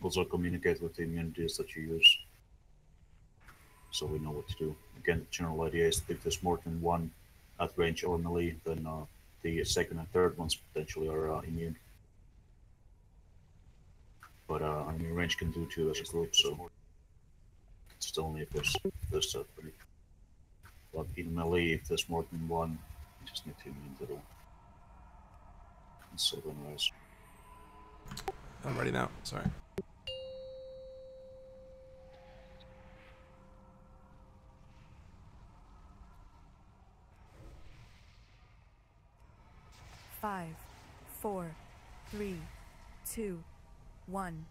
Also communicate with the immunities that you use, so we know what to do. Again, the general idea is that if there's more than one at range or melee, then the second and third ones potentially are immune. But I mean, range can do two as a group, so it's only if there's a pretty. But in melee, if there's more than one, you just need to immune to them. And so then rise. I'm ready now. Sorry. Five, 4, 3, 2, 1.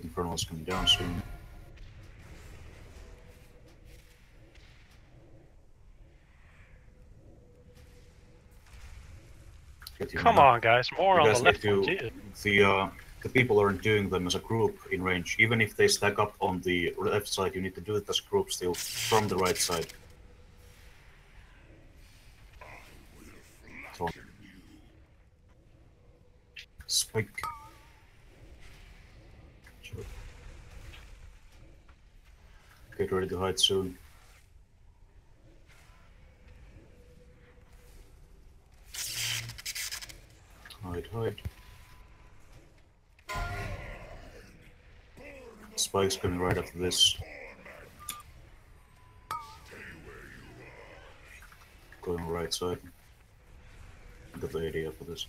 Infernal is coming down soon. Come on, guys, more on the left one, the people aren't doing them as a group in range. Even if they stack up on the left side, you need to do it as a group still from the right side. So, spike. Get ready to hide soon. Hide. Spike's coming right after this. Going right side. Got the idea for this.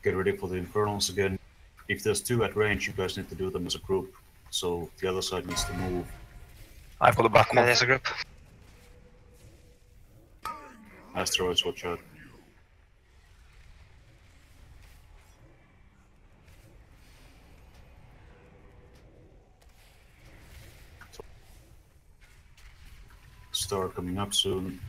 Get ready for the Infernals again. If there's two at range, you guys need to do them as a group. So the other side needs to move. I've got the back one as a group. Asteroids, watch out. Star coming up soon.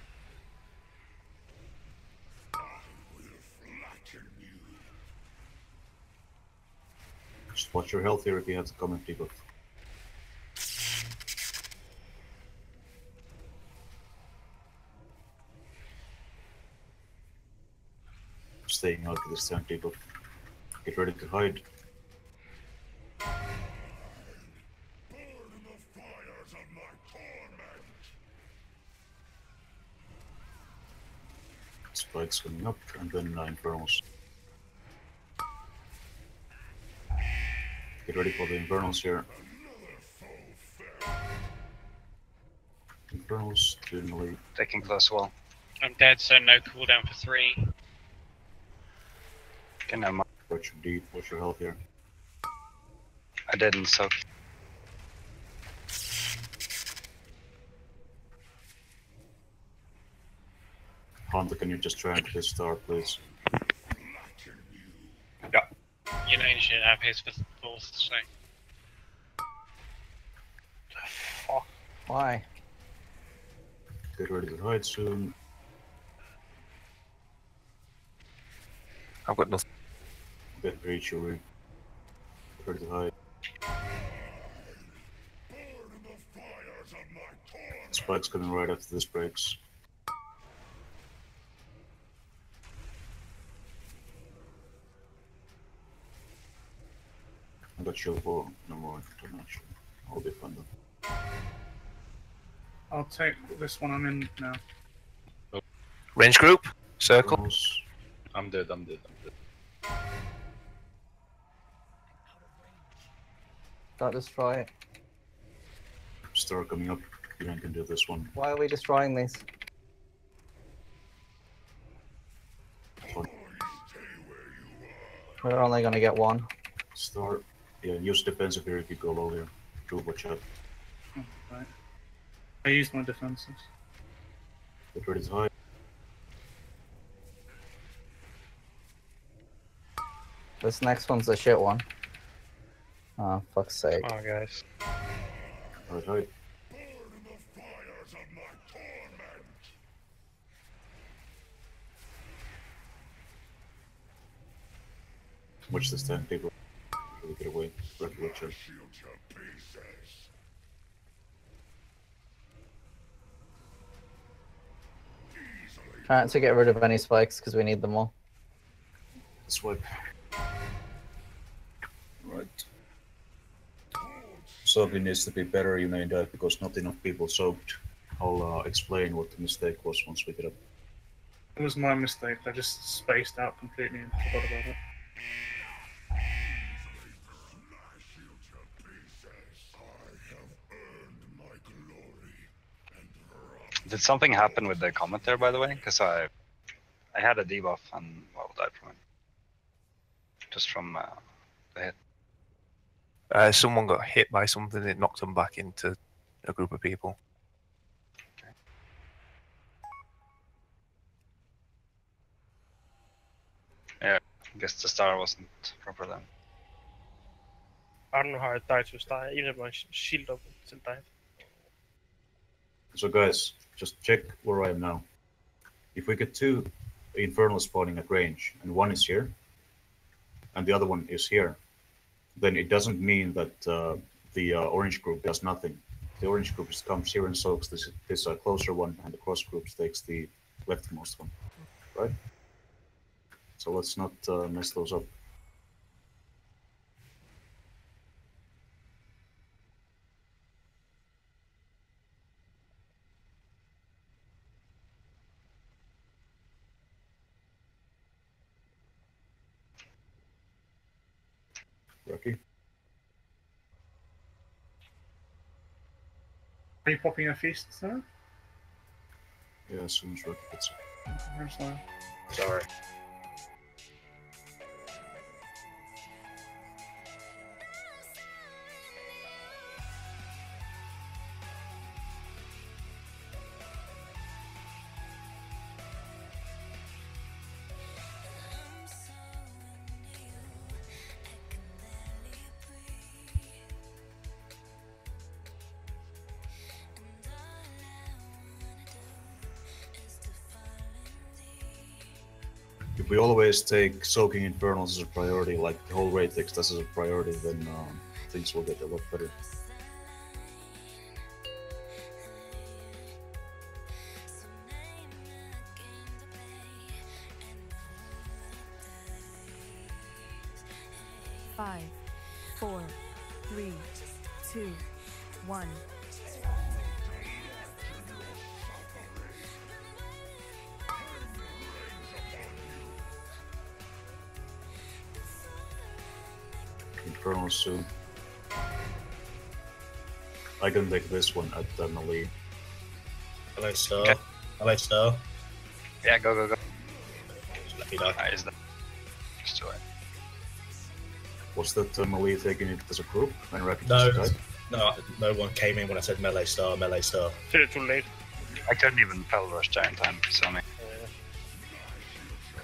Just watch your health here if you have the common debuff. Staying out of this tank debuff. Get ready to hide. Spikes coming up, and then 9 Infernals. Get ready for the Infernals here. Infernals, doing the lead. Taking close wall. I'm dead, so no cooldown for 3. Okay, never mind. Watch your deep, watch your health here. I didn't, so. Hunter, can you just try and hit Star, please? Yeah. You know you should have his for 4th, so. Fuck. Why? Get ready to hide soon. I've got nothing. Get reach your ring. Get ready to hide. Spike's coming right after this breaks. I got shield for no more international. I'll be fine then. I'll take this one I'm in now. Range group? Circle? Infernals. I'm dead. Don't destroy it. Star coming up. You can do this one. Why are we destroying these? We're only gonna get one. Star. Yeah, use defensive here if you go low here. Do watch out. Oh, right. I used my defenses. Get ready to hide. This next one's a shit one. Oh, fuck's sake. Oh, guys. Hide. Watch this tank, people. Really get away. Watch out. Trying to get rid of any spikes because we need them all. Swipe. Right. Soaking needs to be better, you may die because not enough people soaked. I'll explain what the mistake was once we get up. It was my mistake. I just spaced out completely and forgot about it. Did something happen with the comment there, by the way? Because I had a debuff and well died from it. Just from the hit. Someone got hit by something that knocked them back into a group of people. Yeah, I guess the star wasn't proper then. I don't know how I died to a star. Even if my shield up, it still died. So guys, just check where I am now. If we get 2 infernal spawning at range, and one is here, and the other one is here, then it doesn't mean that the orange group does nothing. The orange group just comes here and soaks this closer one, and the cross group takes the leftmost one, right? So let's not mess those up. Rocky? Are you popping a feast, sir? Yeah, as soon as Rocky gets it. Where's that? Sorry. If we always take soaking infernals as a priority, like the whole raid takes this as a priority, then things will get a lot better. Five, 4, 3, 2, 1. Infernal soon. I can take this one at the melee. Hello, Star. Okay. Hello, Star. Yeah, go. Lucky die. Is that? Just do it. Was that melee taking it as a group? And Rocky No, just died? no one came in when I said melee star, melee star. Did it too late. I couldn't even Pell Rush giant time, so me.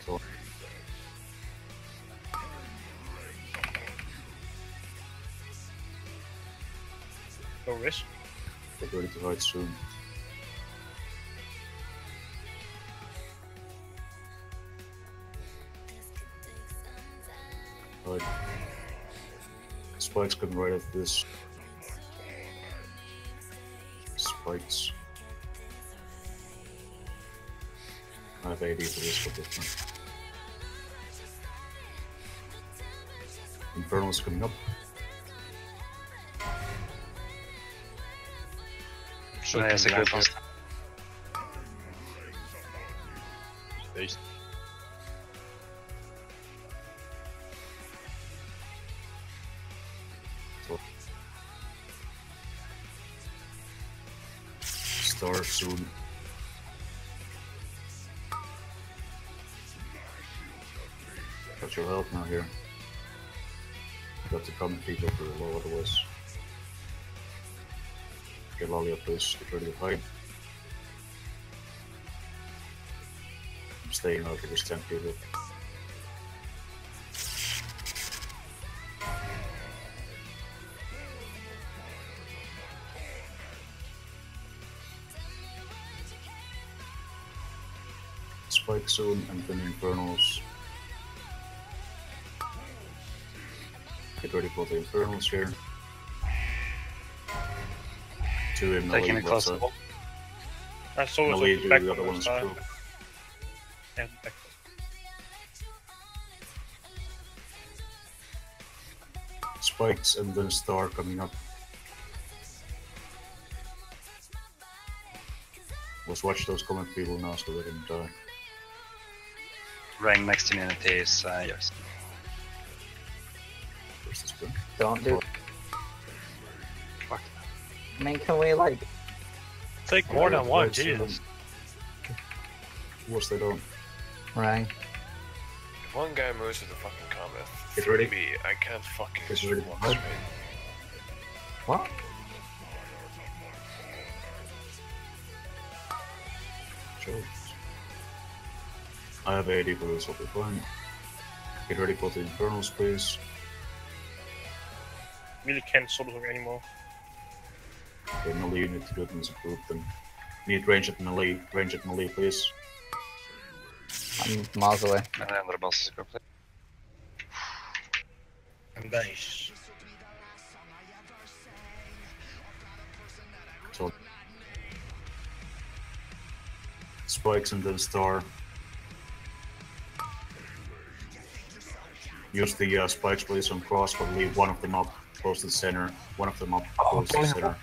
So, No risk. get ready to fight soon. Right. Spikes coming right after this. Spikes. I have AD for this one. Infernal's coming up. So that's a good one. Beast. Start soon. Got your help now here. Got to come people for the low otherwise. Get Lolly up, please. Get ready to fight. I'm staying out for this 10 people. Spike soon and then Infernals. Get ready for the Infernals here. 2 in the Taking lead, it close what's to up? the wall. I saw No, it we on do back the of other the one's star. group. And back. Spikes and then star coming up. Let's watch those comment people now so they don't die. Rank next immunity is yours. Where's this gun? Don't do. Fuck. I mean, can we like? Take more than one, Jesus. What's they don't? Rang. If one guy moves to the fucking combat, Get ready. me, I can't fucking Get ready. walk straight. What? Sure. I have 80 for this, will be fine. Get ready for the infernal space. Really can't solo talk anymore. Okay, melee unit to goodness a group then. Need range at melee. Range at melee, please. I'm miles away. And then the boss is complete. And base. So spikes and then star. Use the spikes please on cross, but leave one of them up close to the center. One of them up close to the center.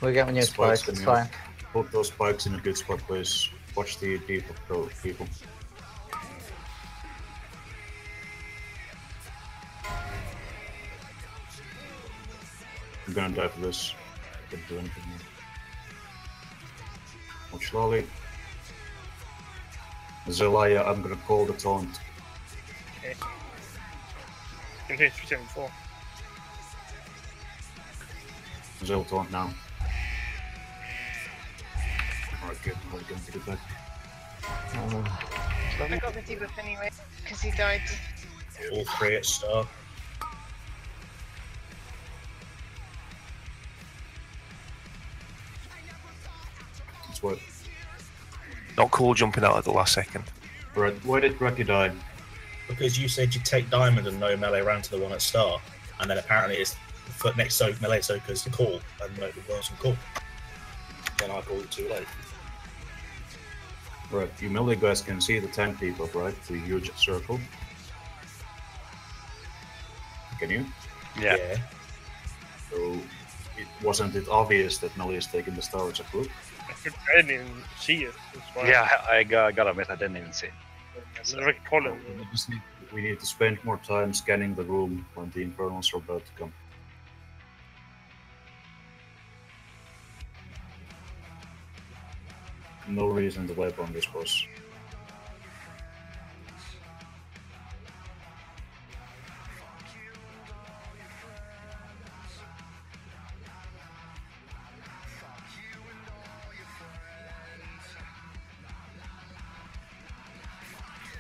We're getting new spikes, it's fine. Put those spikes in a good spot, please. Watch the deep of those people. I'm gonna die for this. Didn't do anything more. Watch Lolly. Zelaya, I'm gonna call the taunt. Okay. Continue 374. Zel taunt now. Alright, good. We're going to get back. I got the debuff anyway, because he died. All three at star. That's what. Not cool jumping out at the last second. Right, why did Raki die? Because you said you'd take diamond and no melee round to the one at star, and then apparently it's foot next so melee soakers to call, and no, it wasn't call. Then I called it too late. Right, you melee guys can see the tank people, right? The huge circle. Can you? Yeah. So, wasn't it obvious that melee is taking the star as a group? I didn't even see it. That's why. Yeah, I gotta admit I didn't even see it. We need to spend more time scanning the room when the infernals are about to come. No reason to wipe on this boss.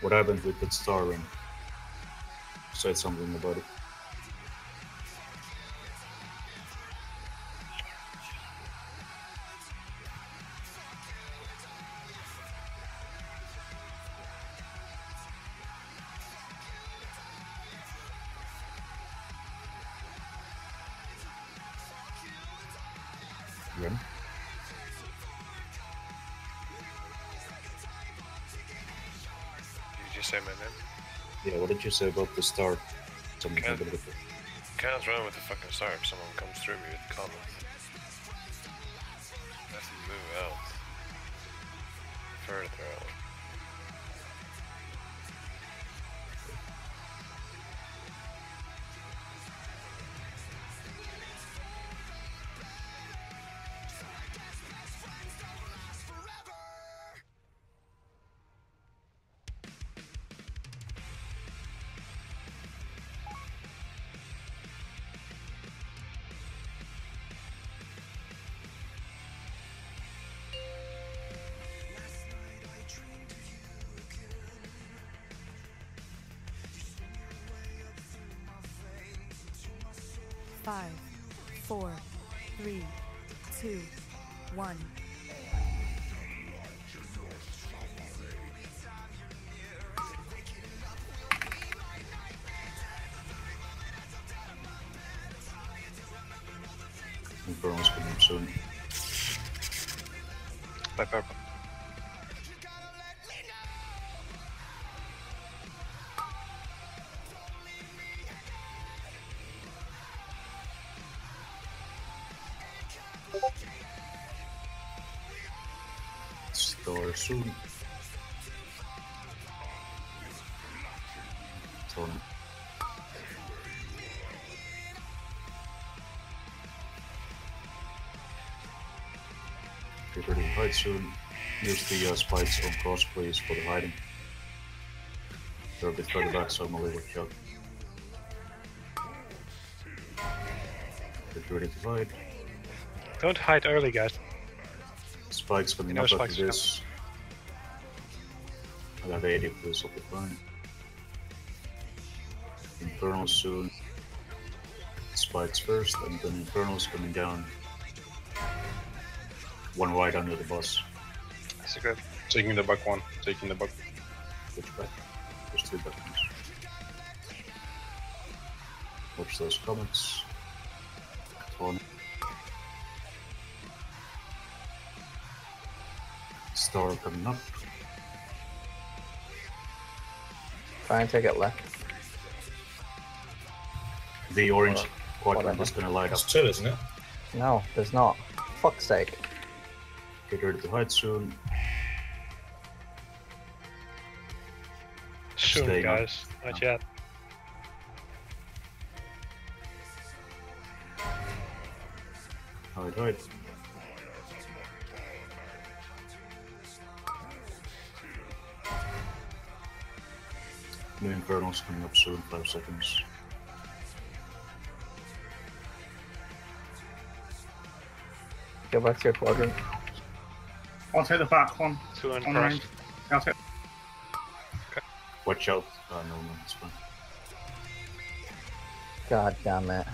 What happened with that star ring? Said something about it. Yeah. Did you say my name? Yeah, what did you say about the start? Something Can't- about it. Can't run with the fucking start if someone comes through me with comments. I have to move out. Further out. Five, 4, 3, 2, 1. Infernals coming up soon. By purple. Star soon. Torn. Get ready to hide soon. Use the spikes on cross, please, for the hiding. They're a bit further back, so I'm gonna leave a shot. Get ready to hide. Don't hide early, guys. Spikes coming up after this. I got 80, please, I'll be fine. Infernals soon. Spikes first, and then Infernals coming down. One right under the bus. That's good. Taking the back one. Taking the back. Which back? There's 2 back ones. Watch those comments. Torn. Star coming up. Try and take it left. The orange quadrant is gonna light up. That's 2, isn't it? No, there's not. Fuck's sake. Get ready to hide soon. Soon, Staying up. guys. Not yet. Hide, hide. New Infernals coming up soon, 5 seconds. Go back to your quadrant. I'll take the back one. 2 and On cross. range. I'll take. Watch out. No, it's fine. God damn it.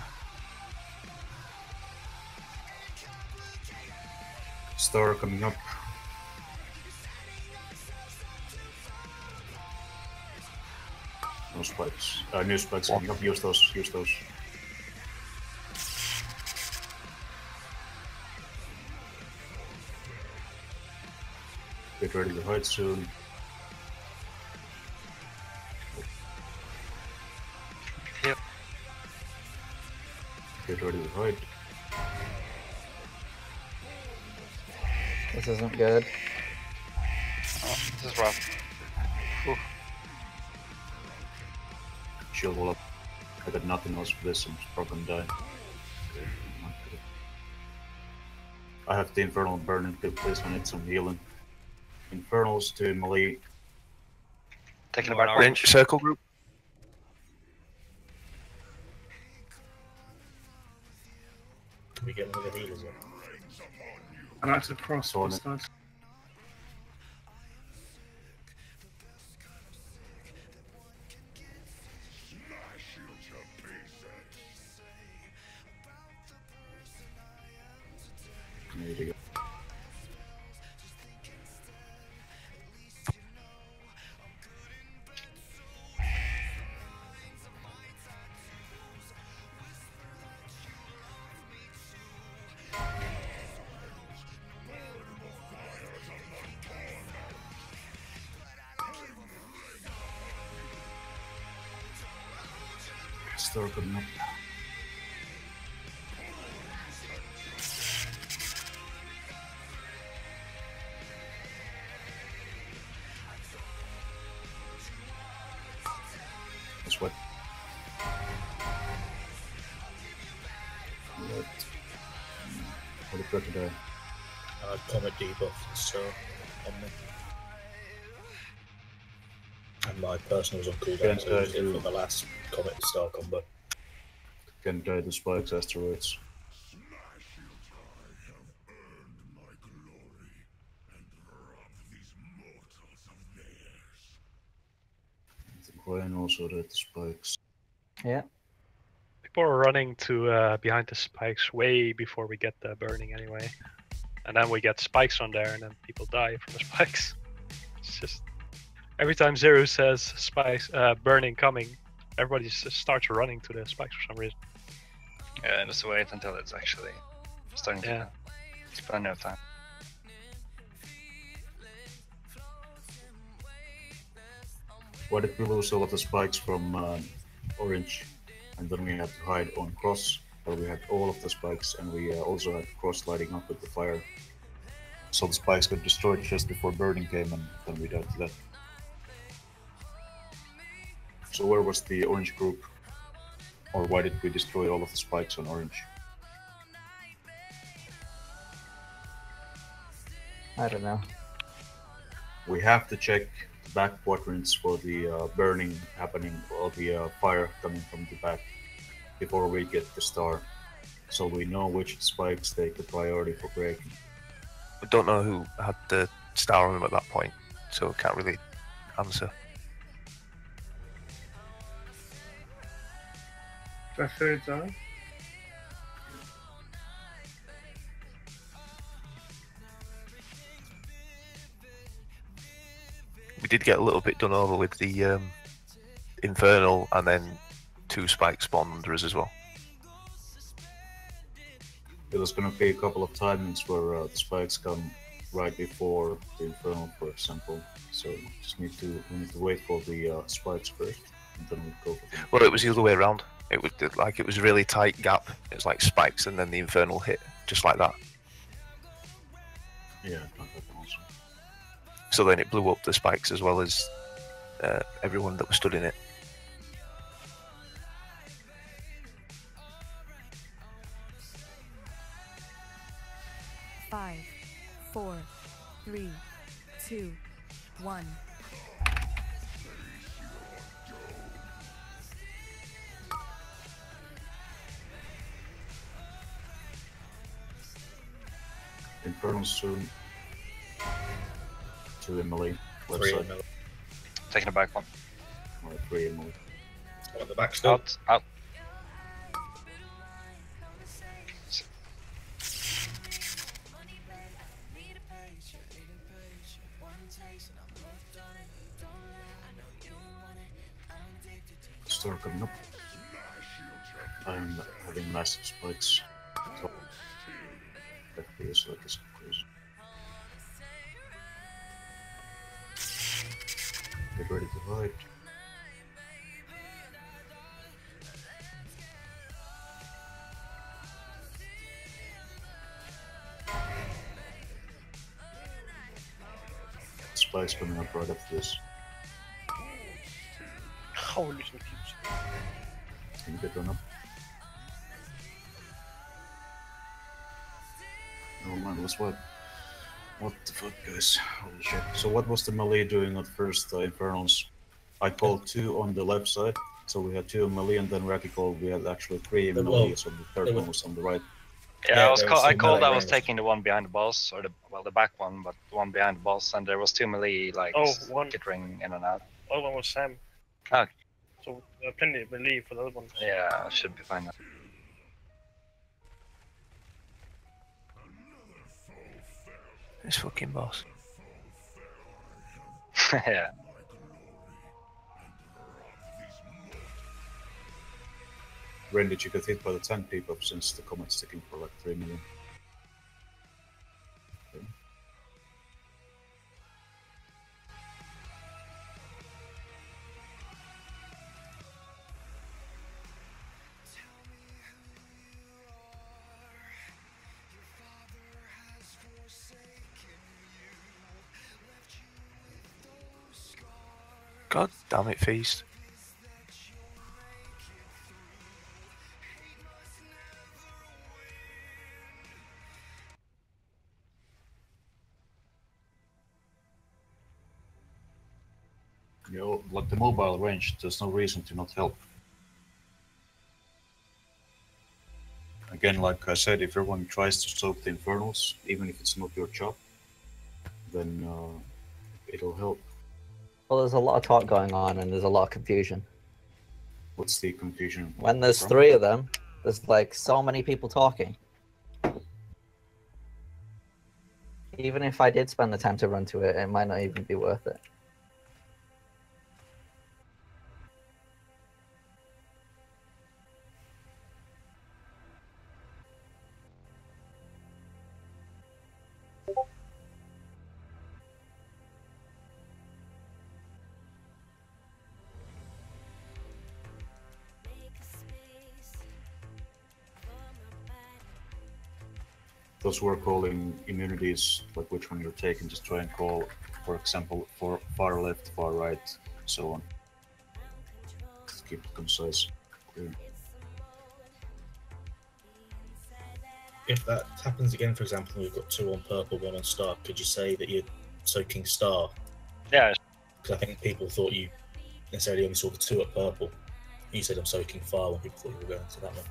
Star coming up. No spikes. New spikes coming up. Use those. Use those. Get ready to hide soon. Yep. Get ready to hide. This isn't good. Oh, this is rough. Whew. Shield wall up. I got nothing else for this. I'm just probably gonna die. I have the Infernal burning, please. I need some healing. Infernals to melee. Taking the back one. Range circle group. Can we get one of the healers in? I'm actually cross On this it. guys. There you go. Star coming up. That's what. For the crocodile. Comet debuff, so on me. And my personal was on cooldown, so I used it for the last Comet Star combo. Can die the spikes, asteroids. And also the spikes. Yeah. People are running to behind the spikes way before we get the burning anyway. And then we get spikes on there and then people die from the spikes. It's just every time Zero says spikes burning coming, everybody just starts running to the spikes for some reason. Yeah, just wait until it's actually starting to it's plenty of time. Why did we lose all of the spikes from orange? And then we had to hide on cross, where we had all of the spikes, and we also had cross lighting up with the fire. So the spikes got destroyed just before burning came, and then we died to that. So where was the orange group? Or why did we destroy all of the spikes on orange? I don't know. We have to check the back quadrants for the burning happening, or the fire coming from the back, before we get the star. So we know which spikes take the priority for breaking. We don't know who had the star on them at that point, so can't really answer. Preferred zone. We did get a little bit done over with the infernal, and then 2 spikes spawned under us as well. There's going to be a couple of timings where the spikes come right before the infernal, for example. So we need to wait for the spikes first, and then we go for them. Well, it was the other way around. It was a really tight gap. It was like spikes, and then the infernal hit just like that. Yeah, that happened also. So then it blew up the spikes as well as everyone that was stood in it. Five, 4, 3, 2, 1. Infernal soon. 2 in melee. Left 3 side. in melee. Taking a back one. Alright, 3 in melee. On the back still. Out. Star coming up. I'm having massive spikes. Top. FPS like is crazy. Get ready to hide. Spikes coming up right after this. Holy shit. Can you get one up? Oh man, let's what? What the fuck, guys? Holy shit. So what was the melee doing at first, Infernals? I called 2 on the left side, so we had 2 in melee, and then Raki called, we had actually 3 in melee, so the third one was on the right. Yeah, I called I was taking the one behind the boss, or the back one, but the one behind the boss, and there was 2 melee, like, skittering in and out. The other one was Sam. Oh. So plenty of melee for the other ones. Yeah, I should be fine now. This fucking boss. Yeah. When did you get hit by the tank debuff since the comment's sticking for like 3 million? Okay. God damn it, Feast. You know, like the mobile range, there's no reason to not help. Again, like I said, if everyone tries to soak the Infernals, even if it's not your job, then it'll help. Well, there's a lot of talk going on, and there's a lot of confusion. What's the confusion? When there's 3 of them, there's like so many people talking. Even if I did spend the time to run to it, it might not even be worth it. those who are calling immunities, like which one you're taking, just try and call, for example, for far left, far right, so on. Just keep it concise. Clear. If that happens again, for example, we've got 2 on purple, 1 on star, could you say that you're soaking star? Yeah. Because I think people thought you necessarily only saw the 2 at purple. You said I'm soaking fire when people thought you were going to that one.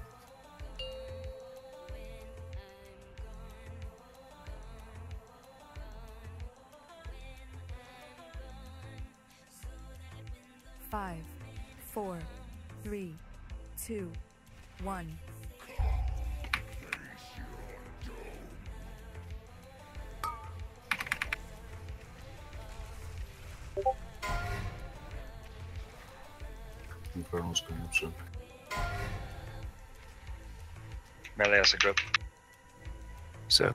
Five, 4, 3, 2, 1. Infernal's coming up soon. Melee has a grip. So,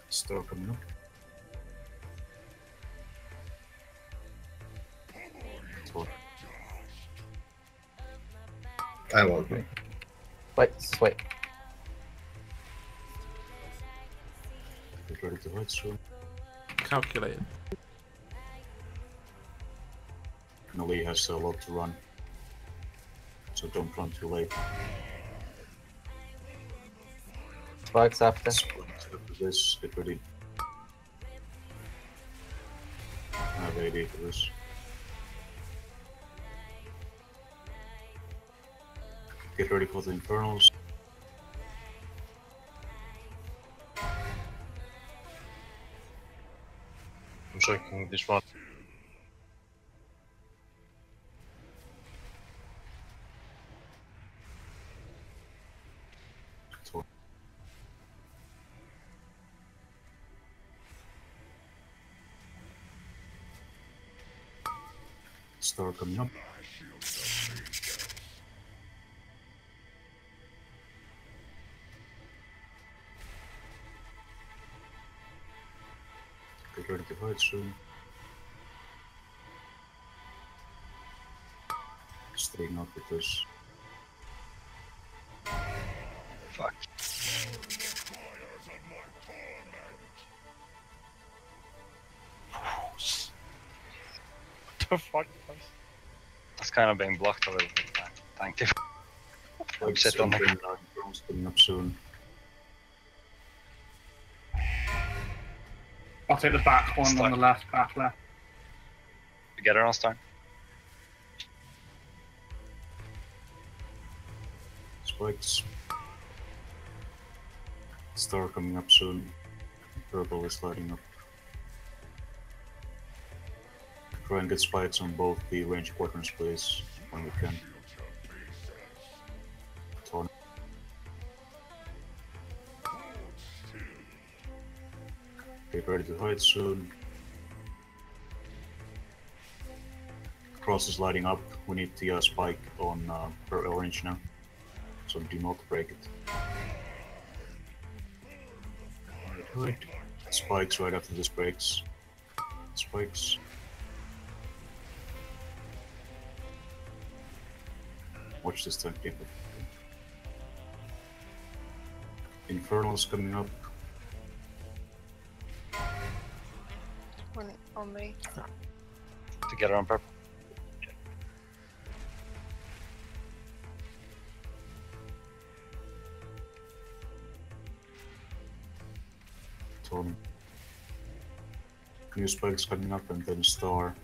Star coming up. Tor. I won't. Wait, just wait. Get ready to hide soon. Calculated. Melee has a lot to run, so don't run too late. Spikes after. Spikes after this, get ready. I have AD for this. Get ready for the Infernals. I'm checking this one. Tor. Star coming up. Get ready to hide soon. Staying up with this. Fuck. What the fuck? That's kind of being blocked a little bit. Thank you. Like Sit on the Infernals coming up soon. I'll take the back one on the left, back left. Together on start. Spikes. Star coming up soon. Purple is lighting up. Try and get spikes on both the range quadrants, please, when we can. Torn. Get ready to hide soon. Cross is lighting up. We need the spike on per orange now, so do not break it. Right. Spikes right after this breaks. Spikes. Watch this time, people. Infernal's coming up. One on me. Together on purple. Torn. New spikes coming up and then star.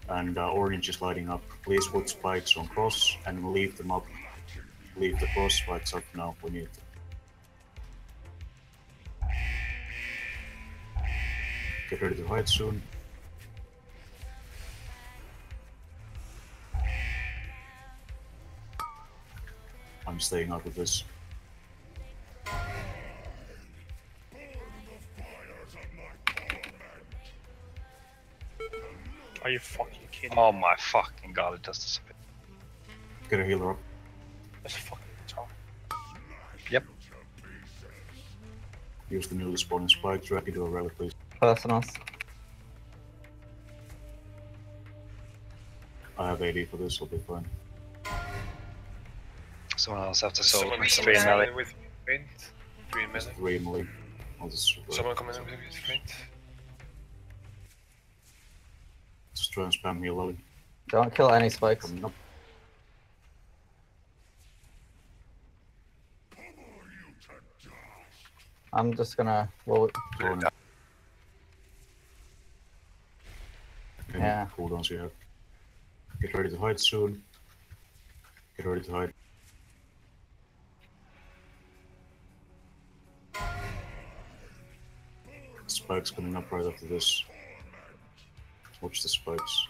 And orange is lighting up. Please put spikes on cross and leave them up. Leave the cross spikes up now. We need them. Get ready to hide soon. I'm staying out of this. Are you fucking kidding? Oh my fucking god, it does disappear. Get a healer up. That's fucking retarded. Yep. Use the newly spawning spike. Try to do a relic, please. Personals. I have AD for this, I'll be fine. Someone else have to soak Someone with coming 3 melee. in with sprint. 3 Just melee. 3 melee. I'll just Someone coming in with sprint. just try and spam heal Lily. Don't kill any spikes. Coming up. I'm just gonna roll it. Yeah. Cooldowns you have. Get ready to hide soon. Get ready to hide. Spikes coming up right after this. Watch the spikes.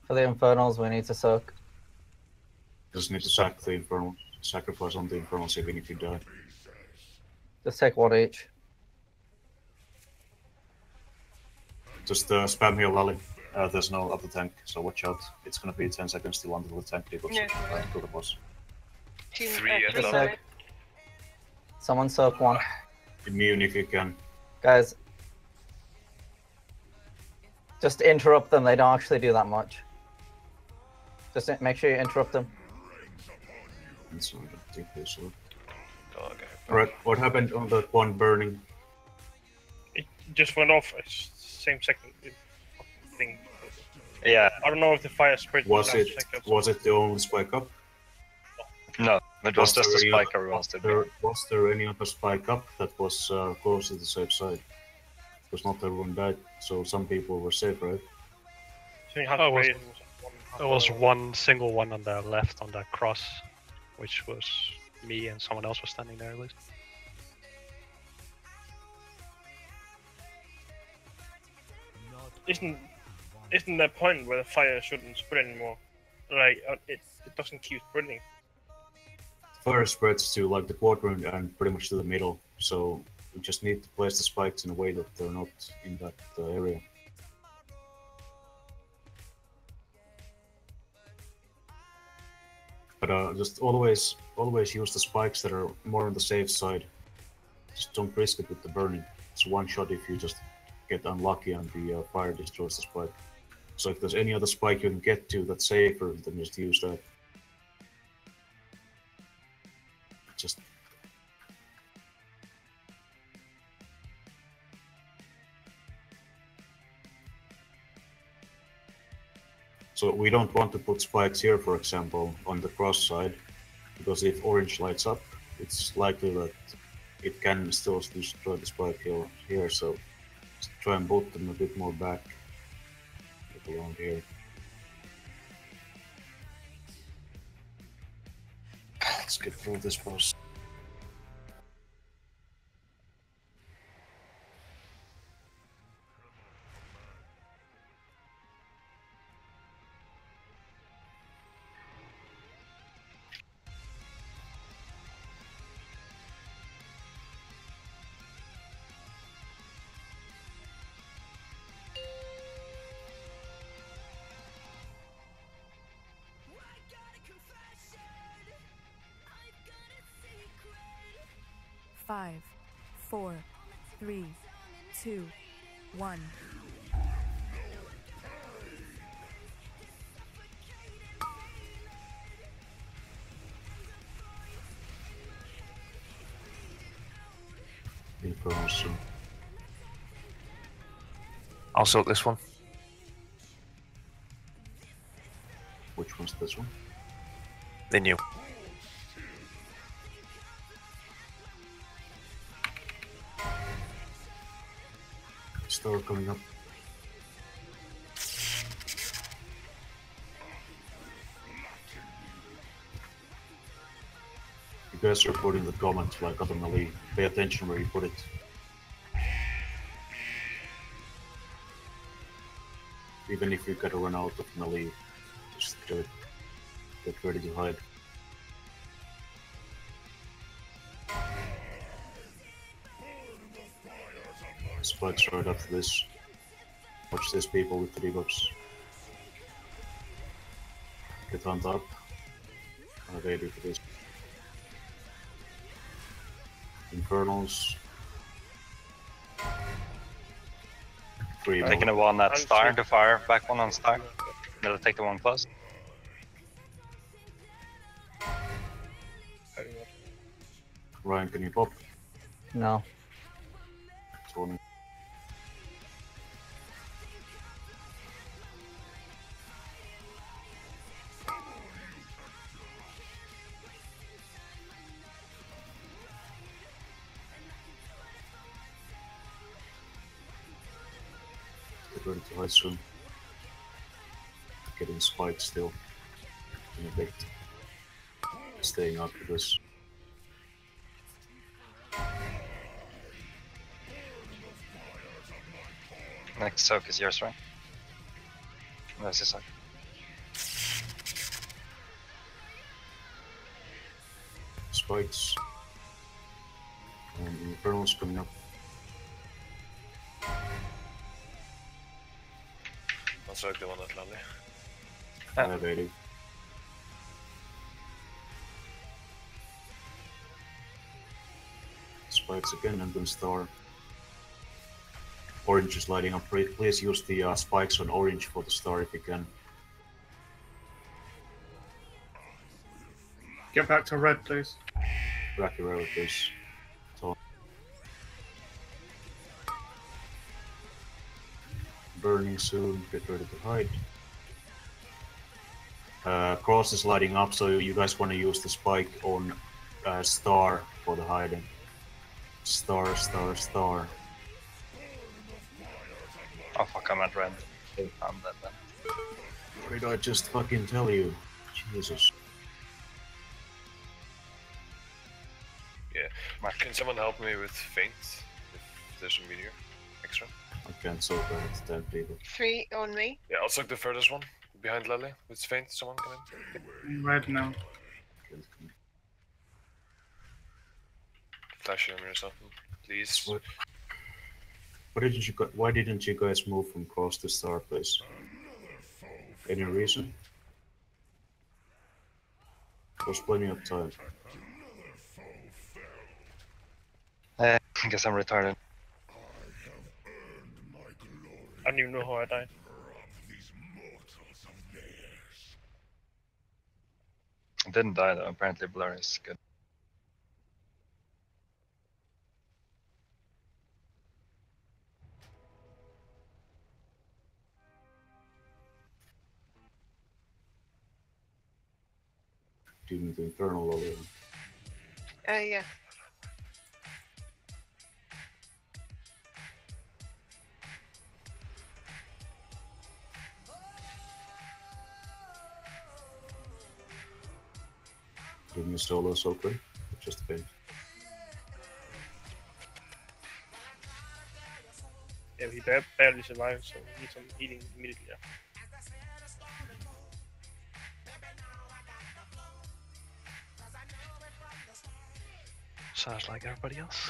For the Infernals, we need to soak. Just need to sack the Infernal. Sacrifice on the Infernals even if you die. Just take one each. Just spam heal Lally. There's no other tank, so watch out. It's gonna be 10 seconds still until the tank debuffs. Yeah. Kill the boss. 3 at Just the soak. Someone soak one. Immune if you can. Guys, just interrupt them. They don't actually do that much. Just make sure you interrupt them. And so I don't think they saw it. Okay. Alright, what happened on that one burning? It just went off. Same second thing. Yeah. I don't know if the fire spread. Was down it seconds. was it the only spike up? No, it was just a there any spike other- everyone did. Was there any other spike up that was close to the safe side? Because not everyone died, so some people were safe, right? There was one single one on the left on that cross, which was me and someone else was standing there at least. Isn't there a point where the fire shouldn't spread anymore? Like it doesn't keep spreading. Fire spreads to like the quadrant and pretty much to the middle, so we just need to place the spikes in a way that they're not in that area. But just always use the spikes that are more on the safe side. Just don't risk it with the burning. It's one shot if you just get unlucky and the fire destroys the spike. So if there's any other spike you can get to that's safer, then just use that. Just so we don't want to put spikes here, for example, on the cross side, because if orange lights up, it's likely that it can still destroy the spike here. So just try and put them a bit more back, like around here. Let's get through this boss. Five, 4, 3, 2, 1. I'll soak this one. Which one's this one? The new. Star coming up. You guys are putting the comments like other melee. Pay attention where you put it. Even if you gotta run out of melee, just get ready to hide. Spikes right after this. Watch this, people with the debuffs. Get on top. I'm ready for this. Infernals. Taking a one at star to fire, back one on star. They'll take the one plus. Ryan, can you pop? No. Tony. Get ready to ice room. Getting spiked still. In a bit. Staying up with this. Next soak is yours, right? That's his soak. Spikes. And Infernal's coming up. I'll soak the one at Lovely. Elevating. Spikes again and then star. Orange is lighting up. Please use the spikes on orange for the star if you can. Get back to red, please. Racky Rail, please. So. Burning soon. Get ready to hide. Cross is lighting up, so you guys want to use the spike on star for the hiding. Star, star, star. Oh fuck, I'm at red. I'm dead then. What did I just fucking tell you? Jesus. Yeah. Can someone help me with feint? If there's a meteor extra? I can't soak that, 10 people. 3 on me. Yeah, I'll soak the furthest one. Behind Lily. With feint, someone come in. Red now. Flash him or something. Please. Why didn't you guys move from cross to star, please? Any reason? There's plenty of time. I guess I'm retarded. I don't even know how I died. I didn't die though, apparently blur is good. Do you need the infernal over? Yeah. Give me a solo soaker. Just a bit. Yeah, he barely survived, so he needs some healing immediately. Yeah. Sounds like everybody else.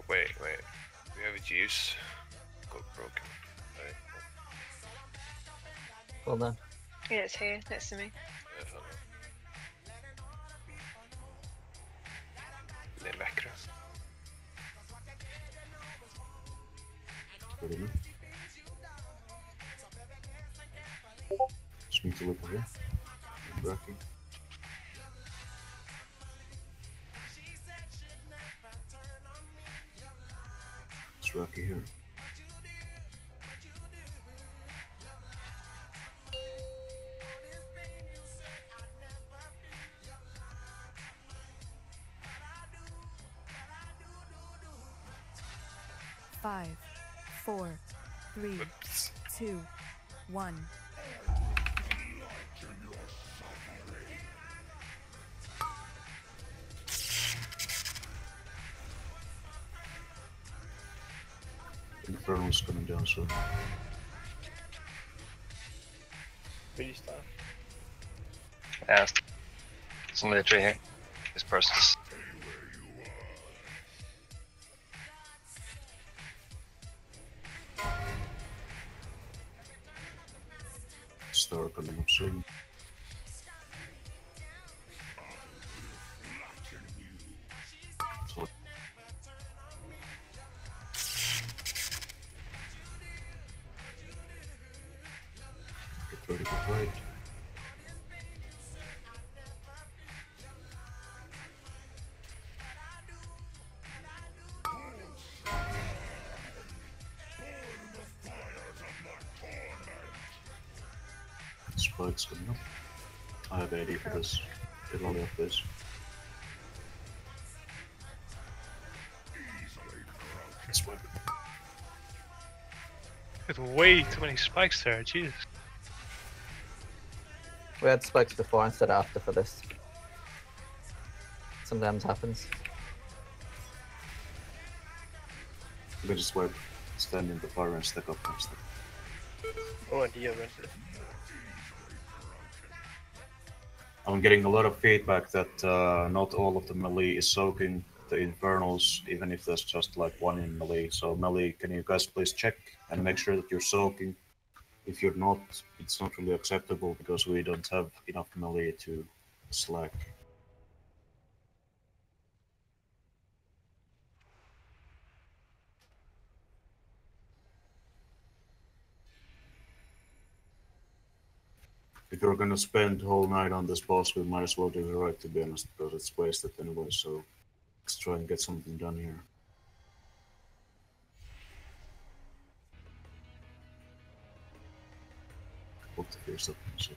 Wait. We have a juice. Got broken. Right. Hold on. Yeah, it's here next to me. Yeah, fine. Det är vackra. Ready now? Just need to look over here. Racky. It's Racky here. Five, 4, 3, 2, 1. Infernal's coming down soon. Really stuff. Yeah, it's only a tree here. This person's. Star coming up soon. So, get ready to fight. Spike's coming up. I have AD for this. Get all of this. Spike. With way too many spikes there, Jesus. We had spikes before instead of after for this. Sometimes happens. You can just wait, stand in the fire and stack up next time. Oh dear, man. I'm getting a lot of feedback that not all of the melee is soaking the infernals, even if there's just like one in melee. So melee, can you guys please check and make sure that you're soaking? If you're not, it's not really acceptable because we don't have enough melee to slack. If you're gonna spend the whole night on this boss, we might as well do it right, to be honest, because it's wasted anyway, so let's try and get something done here. Put the face up and see.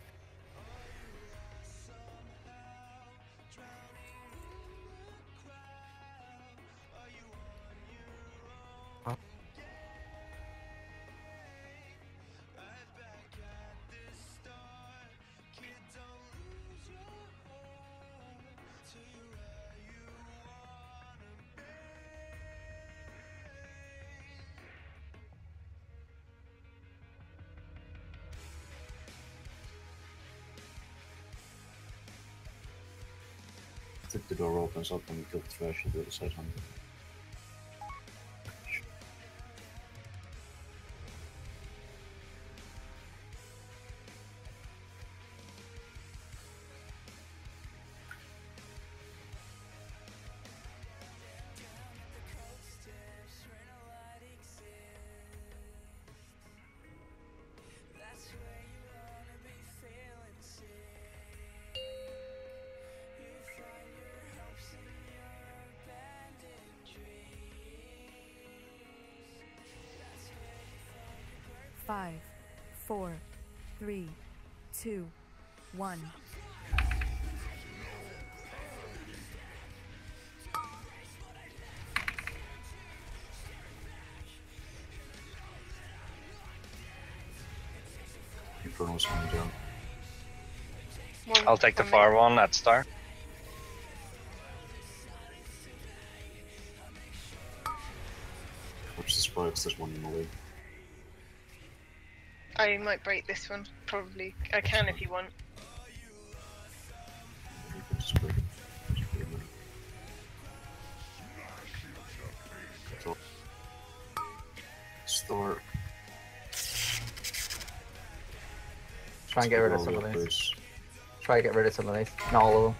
I think the door opens up and we kill the trash at the other side. Five, 4, 3, 2, 1. Infernal's coming down. I'll take the far one at start. Watch the spikes, there's one in the lead. I might break this one, probably. I can if you want. You can just break it. Just wait a minute. Control. Start. Try and get rid of some of these. Try to get rid of some of these. Not all of them.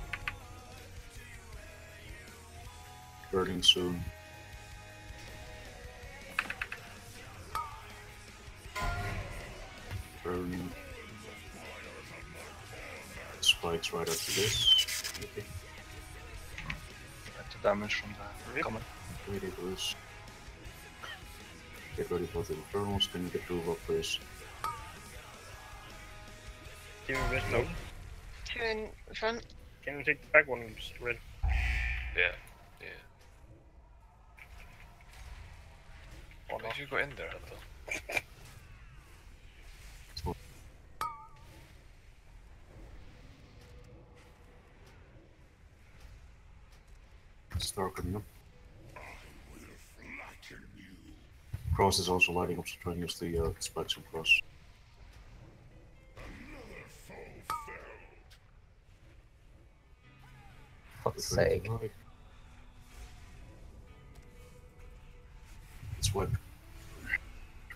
Burning soon. Burning. Spikes right after this. Okay. Get the damage from the comment. Ready, Bruce. Get ready for the infernals. Can you get through up, please? Can we risk no? Two in front. Can we take the back one and just red? Yeah, yeah. Or Why not? did you go in there, Hunter? Star coming up. Cross is also lighting up, so try and use the spikes on cross. Fuck's sake. Let's wipe.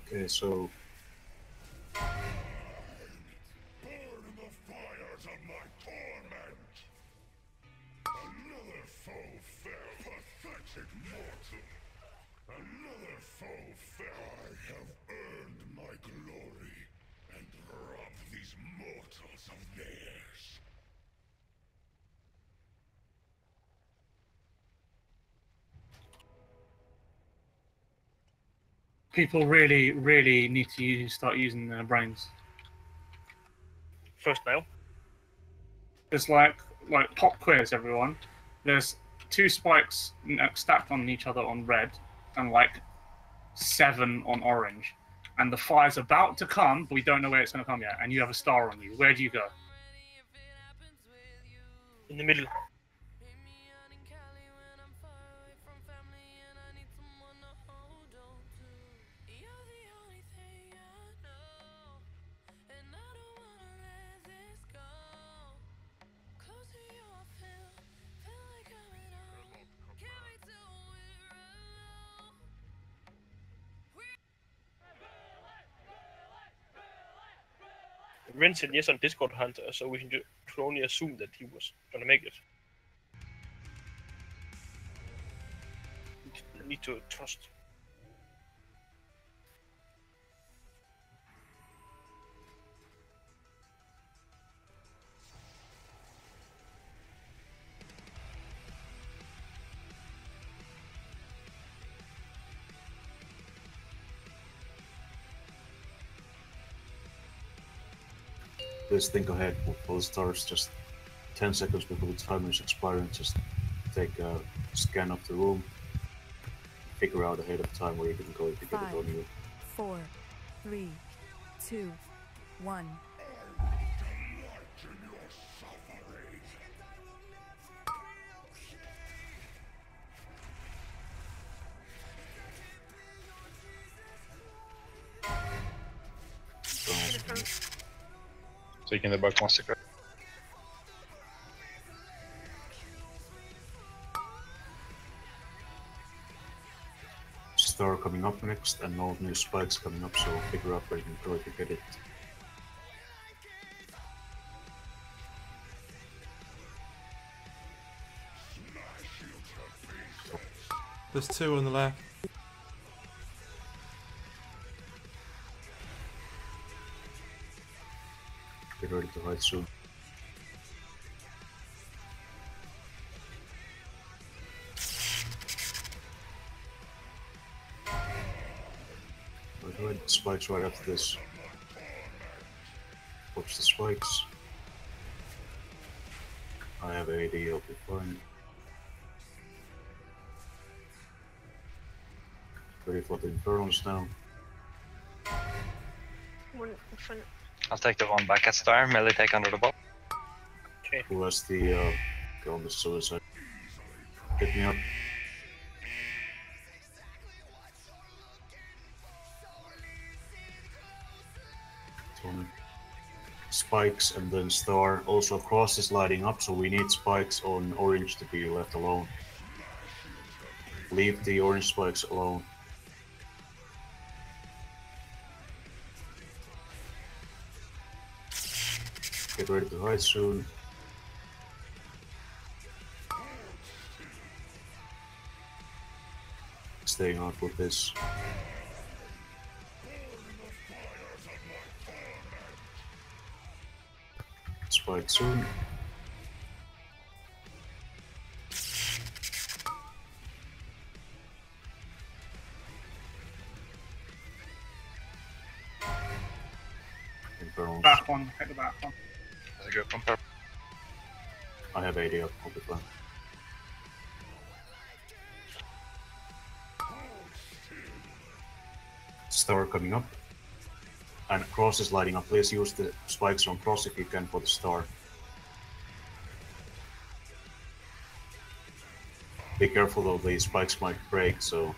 Okay, so. People really, really need to start using their brains. First nail. It's like pop quiz, everyone. There's 2 spikes stacked on each other on red, and like 7 on orange. And the fire's about to come, but we don't know where it's going to come yet. And you have a star on you. Where do you go? In the middle. Ren said yes on Discord Hunter, so we should only assume that he was gonna make it. Need to trust. Please think ahead for the stars, just 10 seconds before the timer is expiring, just take a scan of the room, figure out ahead of time where you can go if you get it on you. 4, 3, 2, 1. Taking the back 1 second. Star coming up next, and no new spikes coming up, so figure out where you can go if you get it. There's 2 on the left. Get ready to hide soon. Right, spikes right after this. Watch the spikes. I have AD, I'll be fine. Ready for the Infernals now. One in front. I'll take the one back at star, melee take under the ball. Okay. Who has the go on the suicide? Get me up. Tony. Spikes and then star. Also cross is lighting up, so we need spikes on orange to be left alone. Leave the orange spikes alone. Get ready to hide soon. Staying out with this. Spike soon. Infernals. Back one, hit the back one. That's a good one, purple. I have AD up, I'll be fine. Star coming up. And cross is lighting up. Please use the spikes on cross if you can for the star. Be careful though, the spikes might break, so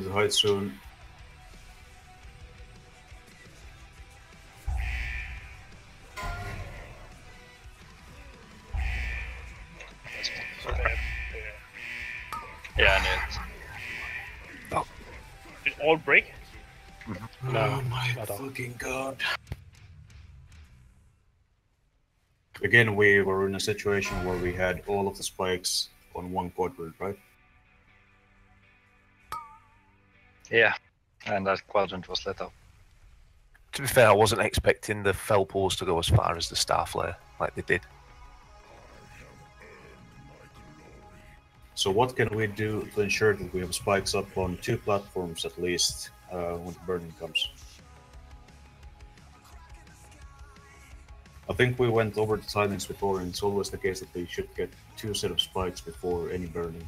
to hide soon. Yeah, I knew it. Oh. Did all break? No, oh my not all. fucking god. Again, we were in a situation where we had all of the spikes on one quadrant, right? Yeah, and that quadrant was lit up. To be fair, I wasn't expecting the Felpors to go as far as the Starflare, like they did. So what can we do to ensure that we have spikes up on 2 platforms at least when the burning comes? I think we went over the timings before, and it's always the case that we should get 2 set of spikes before any burning.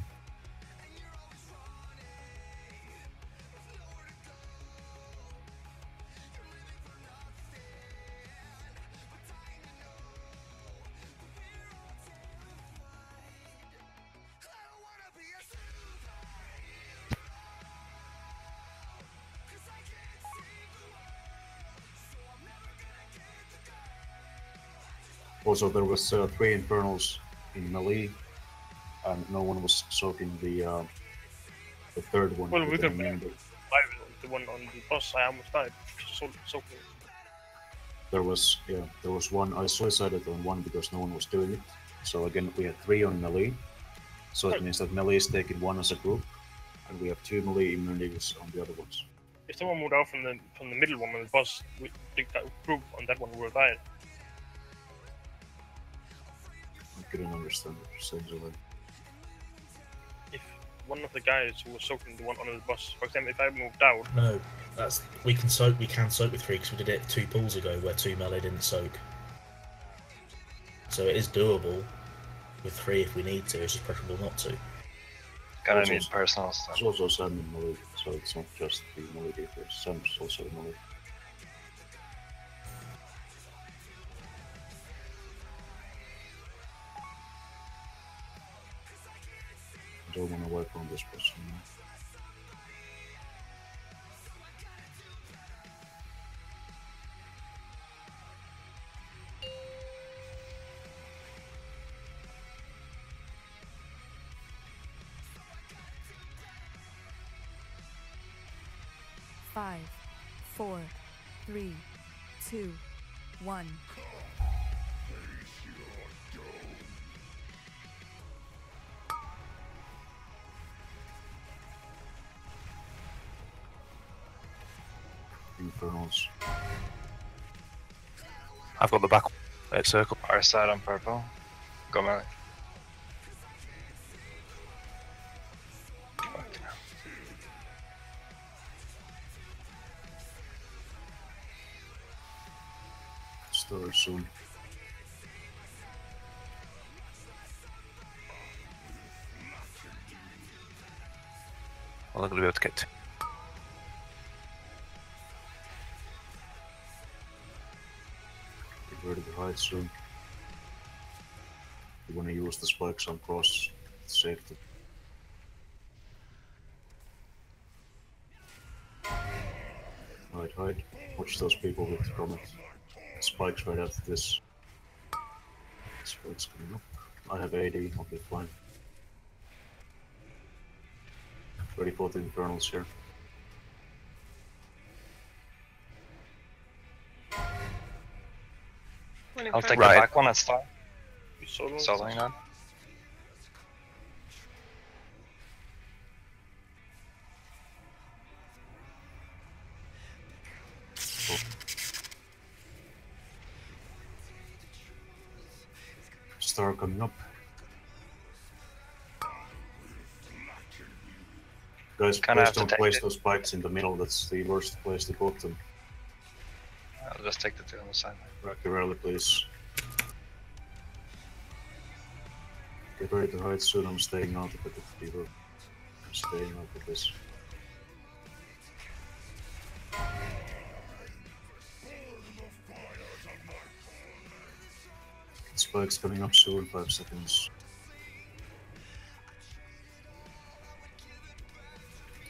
Also, there was 3 Infernals in melee, and no one was soaking the 3rd one. Well, we with could an immunity. the one on the boss. I almost died. So There was one. I suicided on one because no one was doing it. So again, we had 3 on melee. So it means that melee is taking 1 as a group, and we have 2 melee immunities on the other ones. if someone moved out from the middle one on the boss, we think that group on that one would have died. I couldn't understand what you're saying, Zoe. If one of the guys who was soaking the one under the bus, for example, if I moved out. No, that's we can soak with 3 because we did it 2 pools ago where 2 melee didn't soak. So it is doable with 3 if we need to. It's just preferable not to. Gotta need personal stuff. There's also Sam in melee, so it's not just the melee defense. Sam's also in melee. I don't want to work on this person now. Five, 4, 3, 2, 1. Infernals. I've got the back circle. Our side on purple. Go melee. Store soon. I'm not going to be able to get to. Get ready to hide soon. You want to use the spikes on cross safety. Hide. Watch those people with the comet. Spikes right after this. Spikes coming up. I have 80, I'll be fine. Ready for the Infernals here. I'll take the back one at start. Soloing that. Star coming up. Guys, please don't place those spikes in the middle. That's the worst place to put them. I'll just take the 2 on the side. Rocky rally, please. Get ready to hide soon. I'm staying out of it with people. I'm staying out of this. Spikes coming up soon, 5 seconds.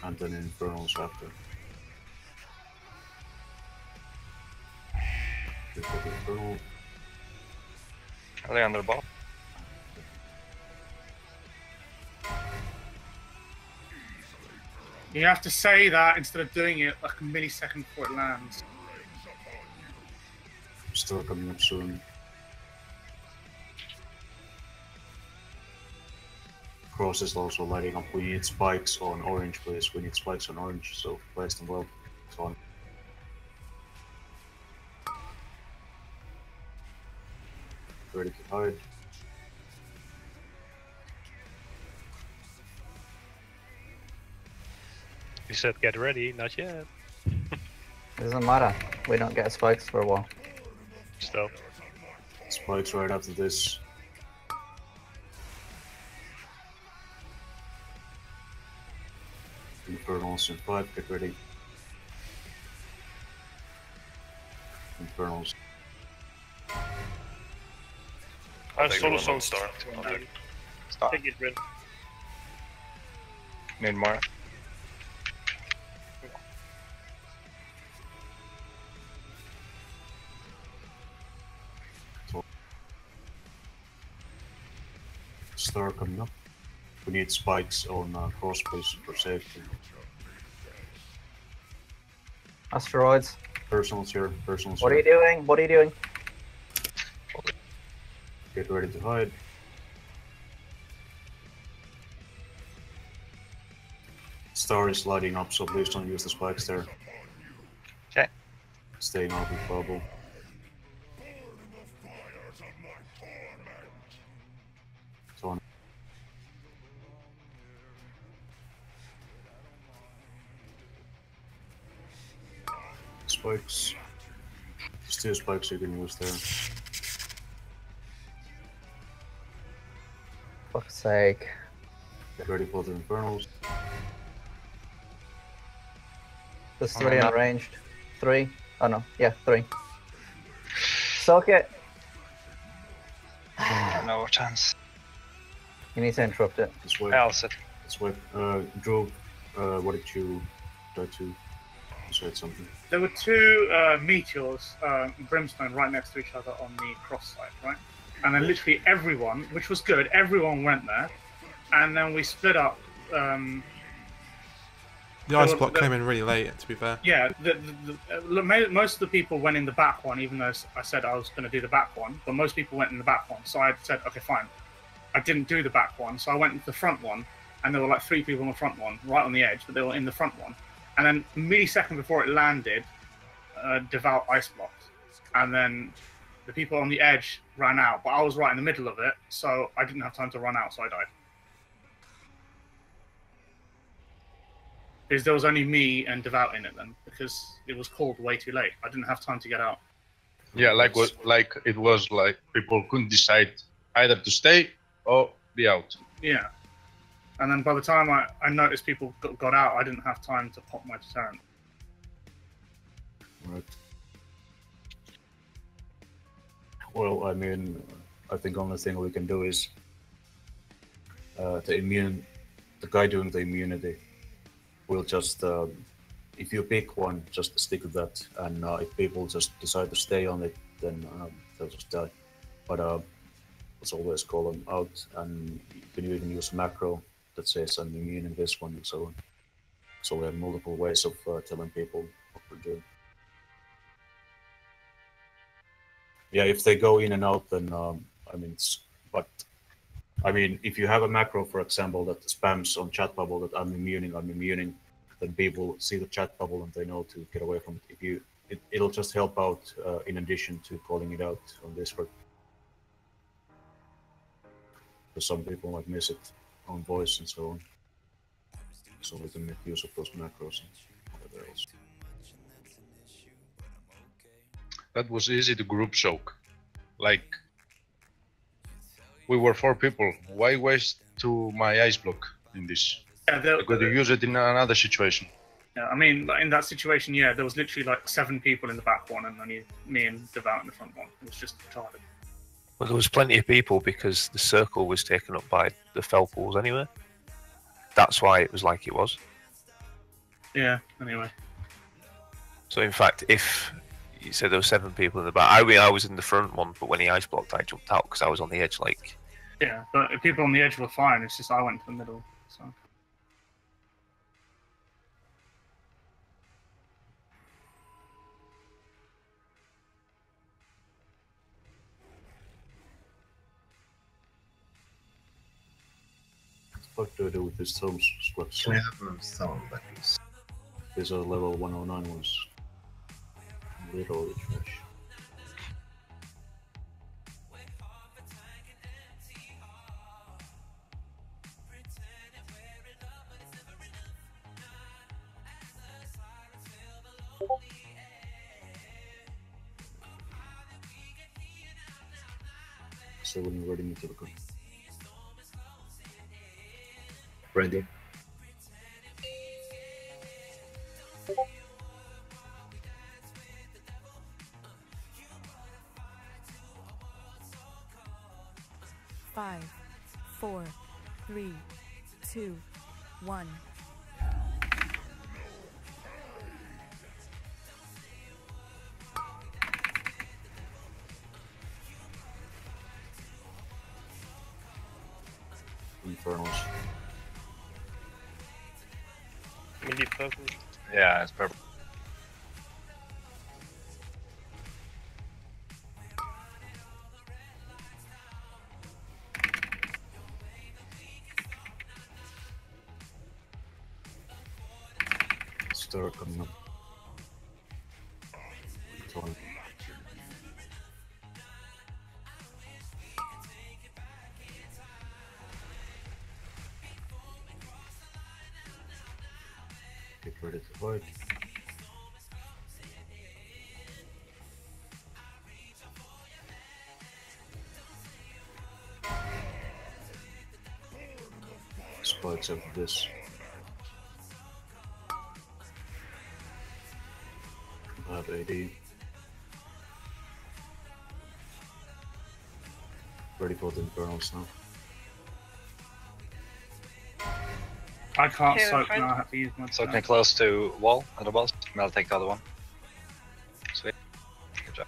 and then Infernals after. Infernal. Are they under bot? You have to say that instead of doing it like a millisecond before it lands. Still coming up soon. Cross is also lighting up. We need spikes on orange, please. We need spikes on orange, so place them well. It's on. Ready to hide. You said get ready, not yet. Doesn't matter. We don't get spikes for a while. Still. Spikes right after this. Infernals in 5, get ready. Infernals. I'll take Solo one Soul on star. I'll do it. Stop. Take it, Rin. Need more. Star coming up. We need spikes on cross, please, for safety. Asteroids. Personals here, personals What are you here. doing? What are you doing? Get ready to hide. Star is lighting up, so please don't use the spikes there. Okay. Staying out with bubble. So on. Spikes. There's 2 spikes you can use there. Fuck's sake. Get ready for the Infernals. There's 3 unranged. 3? Oh no, yeah, 3. Soak it! No chance. You need to interrupt it. This way. I'll sit. This way. Drew, what did you try to say something? There were 2 meteors, brimstone, right next to each other on the cross side, right? And then literally everyone, which was good, everyone went there, and then we split up. The ice block came in really late, to be fair. Yeah, most of the people went in the back one, even though I said I was going to do the back one, but most people went in the back one. So I said, okay, fine. I didn't do the back one, so I went into the front one, and there were like 3 people in the front one, right on the edge, but they were in the front one. And then a millisecond before it landed, Devout ice blocked. And then the people on the edge ran out, but I was right in the middle of it, so I didn't have time to run out, so I died. Because there was only me and Devout in it then, because it was called way too late. I didn't have time to get out. Yeah, like it was like people couldn't decide either to stay or be out. Yeah. And then by the time I noticed people got out, I didn't have time to pop my deterrent. Right. Well, I mean, I think the only thing we can do is the guy doing the immunity will just, if you pick one, just stick with that, and if people just decide to stay on it, then they'll just die. But let's always call them out, and you can even use a macro that says I'm immune in this one, and so on. So we have multiple ways of telling people what we're doing. Yeah, if they go in and out, then I mean, if you have a macro, for example, that spams on chat bubble that I'm immuning, then people see the chat bubble and they know to get away from it. It'll just help out in addition to calling it out on Discord. Because some people might miss it on voice and so on. So we can make use of those macros and whatever else. That was easy to group choke. Like, we were 4 people. Why waste to my ice block in this? Yeah, I could use it in another situation. Yeah, I mean, in that situation, yeah, there was literally like 7 people in the back one, and only me and Devout in the front one. It was just retarded. Well, there was plenty of people because the circle was taken up by the fell pools anyway. That's why it was like it was. Yeah. Anyway. So in fact, if you said there were 7 people in the back, I was in the front one, but when he ice blocked, I jumped out because I was on the edge. Like, Yeah, but if people on the edge were fine. It's just I went to the middle. So. What do I do with this Tom's squats? Can we have them some, please? These are level 109 ones. Literally trash. So when you're ready, me to the gun. Ready. Five, 4, 3, 2, 1. Infernals. Maybe purple. Yeah, it's purple. Star coming up. It's on. Get ready to fight. Spikes after this. I have AD. Ready for the Infernals now. I can't Here, soak friend. now. I have to use my. Soak me close to wall at the boss. And I'll take the other one. Sweet. Good job.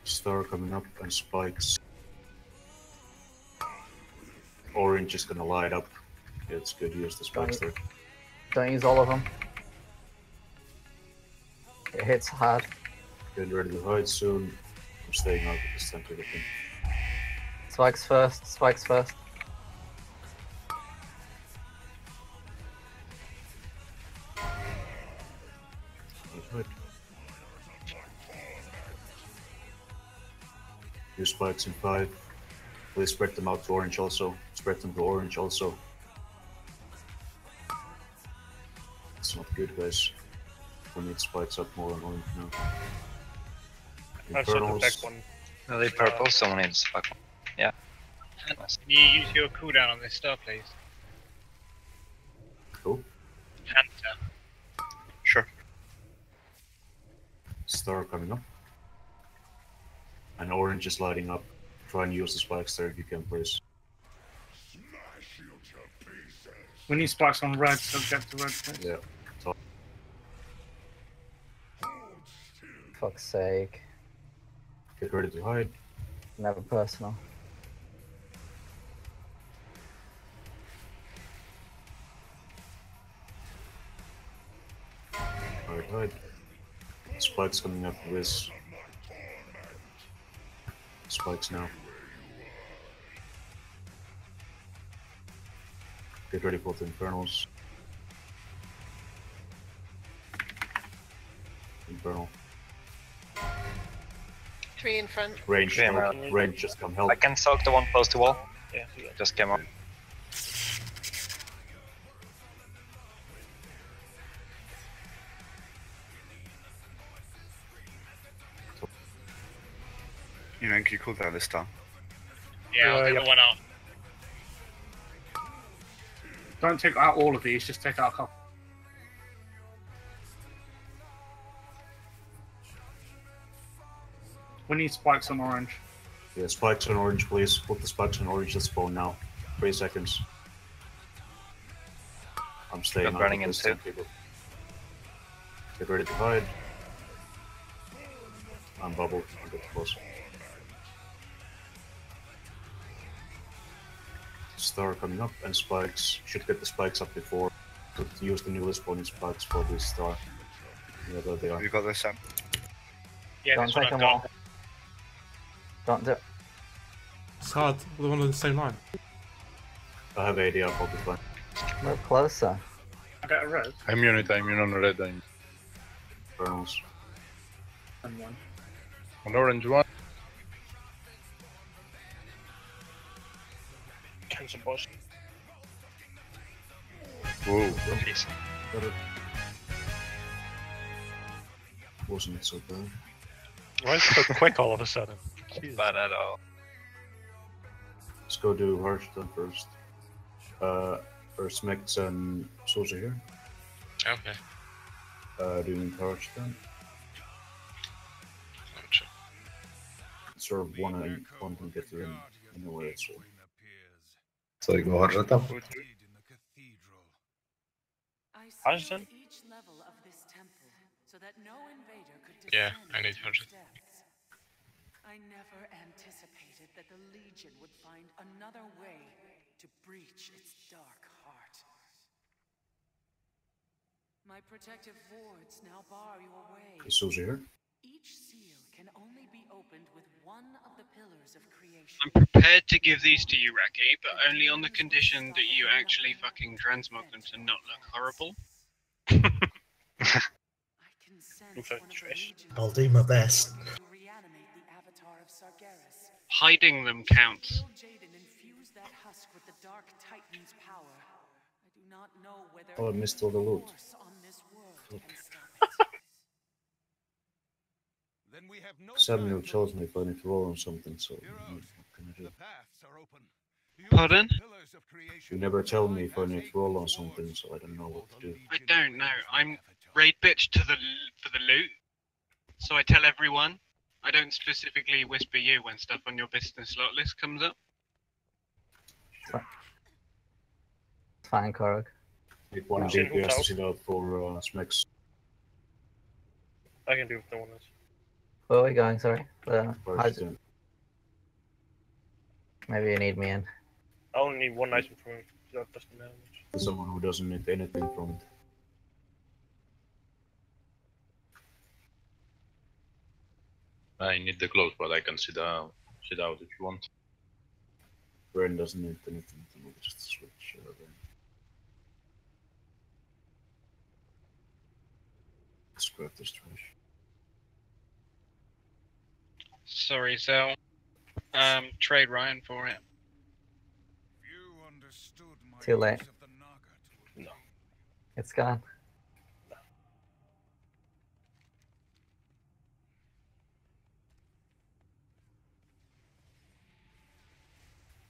Star coming up and spikes. Orange is gonna light up. It's good. Use the spikes there. Don't use all of them. It hits hard. Getting ready to hide soon. I'm staying out of the center of the thing. Spikes first. Spikes first. Hide. Use spikes in 5. Please spread them out to orange also. Spread them to orange also. It's not good, guys. We need spikes up more on orange now. I've shot the Infernals. back one. No, they purple, someone needs back one. Yeah. Nice. Can you use your cooldown on this star, please? Cool. Hunter. Sure. Star coming up. And orange is lighting up. Try and use the spikes there if you can, please. We need spikes on red, so get to red. Please. Yeah. Fuck's sake. Get ready to hide. Never personal. Hide. Spikes coming up with spikes now. Get ready for the Infernals. Infernal. 3 in front. Range, Came help. out. Range, just come help. I can soak the one close to wall. Yeah. Just came up. You know, can you call that this time? Yeah, I'll take the one out. Don't take out all of these, just take out a couple. We need spikes on orange. Yeah, spikes on orange, please. Put the spikes on orange at spawn now. 3 seconds. I'm staying Got on running this in 10 people. Get ready to hide. I'm bubbled. I'll get close. Star coming up and spikes. Should get the spikes up before. Could use the newly spawning spikes for this star. Yeah, there they are. You got this, Sam? Yeah, Don't this one take I've them all. got. Don't do it. It's hard. We're all on the same line. I have AD up, I'll be fine. Move closer. I got a red. I'm on red. I'm Kernels. And one. on orange one. Cancel boss. Whoa. Got it. Wasn't so bad. Why is it so quick all of a sudden? Not bad at all. Let's go do Hearthstone first. First Mex and Sosa here. Okay. Doing Hearthstone. Sort of one can get you in a way it's all. So you go Hearthstone. Hearthstone? Yeah, I need 100. I never anticipated that the Legion would find another way to breach its dark heart. My protective wards now bar your way. Is Sosa here? Each seal can only be opened with one of the pillars of creation. I'm prepared to give these to you, Raki, but only on the condition that you actually fucking transmog them to not look horrible. I'll do my best. Hiding them counts. Oh, I missed all the loot. Fuck. Samuel chose me if I need to roll on something, so what can I do? Pardon? You never tell me if I need to roll on something, so I don't know what to do. I don't know. I'm raid bitch for the loot, so I tell everyone. I don't specifically whisper you when stuff on your business slot list comes up. Fine, Korok. Need one DPS to sit out for Smex. I can do if no one else. Where are we going? Sorry. Hearthstone. Maybe you need me in. I only need one item from him. That doesn't matter much. Someone who doesn't need anything from it. I need the clothes, but I can sit out if you want. Brain doesn't need anything to move, just switch. Let's grab this trash. Sorry, Zell. Trade Ryan for it. Too late. No. It's gone.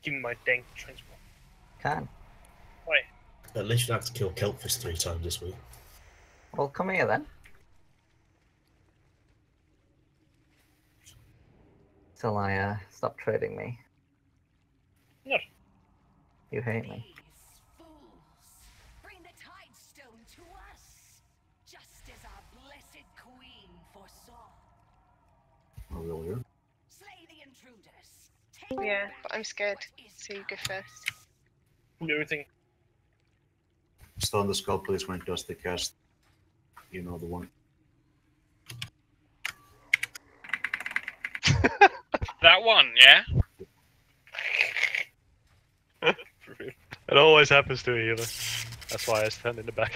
Give me my dang transport. Can. Why? At least you don't have to kill Kelpfish 3 times this week. Well, come here then. Till I stop trading me. No. You hate me. Bring the tide stone to us, just as our blessed queen foresaw. Are we all here? Slay the intruders. Yeah, but I'm scared, so you go first. Do everything. Stun the skull, please, when it does the cast. You know the one. That one, yeah? It always happens to a healer. That's why I stand in the back.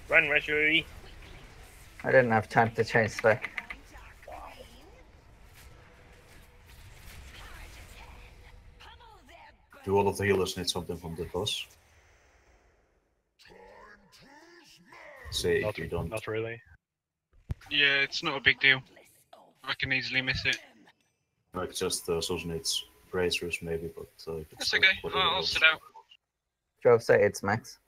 Run, Rashuri. I didn't have time to change spec. Do all of the healers need something from the boss? Say if you don't. Not really. Yeah, it's not a big deal. I can easily miss it. Like just Susan needs bracers maybe, but That's okay. I'll sit out. you have sated smacks?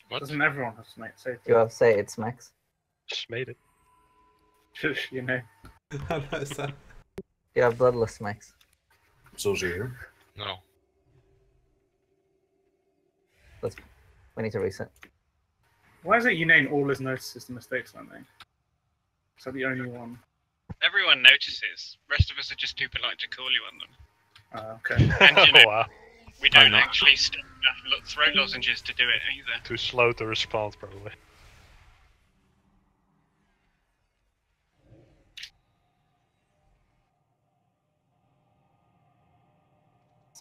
What? Doesn't everyone have smite sated? You have sated smacks. Just made it. Shush, you know. I noticed that. You have bloodless smacks. So here. No. We need to reset. Why is it you name all his notices the mistakes I make? Is that the only one? Everyone notices. Rest of us are just too polite to call you on them. Okay. And you know, Wow. we don't actually stick enough throat lozenges to do it either. Too slow to respond, probably.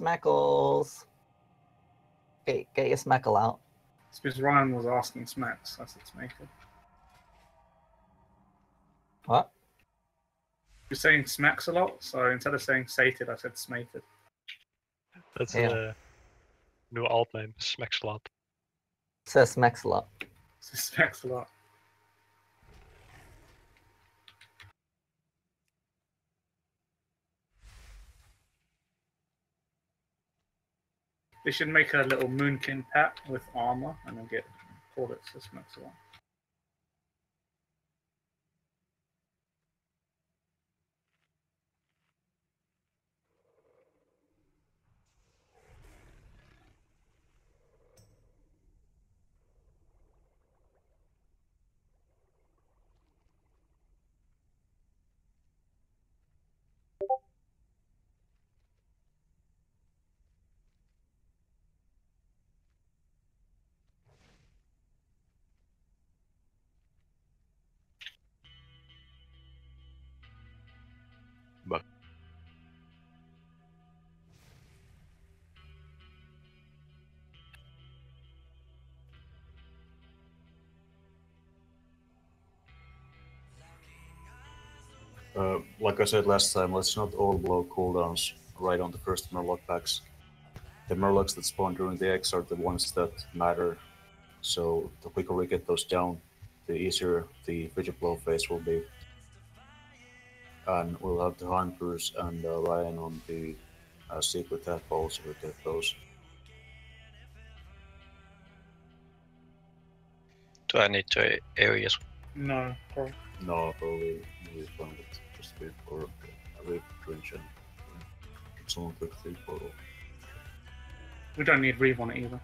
Smackles. Get your smackle out. It's because Ryan was asking smacks. That's its maker. What? You're saying smacks a lot, so instead of saying sated, I said smated. That's Yeah. a new alt name, Smexlot. It says smacks a lot. Smacks a lot. They should make a little moonkin pet with armor and then call it smacks a lot. But Like I said last time, let's not all blow cooldowns right on the first Murloc packs. The Murlocs that spawn during the X are the ones that matter, so the quicker we get those down, the easier the Frigid Blow phase will be. And we'll have the Hunters and Ryan on the secret tadpoles if we get those. Do I need to areas? No, probably. No, probably we found it just wait for a wave cringe and get someone quick through portal. We don't need Reeve on it either.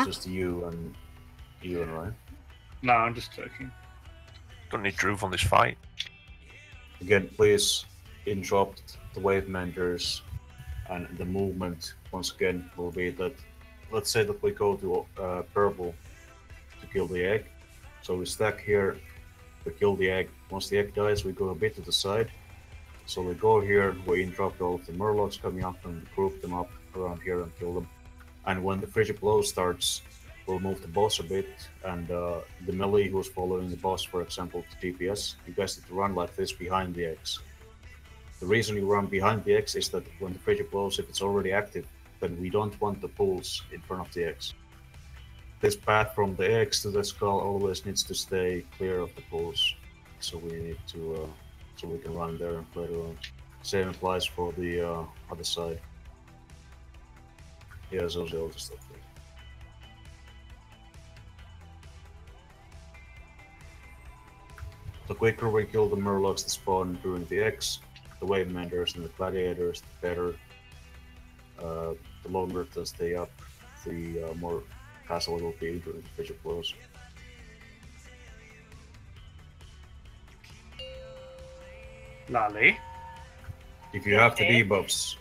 Just you and Ryan. No, I'm just joking. don't need Droove on this fight. Again, please interrupt the wave menders, and the movement once again will be that. Let's say that we go to purple to kill the egg. So we stack here, we kill the egg. Once the egg dies, we go a bit to the side. So we go here, we interrupt all of the Murlocs coming up and group them up around here and kill them. And when the Frigid Blow starts, we'll move the boss a bit, and the melee who's following the boss, for example, to DPS, you guys need to run like this behind the X. The reason you run behind the X is that when the Frigid blows, if it's already active, then we don't want the pools in front of the X. This path from the X to the skull always needs to stay clear of the pools, so we need to, so we can run there later on. Same applies for the other side. Yeah, so the other stuff. The quicker we kill the Murlocs that spawn during the X, the Wave Menders and the Gladiators, the better. The longer they stay up, the more hassle it will be during the Frigid blows. Lally. If you have the debuffs,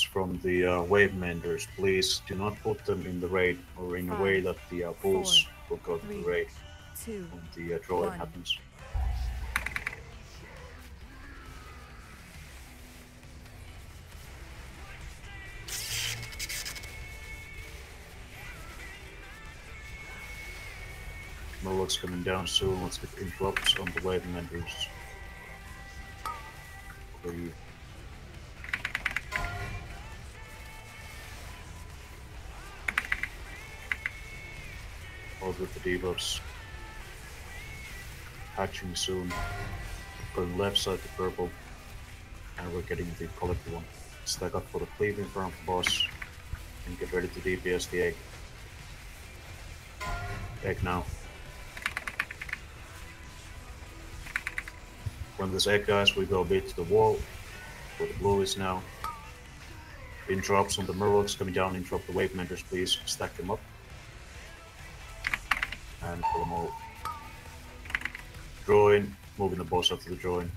from the Wave Menders, please do not put them in the raid or in a way that the pools will go to the raid when the drawing happens. Murloc's coming down soon. Let's get interrupts on the Wave Menders. Over you. Hold with the debuffs. Hatching soon. Going left side to purple. And we're getting the collector one. Stack up for the cleave in front of the boss. And get ready to DPS the egg. Egg now. When this egg dies, we go a bit to the wall, where the blue is now. In drops on the Murlocs coming down, interrupt the wave menders, please. Stack them up. And pull them all. Drawing, moving the boss up to the drawing.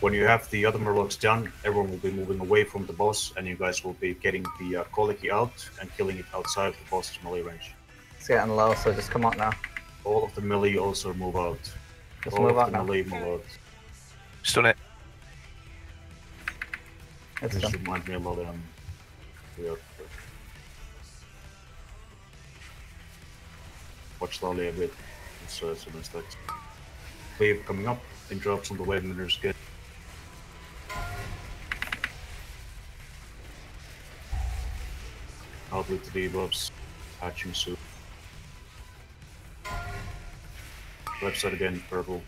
When you have the other Murlocs done, everyone will be moving away from the boss, and you guys will be getting the Colicky out and killing it outside of the boss's melee range. It's getting low, so just come out now. All of the melee also move out. Just all move of out the now. melee move out. Stun it. It's Just done. remind me a lot of yeah. Watch slowly a bit. It's some mistakes. Cleave coming up. In drops on the wave minners. Get. Out with the debuffs. Hatching suit. Left side again, purple.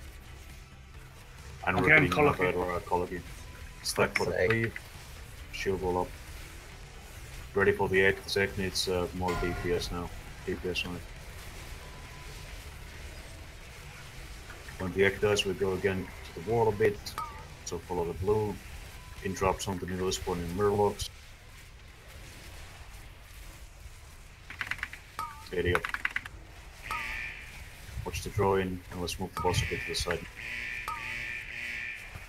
And we're Again, getting Colicky. another Colicky. Stack for the Egg. cleave. Shield wall up. Ready for the egg. This egg needs more DPS now. DPS on it. When the egg dies, we go again to the wall a bit. So follow the blue. In drops on the newly spawning Murlocs. Steady up. Watch the drawing, and let's move the boss a bit to the side.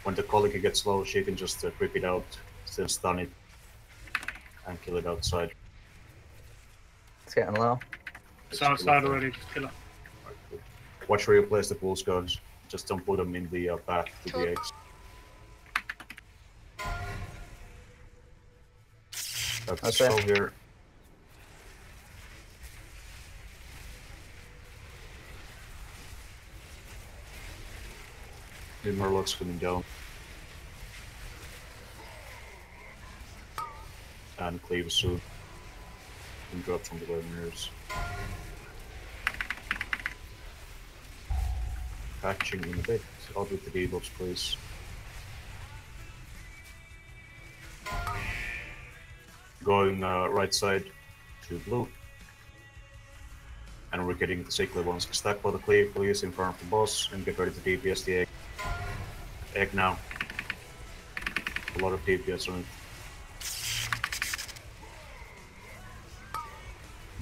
When the Colicky gets low, she can just creep it out, still stun it, and kill it outside. It's getting low. It's outside already, just kill it. Watch where you place the pools, guys. Just don't put them in the path to the eggs. That's Okay. so here. The Murloc's coming down. And cleave soon. And drops on the web mirrors. Patching in a bit. Out with the debuffs, please. Going right side to blue. And we're getting the sickly ones. Stack for the cleave, please, in front of the boss, and get ready to DPS the egg. Egg now. A lot of DPS on it.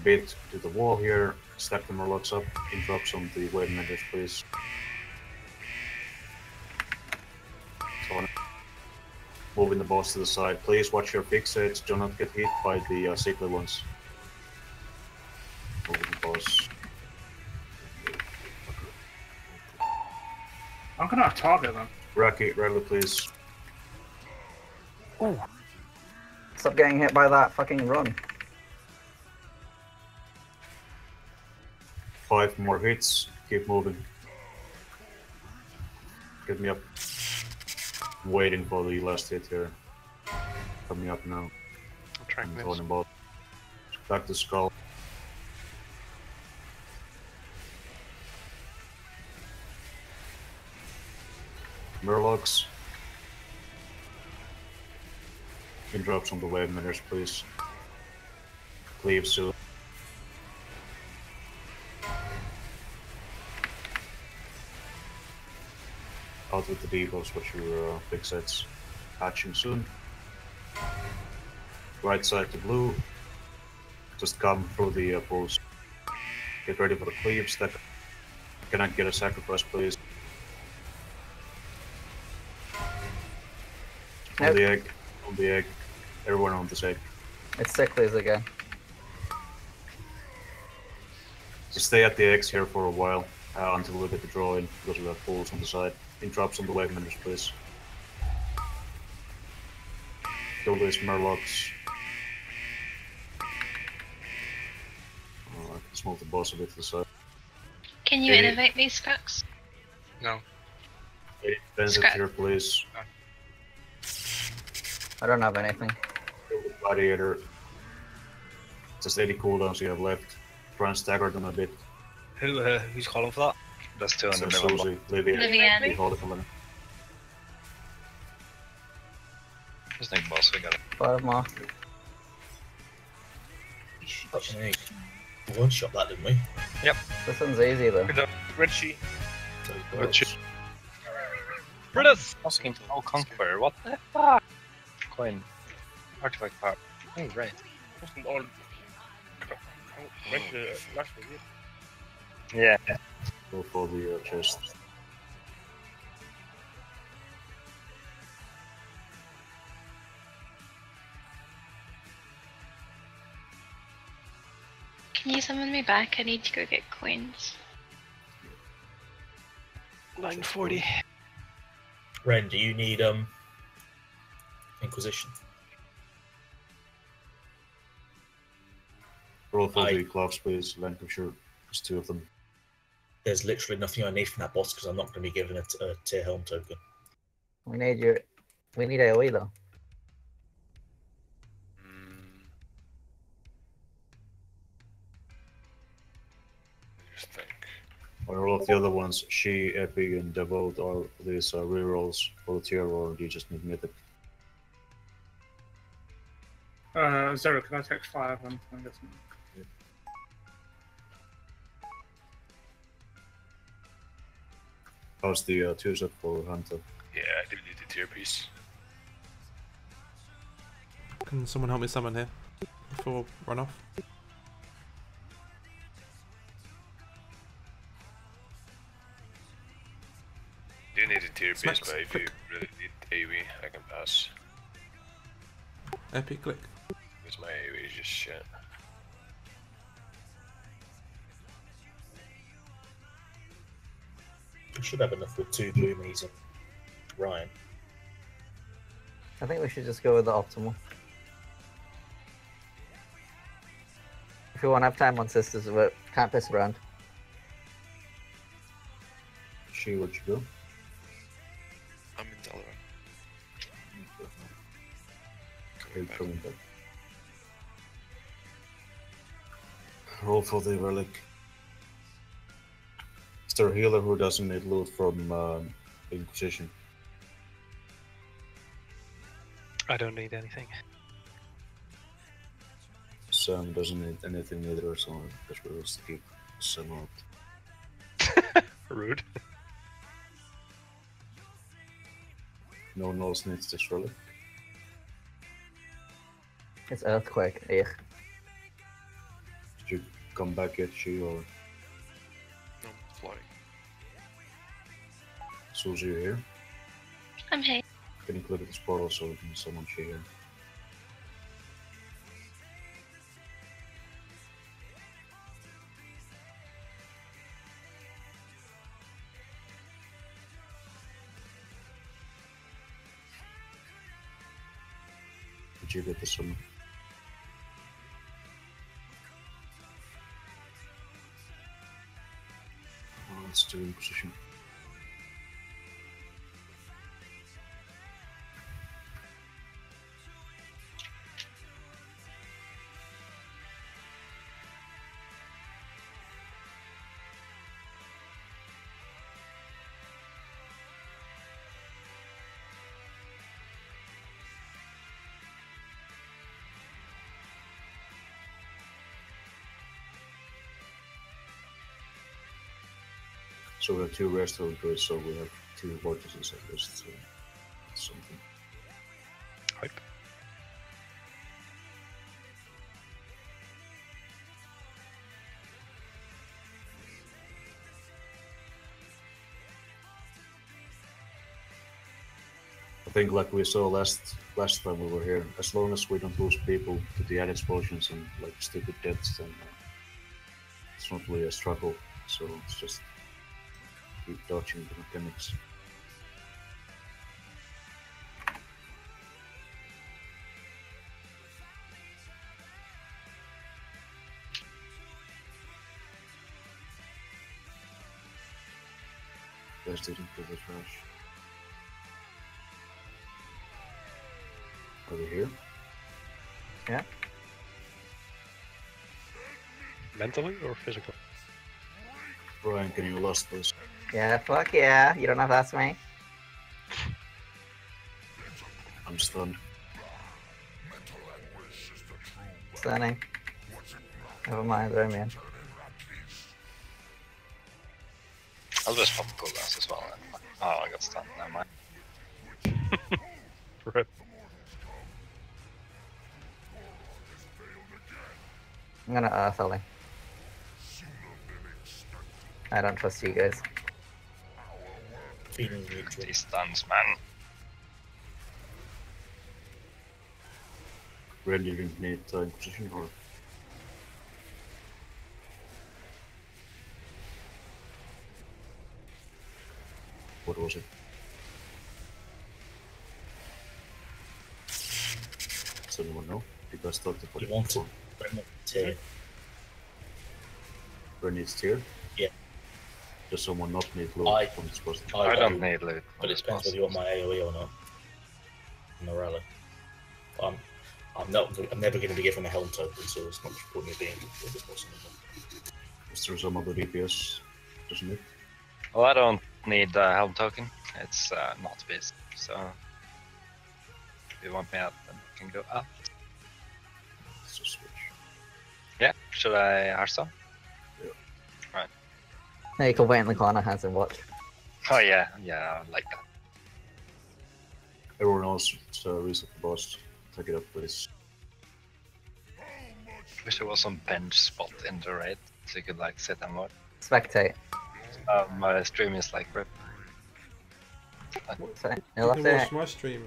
Bit to the wall here. Stack the Murlocs up. In drops on the wave menders, please. So, moving the boss to the side. Please watch your fixates. Do not get hit by the sickly ones. Moving the boss. I'm gonna target them. Rocky, please. Ooh. Stop getting hit by that fucking run. 5 more hits. Keep moving. Get me up. I'm waiting for the last hit here. Coming up now. I'm trying I'm this. going about. Back to skull. Murlocs. In drops on the wave minners, please. Cleave soon. Out with the debuffs, watch your fixates. Hatching soon. Right side to blue. Just come through the pools. Get ready for the cleave. Stack. Can I get a sacrifice, please? Nope. On the egg. On the egg. Everyone on this egg. It's sicklies again. Just stay at the eggs here for a while until we get the draw in, because we have pools on the side. In drops on the wave members, please. Kill these Murlocs. Let's move the boss a bit to the side. Can you Hey. innovate these scraps? No. Hey, defensive Scrap. here, please. I don't have anything. Kill the gladiator. Just 80 cooldowns you have left. Try and stagger them a bit. Who's calling for that? That's still in the So middle. Susie, Livia, Livia. we hold it for them. Just think boss, we got it. 5 more. One shot that, didn't we? Yep. This one's easy though. Richie. Brutus! Asking to no conquer, what the fuck? Coin. Artifact power. Oh, right. Wasn't all. Went to last year. Yeah. Go for the chest. Can you summon me back? I need to go get coins. 940. Ren, do you need Inquisition? Roll for the clock space, Lancashire. There's 2 of them. There's literally nothing I need from that boss because I'm not going to be given a tier helm token. We need AoE though. Or all of the other ones, She, Epi, and Devote, are these rerolls for the tier, or do you just need Mythic? Zero, can I take 5? I'm guessing. How's the 2 set for Hunter? Yeah, I do need the tier piece. Can someone help me summon here before run off? Do need a tier piece, Smacks, but if you really need AoE, I can pass. Epic click. Because my AoE is just shit. We should have enough with 2 Bloomies and Ryan. I think we should just go with the optimal. If we want to have time on sisters, we can't piss around. She, where'd you go? I'm in Dalaran. Coming back. Roll for the relic. Is there a healer who doesn't need loot from Inquisition? I don't need anything. Sam doesn't need anything either, so I guess we'll just keep Sam out. Rude. No one else needs this relic. It's Earthquake. Yeah. Did you come back yet, She, or? No, flying. Susie, you here? I'm here. Can you click at this portal so we can summon She here? Did you get the summon? Oh, let's do Inquisition. So we have 2 rest of good, so we have 2 vortices at least, so that's something. Hype. I think like we saw last time we were here, as long as we don't lose people to the added explosions and like stupid deaths, then it's not really a struggle, so it's just keep dodging the mechanics. Guys didn't get the trash. Are we here? Yeah. Mentally or physically? Brian, can you last please? Yeah, fuck yeah. You don't have to ask me. I'm stunned. Sunny. Never mind, they're immune. I'll just pop cooldowns as well. Oh, I got stunned. Never mind. Rip. I'm gonna Earth Ollie. I don't trust you guys. These stuns, man. Ren, you didn't need Inquisition or? What was it? Does anyone know? Because I thought they put it before. Tier. Ren needs tier? Yeah. Does someone not need loot? I don't need loot. But it depends whether you want my AoE or not. In the rally. I'm never going to be given a helm token, so it's not much point me being with this boss anymore. Is there some other DPS? Doesn't it? Well, I don't need the helm token. It's not this. So if you want me out, then I can go up. So switch. Yeah. Should I Hearthstone? Yeah. Right. No, you can wait in the corner, hands and watch. Oh yeah, I like that. Everyone else, reset the boss. Take it up, please. Wish there was some bench spot in the raid, so you could like sit and watch. Spectate. My stream is like rip. Sorry, You you'll can have watch to... my stream,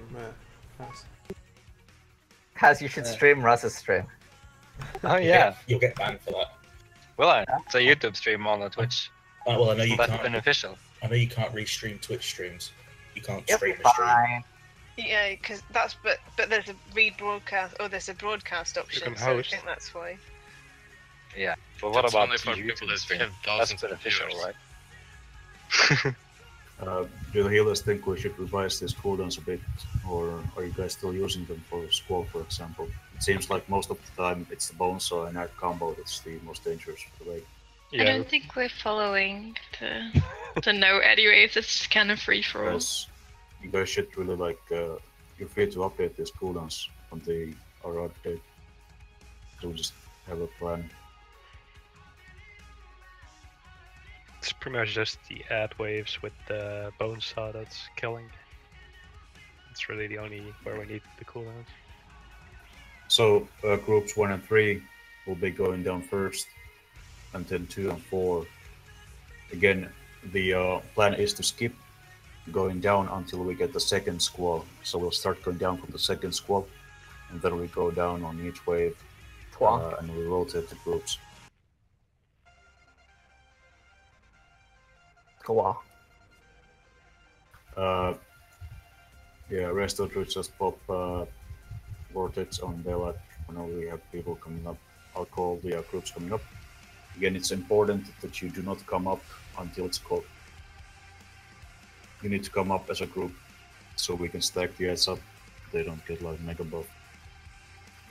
Kaz. Kaz, you should stream Russ's stream. Oh yeah. You'll get banned for that. Will I? It's a YouTube stream on Twitch. Oh, well, I know you Isn't that can't. beneficial? I know you can't restream Twitch streams. You can't You'll stream be a stream. fine. Yeah, because that's but there's a rebroadcast or there's a broadcast option, can so I host. think that's why. Yeah. But what That's about only for people YouTube that stream? have That's thousands of beneficial, viewers. right? Do the healers think we should revise these cooldowns a bit, or are you guys still using them for Squall, for example? It seems like most of the time it's the Bonesaw and Art combo that's the most dangerous for the raid. I don't think we're following the note anyways, it's just kind of free for all. Guys, you guys should really like, you're free to update these cooldowns when they are out of date. So just have a plan. It's pretty much just the ad waves with the bone saw that's killing. It's really the only where we need the cooldowns. So groups 1 and 3 will be going down first, and then 2 and 4. Again, the plan is to skip going down until we get the second squall. So we'll start going down from the second squall, and then we go down on each wave, and we rotate the groups. Squall. Yeah, rest of it just pop vortex on Bellat whenever we have people coming up. I'll call the groups coming up. Again, it's important that you do not come up until it's called. You need to come up as a group so we can stack the ads up. They don't get like mega buff.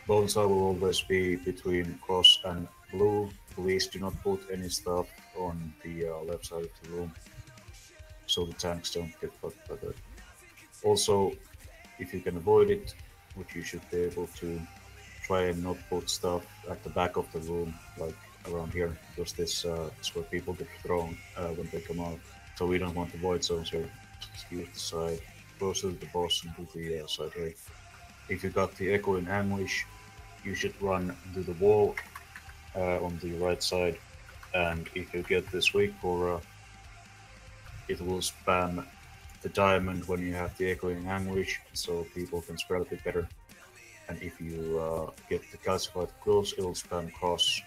Bonesaw will always be between cross and blue. Please do not put any stuff on the left side of the room so the tanks don't get fucked by that. Also, if you can avoid it, which you should be able to, try and not put stuff at the back of the room, like around here, because this is where people get thrown when they come out. So we don't want the void zones here. Just use the side, closer to the boss and do the side here. If you got the Echo in Anguish, you should run to the wall on the right side, and if you get this weak aura, it will spam the diamond when you have the Echoing Anguish, so people can spread a bit better. And if you get the calcified quills, it will spam cross.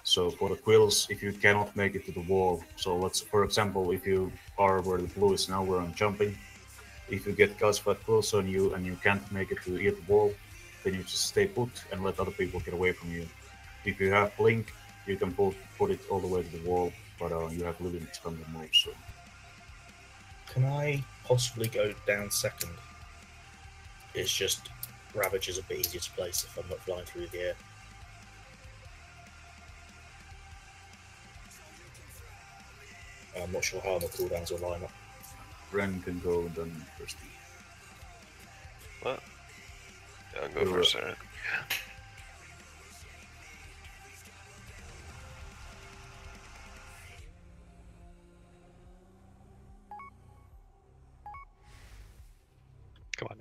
So for the quills, if you cannot make it to the wall, so let's, for example, if you are where the blue is now, where I'm jumping, if you get calcified quills on you and you can't make it to either wall, then you just stay put and let other people get away from you. If you have blink, you can put it all the way to the wall, but you have living standard moves. So. Can I possibly go down second? It's just Ravage is a bit easier to place if I'm not flying through the air. I'm not sure how the cooldowns will line up. Ren can go then first. What? Yeah, I'll go first, alright.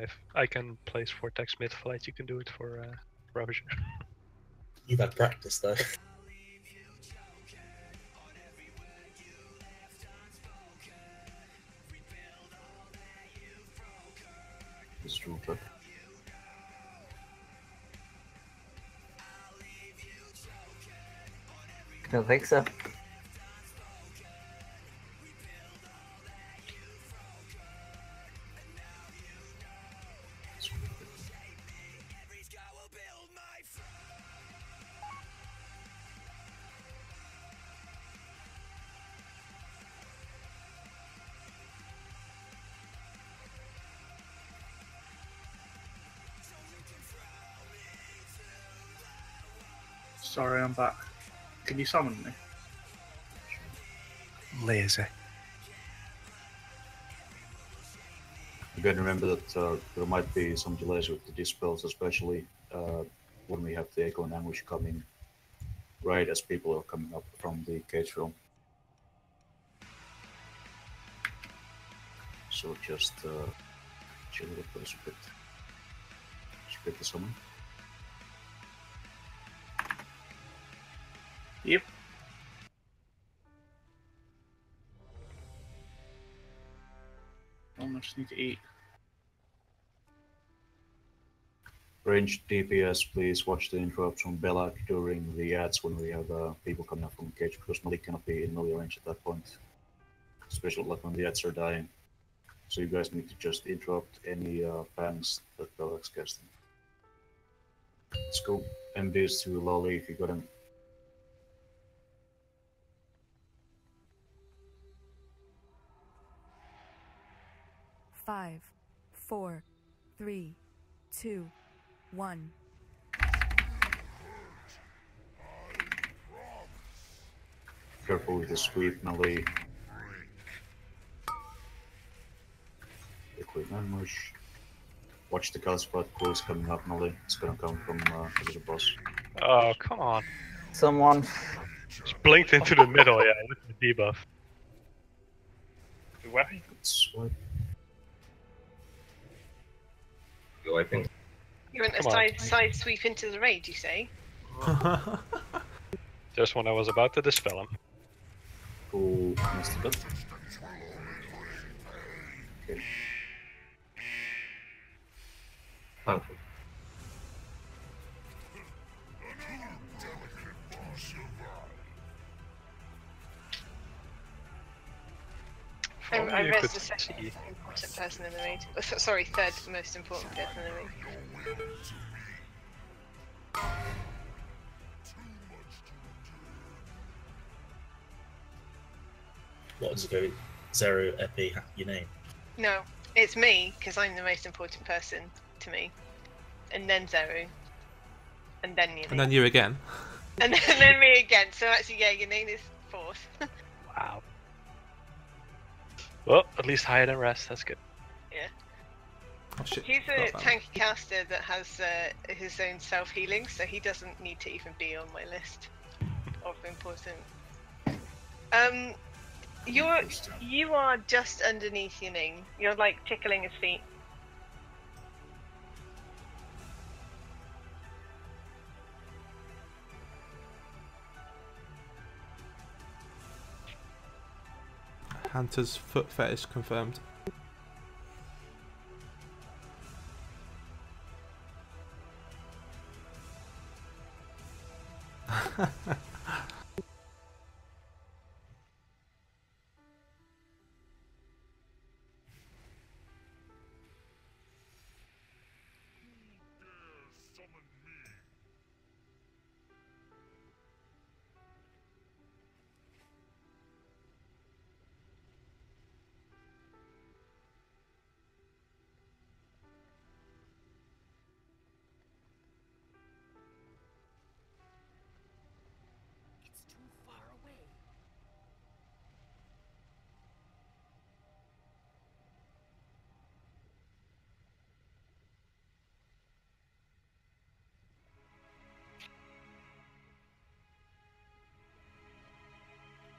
if I can place Vortex mid-flight, you can do it for Ravager. You've had practice though. It's true, but I don't think so. Sorry, I'm back. Can you summon me? Lazy. you gotta remember that there might be some delays with the dispels, especially when we have the Echo and Ambush coming right as people are coming up from the cage room. So just chill with those a bit. Split the summon. Yep. I just need to eat. Ranged DPS, please watch the interrupts from Belak during the ads when we have people coming up from the cage, because Malik cannot be in melee range at that point. Especially like when the ads are dying. So you guys need to just interrupt any bangs that Belak's casting. Let's go MBs to Lolly if you got him. Five, 4, 3, 2, 1. Careful with the sweep, melee. Liquid ambush. Watch the calcified close coming up, melee. It's gonna come from the boss. Oh, come on. Someone. Just blinked into the middle, yeah, with the debuff. Where? Swipe. I think. You want a side sweep into the raid, you say? Just when I was about to dispel him. Cool, missed it up. Okay. Thank you. I read the second most important person in the raid. Oh, sorry, third most important person in the raid. What's go Zero Epi your name? No, it's me, because I'm the most important person to me. And then Zero. And then you. And then you again. And then me again. So actually, yeah, your name is fourth. Wow. Well, at least higher than rest, that's good. Yeah. Oh shit. He's a tanky caster that has his own self-healing, so he doesn't need to even be on my list of important. You are just underneath your name. You're like tickling his feet. Hunter's foot fetish confirmed.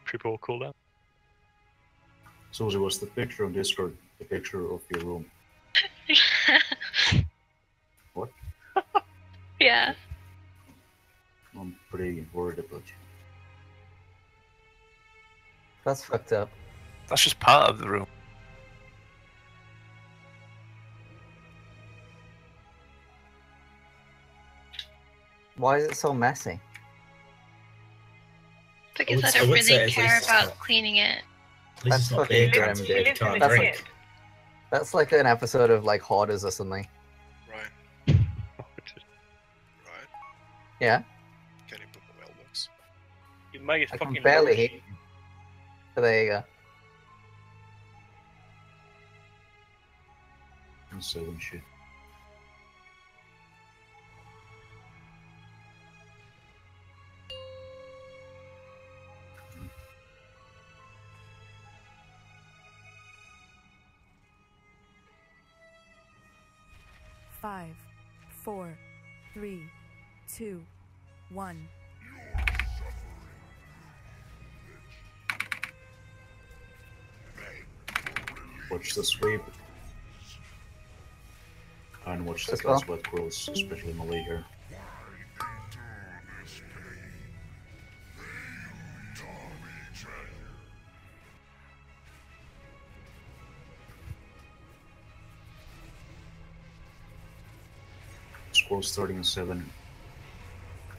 Triple cooldown. So it was the picture on Discord, the picture of your room. Yeah. I'm pretty worried about you. That's fucked up. That's just part of the room. Why is it so messy? Because I I don't would say really at care least it's about not- cleaning it. At least it's not fucking beer grim, cans, dude. you can't That's drink. like, that's like an episode of like Hoarders or something. Right. Yeah, Can you put the mailbox? You make it I fucking can barely nourish. hear you. But there you go. And 7 shit. Five, 4, 3, 2, 1. Watch the sweep. And watch the Let's go. sweat quills, especially Malay here. Squall starting in 7.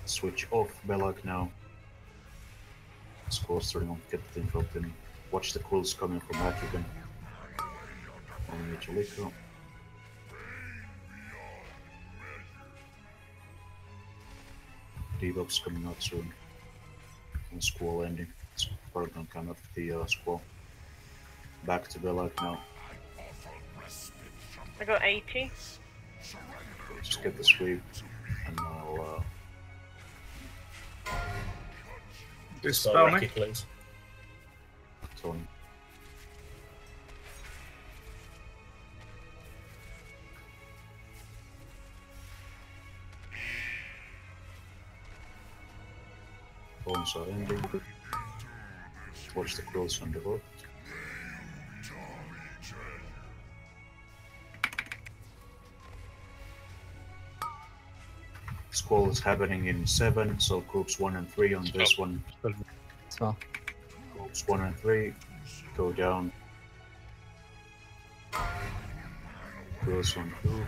Switch off Belloc now. Squall starting on Captain dropped in. Watch the quills coming from Rasukan. On Angelico. Debuff's coming out soon. And Squall ending. Spartan come up the Squall. Back to Belloc now. I got 80. Just get the sweep and I'll Dispel me. Racket, please. Tony. Bones are ending. Watch the quills on the board. Squall is happening in 7, so groups 1 and 3 on this one. So, Groups 1 and 3 go down. Quills on 2.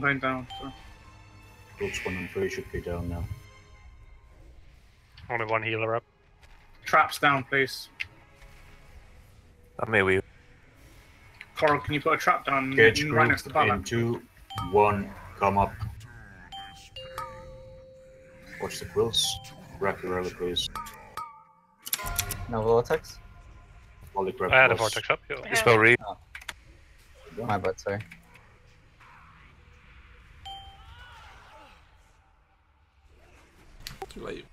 Going down. So. Groups 1 and 3 should be down now. Only one healer up. Traps down, please. That may we. Coral, can you put a trap down Catch right group next to Balak? in 2, 1, come up. Watch the quills. Rack your early, please. no vortex? Holy crap. I had a plus. vortex up. Yeah. Dispel read. Oh. My bad, sorry. Too late.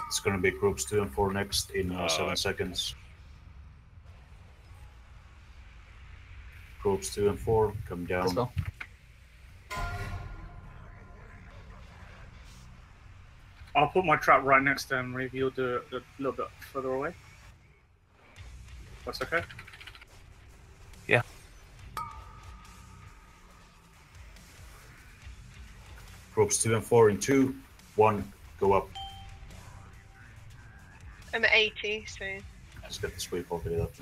It's gonna be groups 2 and 4 next in 7 seconds. Groups 2 and 4 come down. Let's go. I'll put my trap right next to him, reveal the a little bit further away. That's okay? Yeah. Groups 2 and 4 in 2, 1, go up. I'm at 80, so Just get the sweep over the left.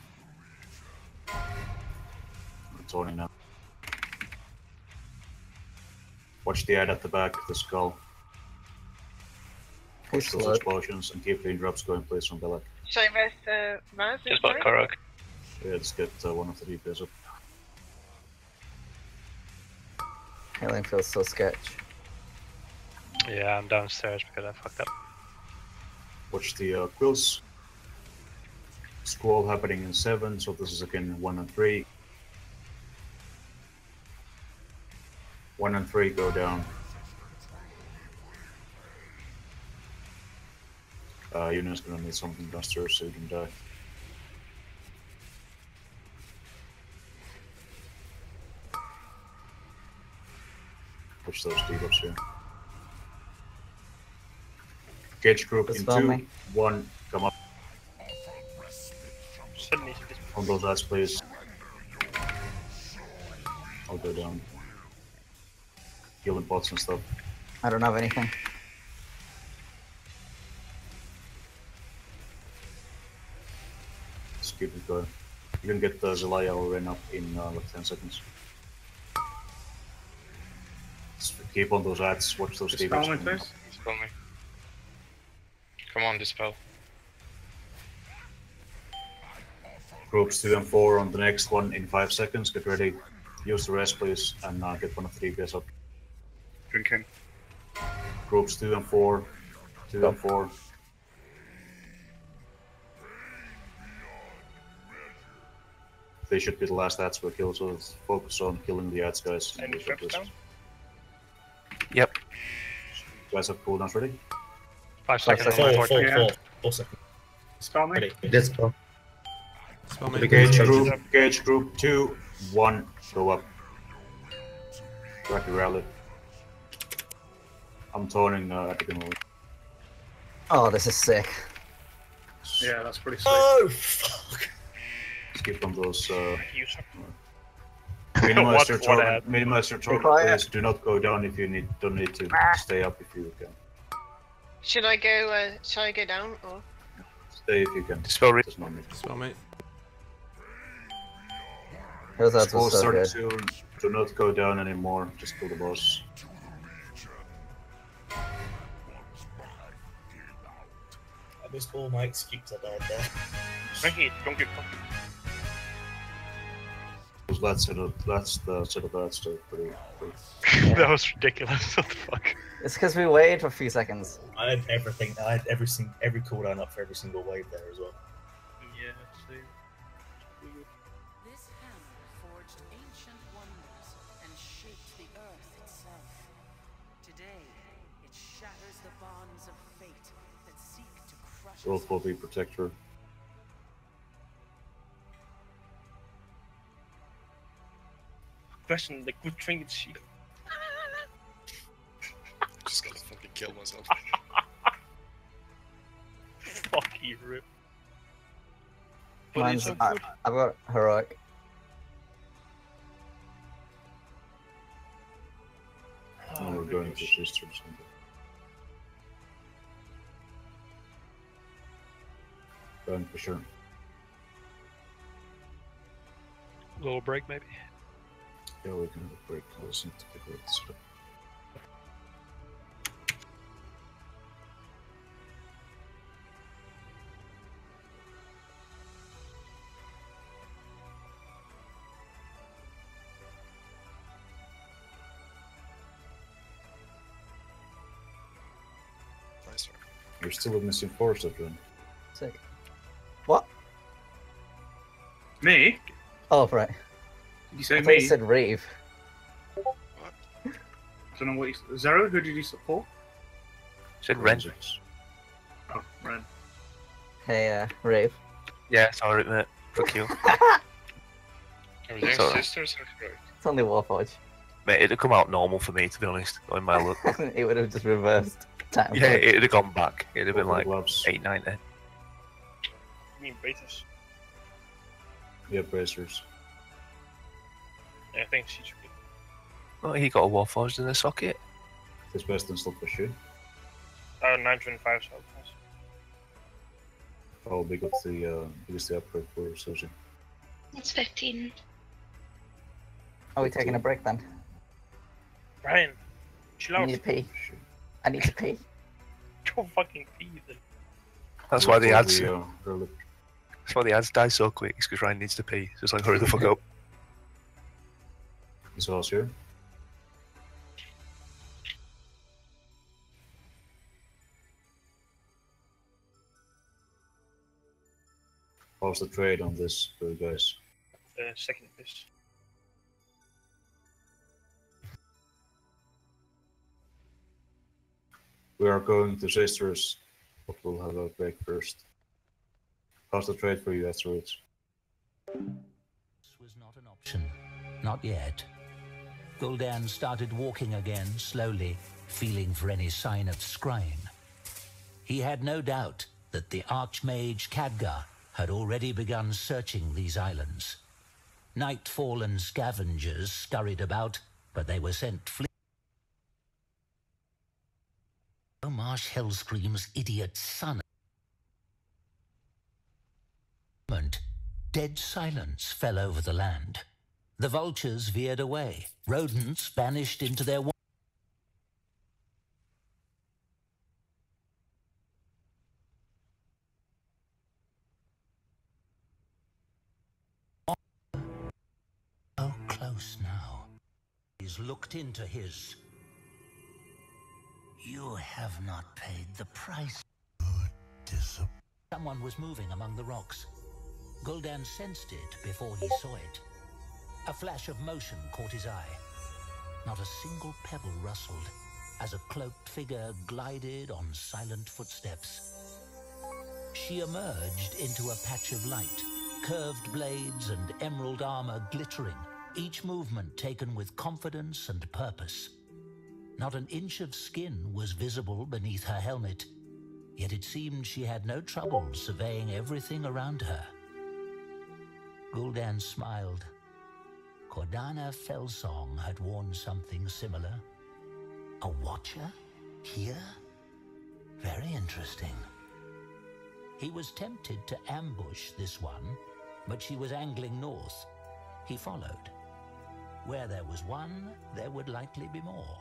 It's on now. Watch the head at the back, the skull. Watch those explosions and keep the drops going, please, on Belloc. should I rest Maz? Just about Korok. Yeah, let's get one of the DPS up. Healing feels so sketch. Yeah, I'm downstairs because I fucked up. Watch the quills. Squall happening in 7, so this is again 1 and 3. 1 and 3 go down. Union's gonna need something downstairs so you can die. Watch those debuffs here. Gauge group in Dispel 2, me. 1, come up. Suddenly, On those ads, please. I'll go down. Healing pots and stuff. I don't have anything. Just keep it going. You can get Zelaya or Ren up in like 10 seconds. Just keep on those ads, watch those Dispel TVs. me, please. Dispel me. Come on, dispel. Groups 2 and 4 on the next one in 5 seconds. Get ready. Use the rest, please, and get one of the DPS up. Drinking. Groups 2 and 4. 2 and 4. They should be the last ads we kill, so let's focus on killing the ads, guys. And traps down. Yep. You guys have cooldowns ready? 5 seconds. 4 seconds. Spell me. Ready. Dispel. Spell me. Gauge group 2, 1, go up. Rapid rally. I'm toning at the moment. Oh, this is sick. Yeah, that's pretty sick. Oh, fuck. Skip on those. Minimize Minimize your target, please. Do not go down if you don't need to. Stay up if you can. Should I go? Shall I go down or? Stay if you can. Dispel me. Dispel me. Here's that Scroll so start good. soon. Do not go down anymore. Just kill the boss. I missed all my excuses. I died there. Frankie, don't get cocky. That's the set of that's pretty. That was ridiculous. What the fuck? It's because we waited for a few seconds. I had everything. I had every cooldown up for every single wave there as well. Yeah, see. This hammer forged ancient wonders and shaped the earth itself. Today, it shatters the bonds of fate that seek to crush Roll us. for the protector. Question the good trinket shield. Just gotta fucking kill myself. Fuck you, Rip. Mine's, I've got heroic. Oh, we're going to sisters. Going for sure. Little break, maybe. Yeah, we can have a break. Let's need to figure out this stuff. Nice work. You're still a missing force, Adrian. Sick. What? Me? Oh, right. Did you say I thought me? you said Rave. I don't know what you... Zero? Who did you support? Said Ren. Oh, Ren. Hey, Rave. Yeah, sorry, mate. Fuck you. Everything's Sorry. sisters or heroic? It's only Warforge. Mate, it'd have come out normal for me, to be honest, on my look. It would have just reversed time. Yeah, it'd have gone back. It'd have been like gloves. 890. You mean Betis? Yeah, bracers. Yeah, I think she should be. Oh, he got a Warforged in the socket. This best than slip for shoot. 925 so Oh, big up the biggest upgrade for Susan. It's 15. Are we taking a break then? Brian, chill I out. need to pee. I need to pee. Go fucking pee then. That's why the ads. Really. That's why the ads die so quick. It's because Ryan needs to pee. So it's like, hurry the fuck up. Is all here? How's the trade on this for you guys? Second piss. We are going to sisters, but we'll have a break first. How's the trade for you, asteroids? This was not an option. Not yet. Gul'dan started walking again, slowly, feeling for any sign of scrying. He had no doubt that the Archmage Khadgar had already begun searching these islands. Night-fallen scavengers scurried about, but they were sent fleeing. Marsh Hellscream's idiot son. Dead silence fell over the land. The vultures veered away. Rodents vanished into their so close now. He's looked into his. You have not paid the price. Someone was moving among the rocks. Gul'dan sensed it before he saw it. A flash of motion caught his eye. Not a single pebble rustled as a cloaked figure glided on silent footsteps. She emerged into a patch of light, curved blades and emerald armor glittering, each movement taken with confidence and purpose. Not an inch of skin was visible beneath her helmet, yet it seemed she had no trouble surveying everything around her. Gul'dan smiled. Cordana Felsong had worn something similar. A watcher? Here? Very interesting. He was tempted to ambush this one, but she was angling north. He followed. Where there was one, there would likely be more.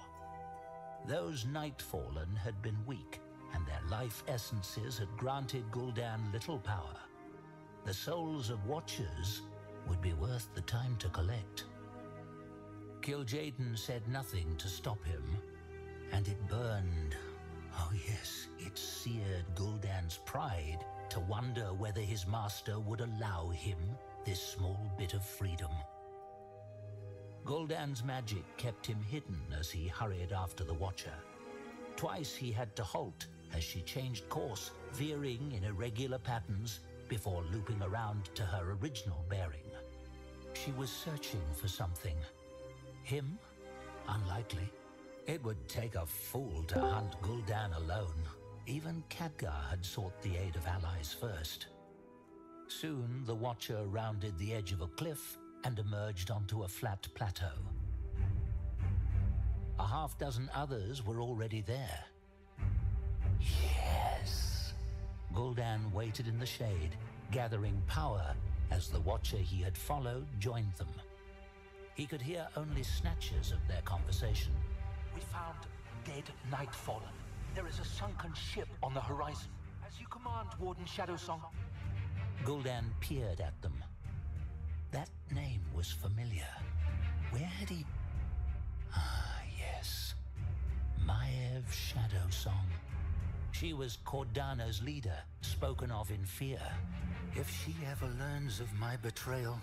Those Nightfallen had been weak, and their life essences had granted Gul'dan little power. The souls of Watchers would be worth the time to collect. Kil'jaeden said nothing to stop him, and it burned. Oh yes, it seared Gul'dan's pride to wonder whether his master would allow him this small bit of freedom. Gul'dan's magic kept him hidden as he hurried after the Watcher. Twice he had to halt as she changed course, veering in irregular patterns before looping around to her original bearing. She was searching for something. Him? Unlikely. It would take a fool to hunt Gul'dan alone. Even Khadgar had sought the aid of allies first. Soon the Watcher rounded the edge of a cliff and emerged onto a flat plateau. A half-dozen others were already there. Yes! Gul'dan waited in the shade, gathering power as the Watcher he had followed joined them. He could hear only snatches of their conversation. We found dead Nightfallen. There is a sunken ship on the horizon. As you command, Warden Shadowsong. Gul'dan peered at them. That name was familiar. Where had he... Ah, yes. Maev Shadowsong. She was Cordana's leader, spoken of in fear. If she ever learns of my betrayal,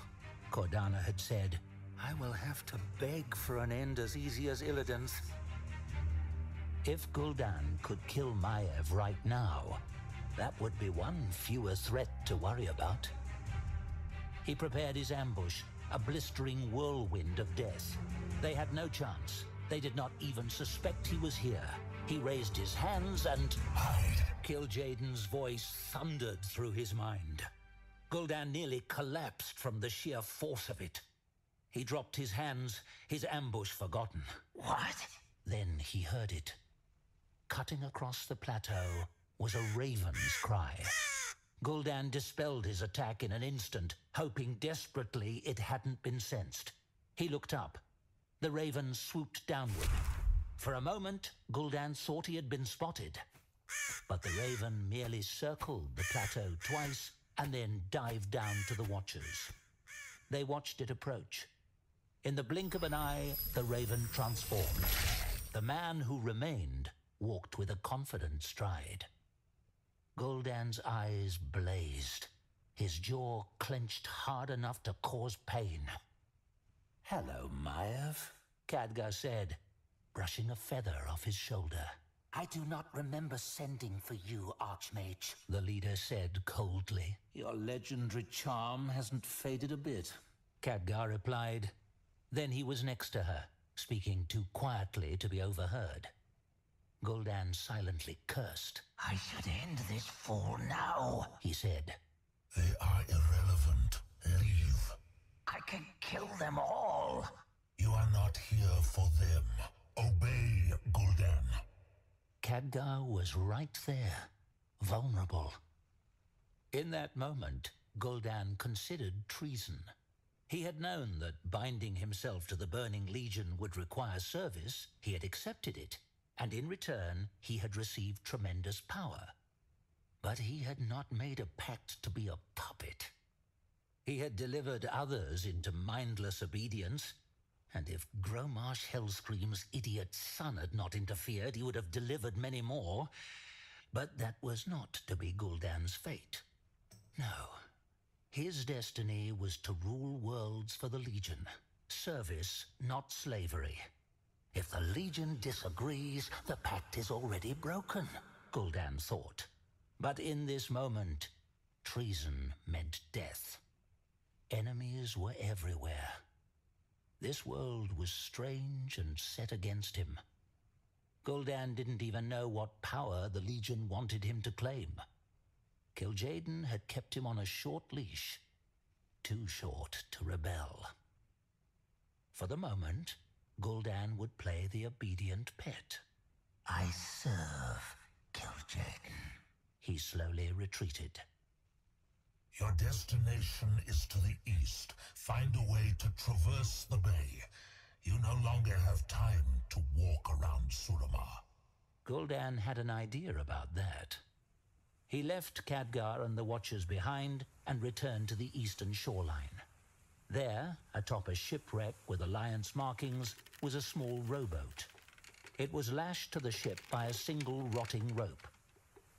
Cordana had said, I will have to beg for an end as easy as Illidan's. If Gul'dan could kill Maev right now, that would be one fewer threat to worry about. He prepared his ambush, a blistering whirlwind of death. They had no chance. They did not even suspect he was here. He raised his hands and... Hide! Kil'jaeden's voice thundered through his mind. Gul'dan nearly collapsed from the sheer force of it. He dropped his hands, his ambush forgotten. What? Then he heard it. Cutting across the plateau was a raven's cry. Gul'dan dispelled his attack in an instant, hoping desperately it hadn't been sensed. He looked up. The raven swooped downward. For a moment, Gul'dan thought he had been spotted. But the raven merely circled the plateau twice and then dived down to the Watchers. They watched it approach. In the blink of an eye, the raven transformed. The man who remained walked with a confident stride. Gul'dan's eyes blazed. His jaw clenched hard enough to cause pain. Hello, Maev, Khadgar said, brushing a feather off his shoulder. I do not remember sending for you, Archmage. The leader said coldly. Your legendary charm hasn't faded a bit. Khadgar replied. Then he was next to her, speaking too quietly to be overheard. Gul'dan silently cursed. I should end this fool now, he said. They are irrelevant. Leave. I can kill them all. You are not here for them. Obey, Gul'dan. Khadgar was right there, vulnerable. In that moment, Gul'dan considered treason. He had known that binding himself to the Burning Legion would require service. He had accepted it, and in return, he had received tremendous power. But he had not made a pact to be a puppet. He had delivered others into mindless obedience, and if Gromarsh Hellscream's idiot son had not interfered, he would have delivered many more. But that was not to be Gul'dan's fate. No. His destiny was to rule worlds for the Legion. Service, not slavery. If the Legion disagrees, the pact is already broken, Gul'dan thought. But in this moment, treason meant death. Enemies were everywhere. This world was strange and set against him. Gul'dan didn't even know what power the Legion wanted him to claim. Kil'jaeden had kept him on a short leash, too short to rebel. For the moment, Gul'dan would play the obedient pet. I serve, Kil'jaeden. He slowly retreated. Your destination is to the east. Find a way to traverse the bay. You no longer have time to walk around Suramar. Gul'dan had an idea about that. He left Khadgar and the Watchers behind and returned to the eastern shoreline. There, atop a shipwreck with Alliance markings, was a small rowboat. It was lashed to the ship by a single rotting rope.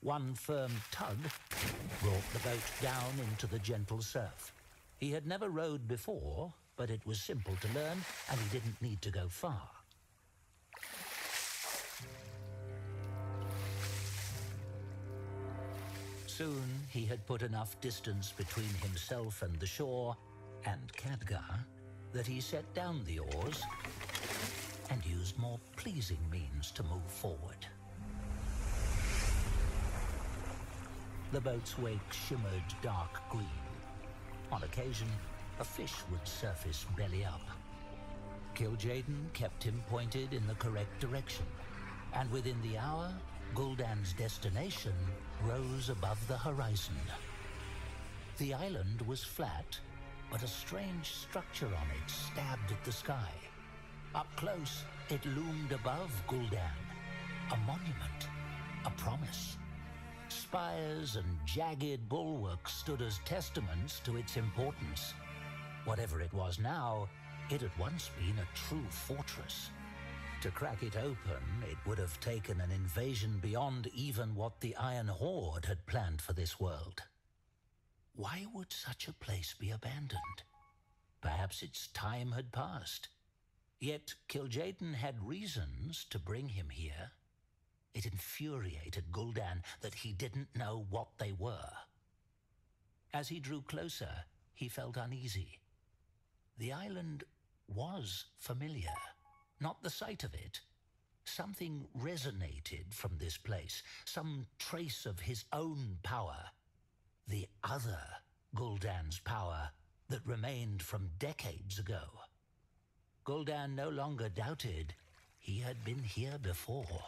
One firm tug brought the boat down into the gentle surf. He had never rowed before, but it was simple to learn, and he didn't need to go far. Soon, he had put enough distance between himself and the shore, and Khadgar, that he set down the oars and used more pleasing means to move forward. The boat's wake shimmered dark green. On occasion, a fish would surface belly up. Kil'jaeden kept him pointed in the correct direction, and within the hour, Gul'dan's destination rose above the horizon. The island was flat, but a strange structure on it stabbed at the sky. Up close, it loomed above Gul'dan, a monument, a promise. Spires and jagged bulwarks stood as testaments to its importance. Whatever it was now, it had once been a true fortress. To crack it open, it would have taken an invasion beyond even what the Iron Horde had planned for this world. Why would such a place be abandoned? Perhaps its time had passed. Yet Kil'jaeden had reasons to bring him here. It infuriated Gul'dan that he didn't know what they were. As he drew closer, he felt uneasy. The island was familiar. Not the sight of it. Something resonated from this place, some trace of his own power. The other Gul'dan's power that remained from decades ago. Gul'dan no longer doubted he had been here before.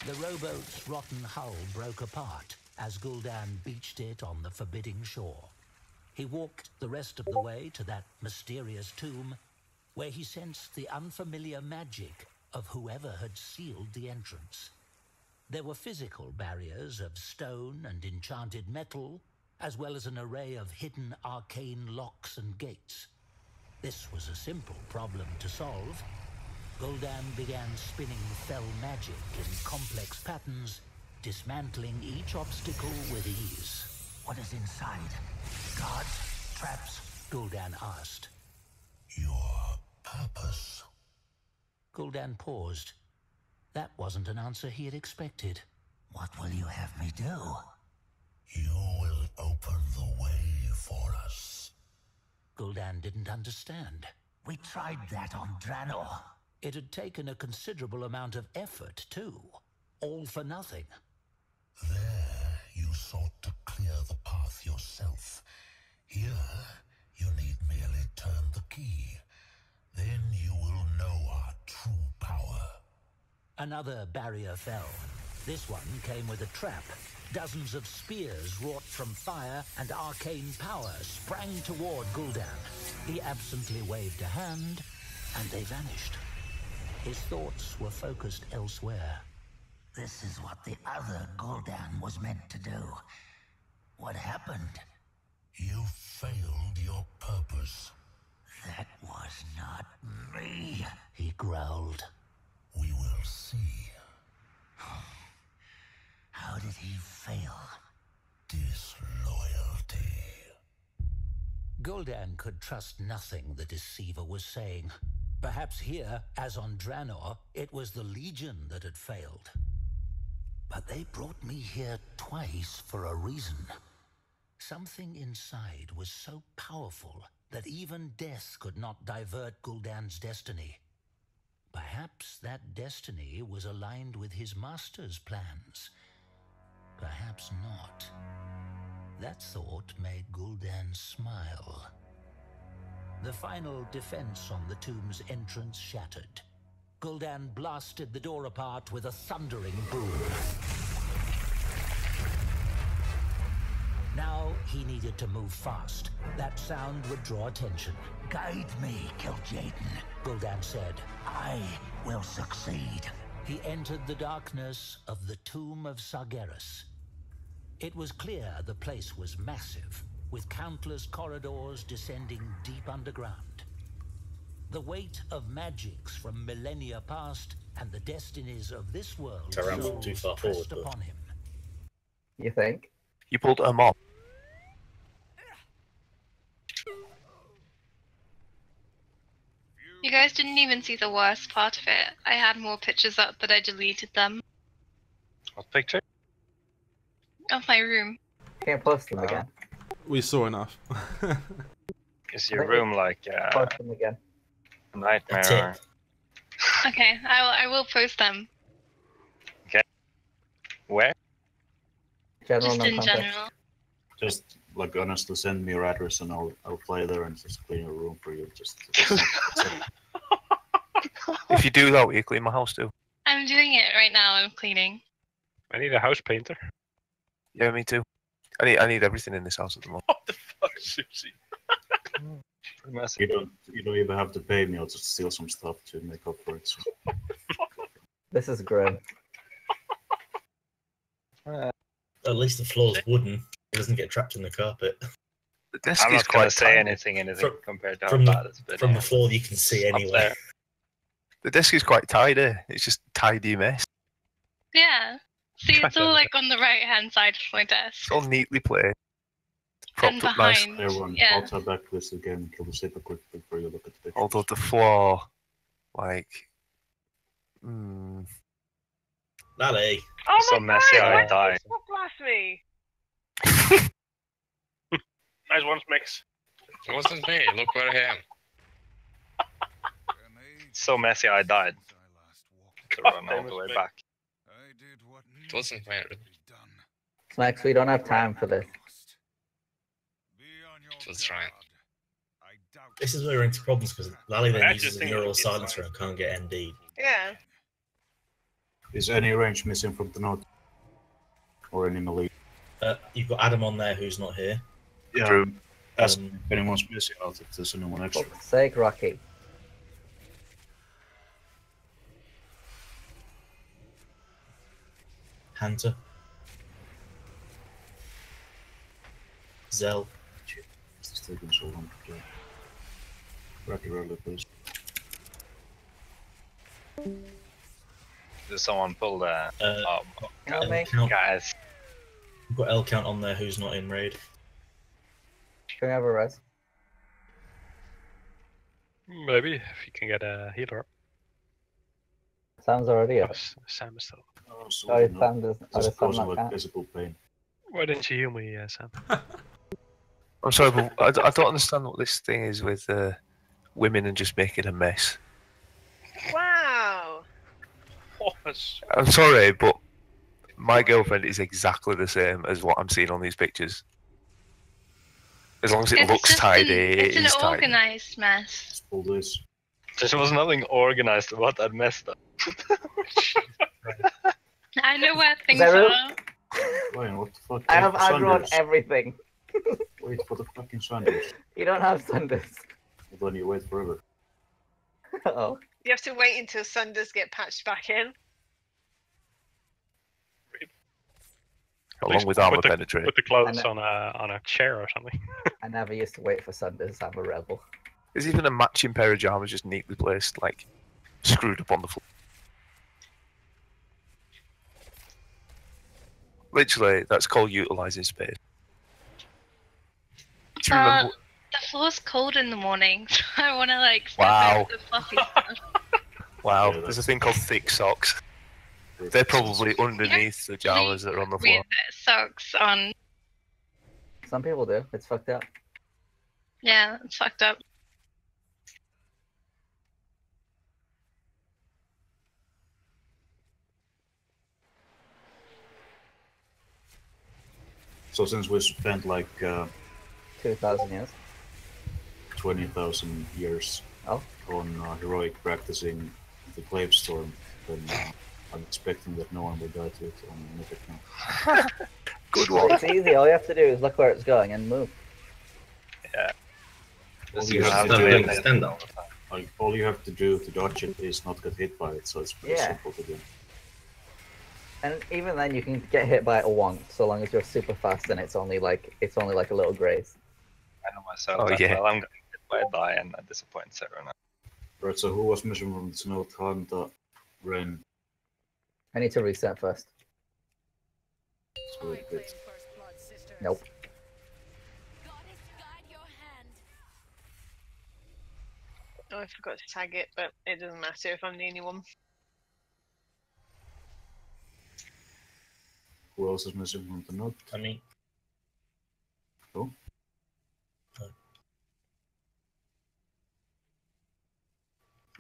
The rowboat's rotten hull broke apart as Gul'dan beached it on the forbidding shore. He walked the rest of the way to that mysterious tomb, where he sensed the unfamiliar magic of whoever had sealed the entrance. There were physical barriers of stone and enchanted metal, as well as an array of hidden arcane locks and gates. This was a simple problem to solve. Gul'dan began spinning fell magic in complex patterns, dismantling each obstacle with ease. What is inside? Guards? Traps? Gul'dan asked. Your purpose. Gul'dan paused. That wasn't an answer he had expected. What will you have me do? You will open the way for us. Gul'dan didn't understand. We tried that on Draenor. It had taken a considerable amount of effort, too. All for nothing. There, you sought to clear the path yourself. Here, you need merely turn the key. Then you will know our true power. Another barrier fell. This one came with a trap. Dozens of spears wrought from fire and arcane power sprang toward Gul'dan. He absently waved a hand, and they vanished. His thoughts were focused elsewhere. This is what the other Gul'dan was meant to do. What happened? You failed your purpose. That was not me, he growled. We will see. How did he fail? Disloyalty. Gul'dan could trust nothing the Deceiver was saying. Perhaps here, as on Draenor, it was the Legion that had failed. But they brought me here twice for a reason. Something inside was so powerful that even death could not divert Gul'dan's destiny. Perhaps that destiny was aligned with his master's plans. Perhaps not. That thought made Gul'dan smile. The final defense on the tomb's entrance shattered. Gul'dan blasted the door apart with a thundering boom. Now he needed to move fast. That sound would draw attention. Guide me, Kil'jaeden, Gul'dan said. I will succeed. He entered the darkness of the tomb of Sargeras. It was clear the place was massive, with countless corridors descending deep underground. The weight of magics from millennia past and the destinies of this world too far forward, upon him. You think? You pulled a mob. You guys didn't even see the worst part of it. I had more pictures up, but I deleted them. What picture? Of my room. Can't post them again. We saw enough. Is your room like Post them again. a nightmare? Okay, I will post them. Okay. Where? General, Just in general. Just like honestly, send me your address and I'll play there and just clean your room for you. Just. If you do that, will you clean my house too? I'm doing it right now. I'm cleaning. I need a house painter. Yeah, me too. I need everything in this house at the moment. What the fuck, Susie? You don't even have to pay me. I'll just steal some stuff to make up for it. So. This is grim. At least the floor's wooden. It doesn't get trapped in the carpet. The desk I'm is not going quite to say tiny. anything compared to how From bad it's been. the floor, you can see Up anyway. there. The desk is quite tidy. It's just a tidy mess. Yeah. See, it's all like on the right-hand side of my desk. It's all neatly placed. And Propped up nice. behind. Everyone, Yeah. I'll tab back this again and kill the super quick before you look at the picture. Although the floor, like, Lally. Oh So my messy, god, I why did die. you stop blasphemy? Nice one, Mix. It wasn't me. Look where I am. So messy, I died. To run all the way back. It wasn't me. Max, we don't have time for this. It was trying. This is where we're into problems because Lally I then actually uses a think neural it's silencer and can't get ND. Yeah. Is any range missing from the note? Or any melee? You've got Adam on there who's not here. Yeah. Ask if anyone's missing out if there's anyone For extra. fuck's sake, Rocky. Hunter. Zell. It's taking so long to play. Rocky Roller, please. Did someone pull the... Help me. guys. We've got L count on there who's not in raid. Can we have a res? Maybe, if you can get a healer up. Sam's already up. Sam is still up. Oh, Sorry, Sam does. Oh, This does is Sam causing not like count? physical pain. Why didn't you heal me, Sam? I'm sorry, but I don't understand what this thing is with women and just making a mess. Wow. I'm sorry, but my girlfriend is exactly the same as what I'm seeing on these pictures. As long as it looks just tidy, it's it an is tidy. organized mess. All this. There was nothing organized about that mess, though. I know where things Zero? are. Wait, what the fuck? I have Wait for aggro on Sanders. everything. Wait for the fucking Sanders. You don't have Sanders. Well, then you wait forever. Oh. You have to wait until Sunders get patched back in. Along with armor penetrate. Put the clothes on a chair or something. I never used to wait for Sanders. I'm a rebel. There's even a matching pair of pajamas just neatly placed, like screwed up on the floor. Literally, that's called utilizing space. Do you remember? The floor's cold in the morning, so I want to like step Wow. over the fluffy stuff. Wow, there's a thing called thick socks. They're probably underneath the pajamas that are on the floor. With socks on. Some people do. It's fucked up. Yeah, it's fucked up. So since we spent like 2,000 years. 20,000 years on heroic practicing the Clave Storm, then I'm expecting that no one will die to it on Mythic now. Good one. It's easy. All you have to do is look where it's going and move. Yeah. All you have to do to dodge it is not get hit by it, so it's pretty simple to do. And even then, you can get hit by it once, so long as you're super fast, and it's only like a little graze. I know myself. Oh, that yeah. well. I'm going to get by a die and disappoint Sarah now. Right, so who was missing from the snow? Tanta, Ren. I need to reset first. Sweet bit. Nope. Oh, I forgot to tag it, but it doesn't matter if I'm the only one. Who else is missing from the note? I mean. Who?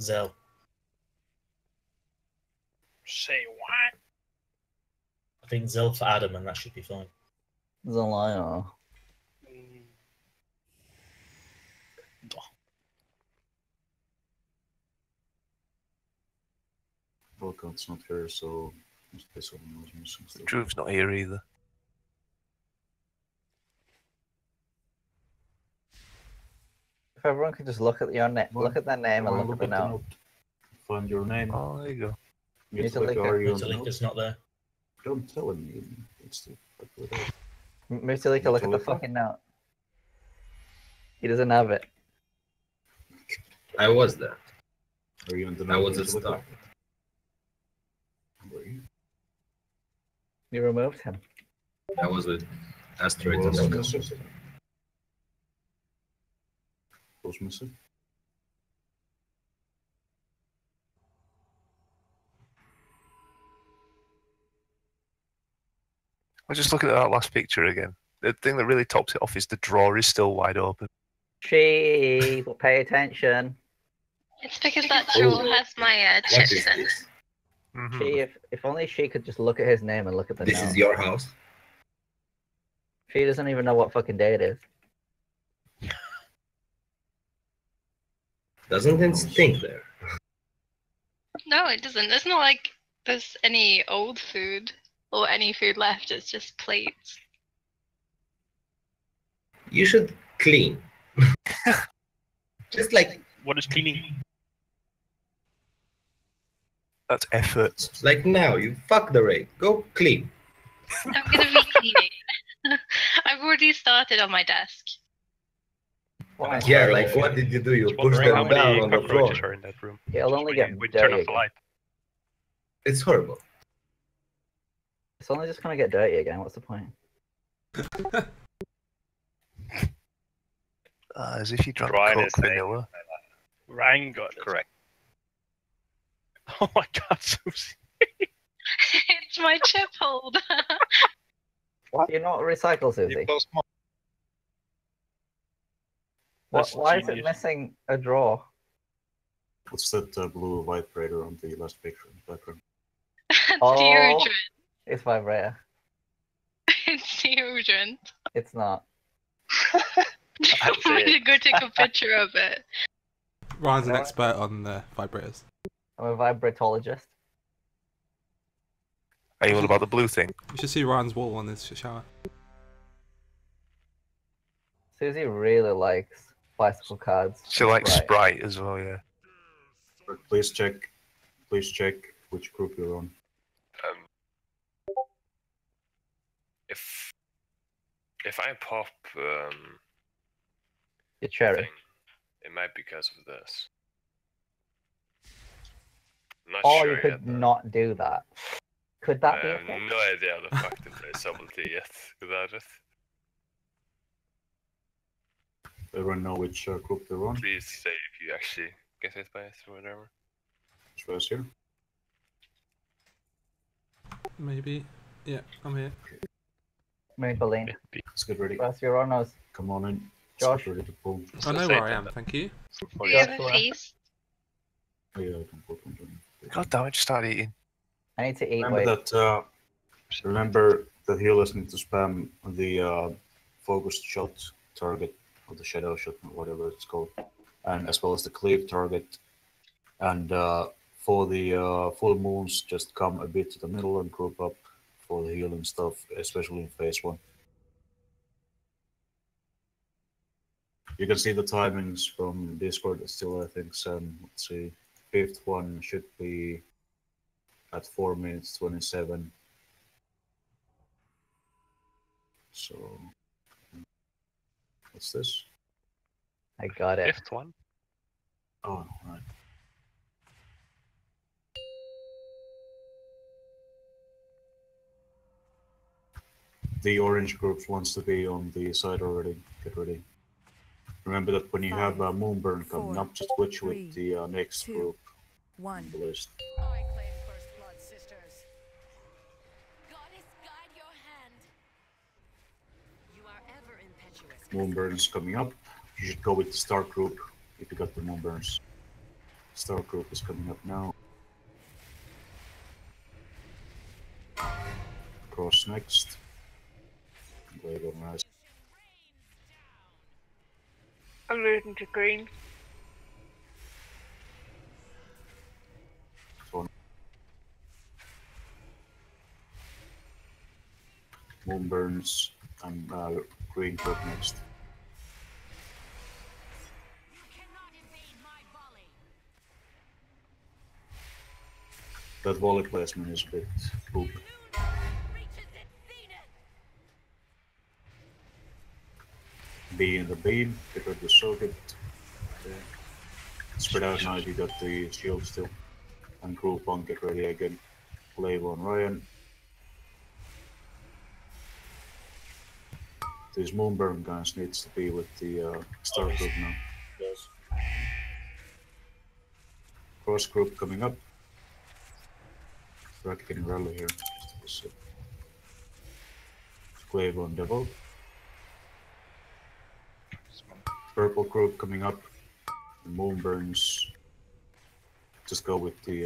Zell. Say what? I think Zell for Adam, and that should be fine. Zelaya. Volkan's not here, so must be someone else missing. Still. Drew's not here either. If everyone could just look at your name, look at their name, and look at the note. Find your name. Oh, there you go. Mutalika's not there. Don't tell him. It's the Mutalika, look at the fucking note. He doesn't have it. I was there. Are you in the I was at start. You removed him. I was with Asteroid. Who's missing? I was just looking at that last picture again. The thing that really tops it off is the drawer is still wide open. She will pay attention. It's because that drawer has my chips in. Mm-hmm. She, if only she could just look at his name and look at the This note. is your house. She doesn't even know what fucking day it is. Doesn't it stink there? No, it doesn't. It's not like there's any old food or any food left. It's just plates. You should clean. Just like What is cleaning? That's effort. like now, you fuck the raid. Go clean. I'm gonna be cleaning. I've already started on my desk. Yeah, like what did you do? You pushed Wondering how them down many on the floor. cockroaches are in that room. He'll only get We turn dirty off the again. light. It's horrible. It's only just gonna get dirty again. What's the point? As if you drank Ryan Coke is saying- vanilla. Ryan got it. Correct. Oh my god, Susie. It's my chip holder. What? You're not recycle, Susie. Why is it missing a drawer? What's that blue white raider on the last picture in the background? Oh, deodorant. it's vibrator. It's deodorant. It's not. I'm gonna go take a picture of it. Ryan's an No. expert on vibrators. I'm a vibratologist. Are you all about the blue thing? You should see Ryan's wall on his shower. Susie really likes bicycle cards. She likes Right. Sprite as well, yeah. But please check which group you're on. If I pop Your cherry. thing, it might be because of this. I'm not Or sure you could yet, not do that. Could that be I a have thing? no idea the fact of traceability yet without it. Everyone know which group they're on? Please say if you actually get hit by it or whatever. Which was here? Maybe. Yeah, I'm here. Maybelline. Let's get ready. Russ, you're on us. Come on in. Josh. Ready to pull. I know where I am, thank you. Do you have a face? Oh yeah, I can put one down. God damn it, just start eating. I need to eat. Remember that healers need to spam the focused shot target or the shadow shot, whatever it's called, and as well as the cleave target. And for the full moons, just come a bit to the middle and group up for the healing stuff, especially in phase 1. You can see the timings from Discord still, I think. Let's see, 5th one should be at 4 minutes 27. So, what's this? I got it. 5th one. Oh, right. The orange group wants to be on the side already. Get ready. Remember that when you have a moonburn coming up, just switch with the next group on the list. I claim first blood, sisters. Goddess, guide your hand. You are ever impetuous. Moonburns coming up. You should go with the start group if you got the moonburns. Start group is coming up now. Cross next. Blade on rise. I'm moving to green. Moonburns and green group next. That volley placement is a bit poop. B in the beam, get rid of the circuit. Okay. Spread out now, you got the shield still. And group on, get ready again. Glaive on Ryan. These Moonburn guys needs to be with the star group now. Yes. Cross group coming up. Rack can rally here. Just a sec. Glaive on Devil. Purple group coming up. Moonburns. Just go with the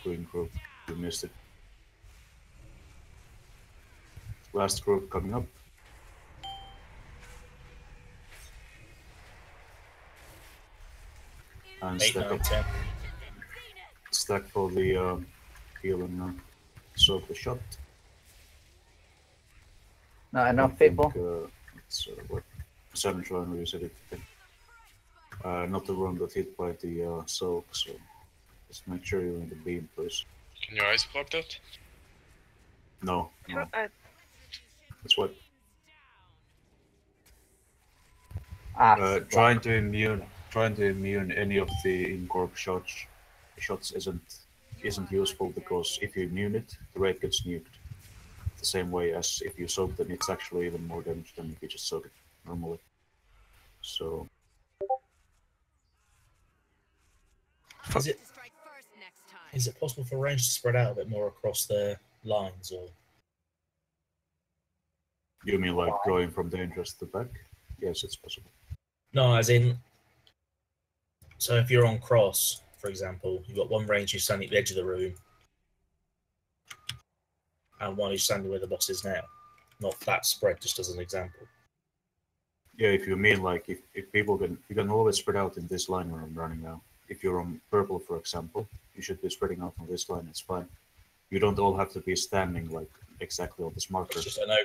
green group. You missed it. Last group coming up. And 8, stack 9, up. 10. Stack for the healing now. Soak the shot. Not enough people. It's what? Seven trying to reset it. Not the one that hit by the soak, so just make sure you're in the beam, please. Can your eyes block that? No, no. That's what. Trying to immune any of the in-corp shots isn't useful, because if you immune it, the raid gets nuked. The same way as if you soak, then it's actually even more damage than if you just soak it normally. So Is it possible for range to spread out a bit more across their lines, or? You mean like going from dangerous to back? Yes, it's possible. No, as in, so if you're on cross, for example, you've got one range who's standing at the edge of the room, and one who's standing where the boss is now. Not that spread, just as an example. Yeah, if you mean like if people you can always spread out in this line where I'm running now. If you're on purple, for example, you should be spreading out on this line. It's fine. You don't all have to be standing like exactly on this marker. It's just I know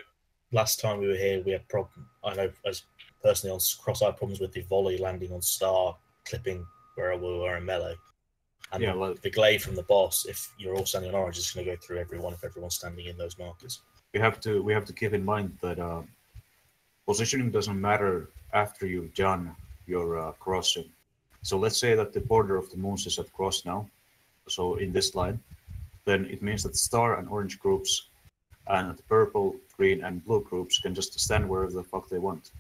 last time we were here we had problem. I know as personally on Cross I had problems with the volley landing on star, clipping where we were in melee. And Yeah, the glaive from the boss, if you're all standing on orange, is going to go through everyone if everyone's standing in those markers. We have to keep in mind that positioning doesn't matter after you've done your crossing. So let's say that the border of the moons is at cross now, so in this line, then it means that star and orange groups and the purple, green, and blue groups can just stand wherever the fuck they want.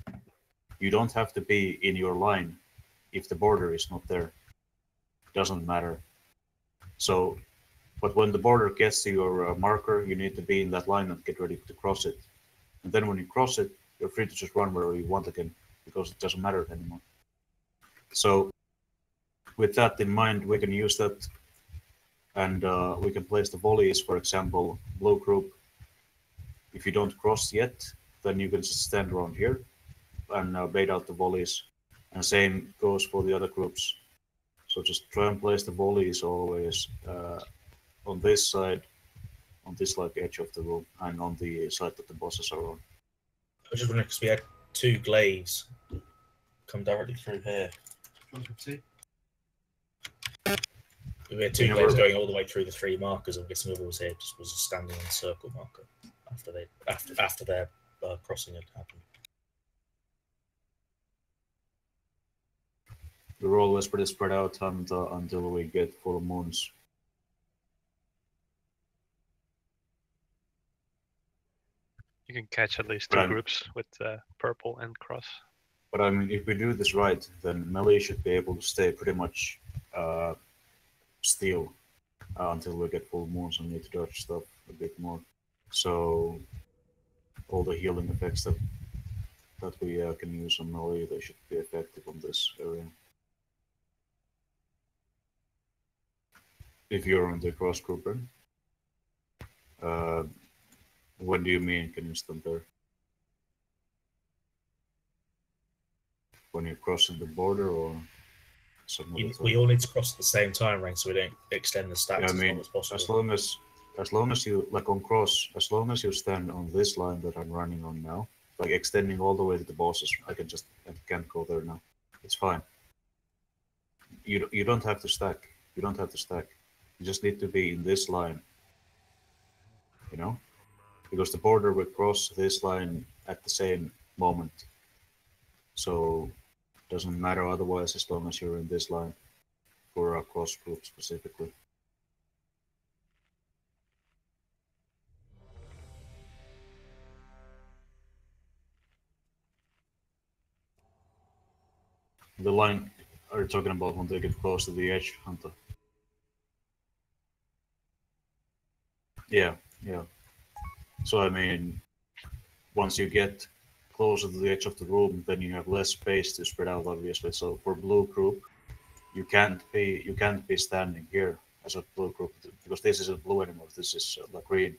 You don't have to be in your line if the border is not there. It doesn't matter. So, but when the border gets to your marker, you need to be in that line and get ready to cross it. And then when you cross it, you're free to just run wherever you want again, because it doesn't matter anymore. So, with that in mind, we can use that, and we can place the volleys, for example, blue group. If you don't cross yet, then you can just stand around here and bait out the volleys. And same goes for the other groups. So just try and place the volleys always on this side, on this like edge of the room, and on the side that the bosses are on. I was just wondering because we had 2 glaives come directly through here. We had 2 glaives going all the way through the 3 markers. I'm guessing whoever was here just was standing on the circle marker after their crossing had happened. We're always pretty spread out until we get full moons. You can catch at least 2 groups with purple and cross. But I mean, if we do this right, then melee should be able to stay pretty much still until we get full moons and need to dodge stuff a bit more. So all the healing effects that we can use on melee, they should be effective on this area. If you're on the cross group, what do you mean? Can you stand there? When you're crossing the border, or something? We all need to cross at the same time, Rank, so we don't extend the stacks as long as possible. As long as you like on cross, as long as you stand on this line that I'm running on now, like extending all the way to the bosses, I can't go there now. It's fine. You don't have to stack. You don't have to stack. You just need to be in this line. You know, because the border will cross this line at the same moment. So it doesn't matter otherwise as long as you're in this line for a cross group specifically. The line, are you talking about when they get close to the edge, Hunter? Yeah. So I mean, once you get closer to the edge of the room, then you have less space to spread out, obviously. So for blue group, you can't be standing here as a blue group because this isn't blue anymore. This is like green.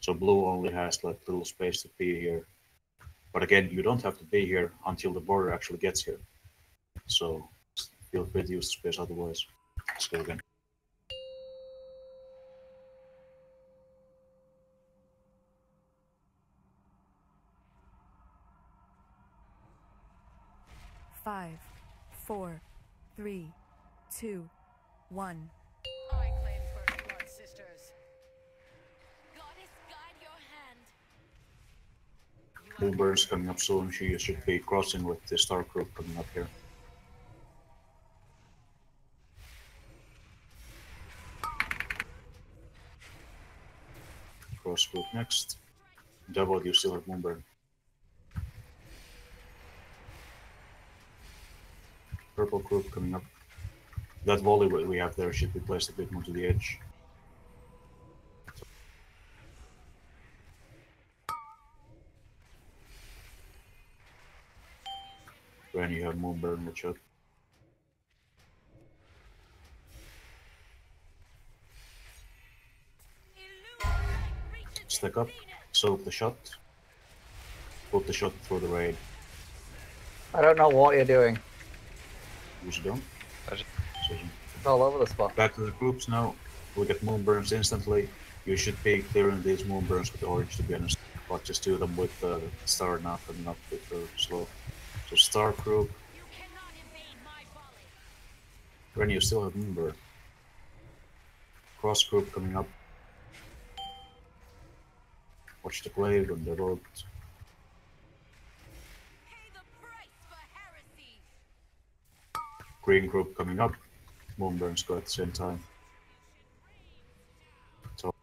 So blue only has like little space to be here. But again, you don't have to be here until the border actually gets here. So feel free to use the space otherwise. Let's go again. Five, 4, 3, 2, 1. I claim first blood, sisters. Goddess, guide your hand. Blue Bird's coming up soon. She should be crossing with the star group coming up here. Cross group next. Double, you still have Moonburn. Purple group coming up. That volley we have there should be placed a bit more to the edge. When you have Moonburn in the chat. flick up, soak the shot, put the shot through the raid. I don't know what you're doing. Use it don't. It's all over the spot. Back to the groups now. We get moonburns instantly. You should be clearing these moonburns with orange, to be honest. But just do them with the star now and not with the slow. So star group. Ren, you still have moonburn. Cross group coming up. Watch the glaive and the road. Green group coming up. Moonburns go at the same time. So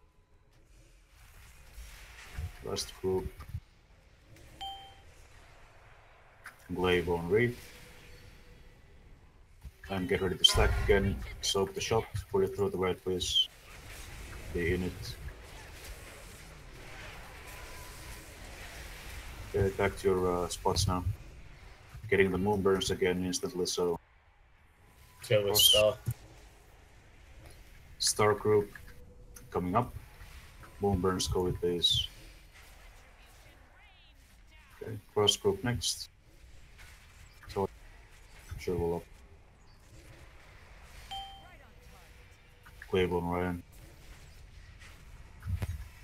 last group. Glaive on read. And get ready to stack again. Soak the shot. Put it through the red please. The unit. Okay, back to your spots now. Getting the moonburns again instantly, so. Kill with star. Star group coming up. Moonburns go with these. Okay, cross group next. So sure will up. Glaive on Ryan.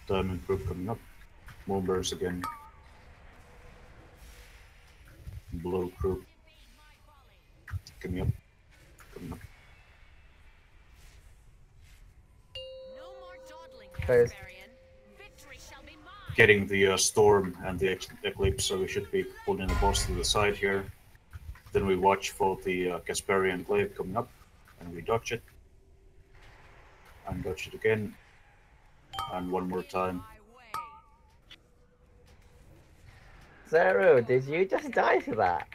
Diamond group coming up. Moonburns again. Blue group. Coming up. Coming up. Phase. Getting the storm and the eclipse, so we should be pulling the boss to the side here. Then we watch for the Casparian glaive coming up, and we dodge it. And dodge it again. And one more time. Zero, did you just die to that?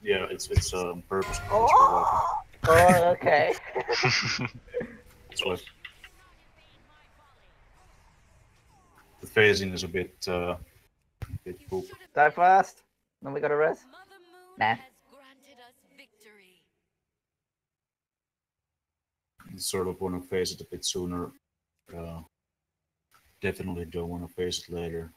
Yeah, it's on purpose. Oh, okay. That's why. The phasing is a bit poop. Die fast. Then we got a res. Nah. Sort of want to phase it a bit sooner. Definitely don't want to phase it later.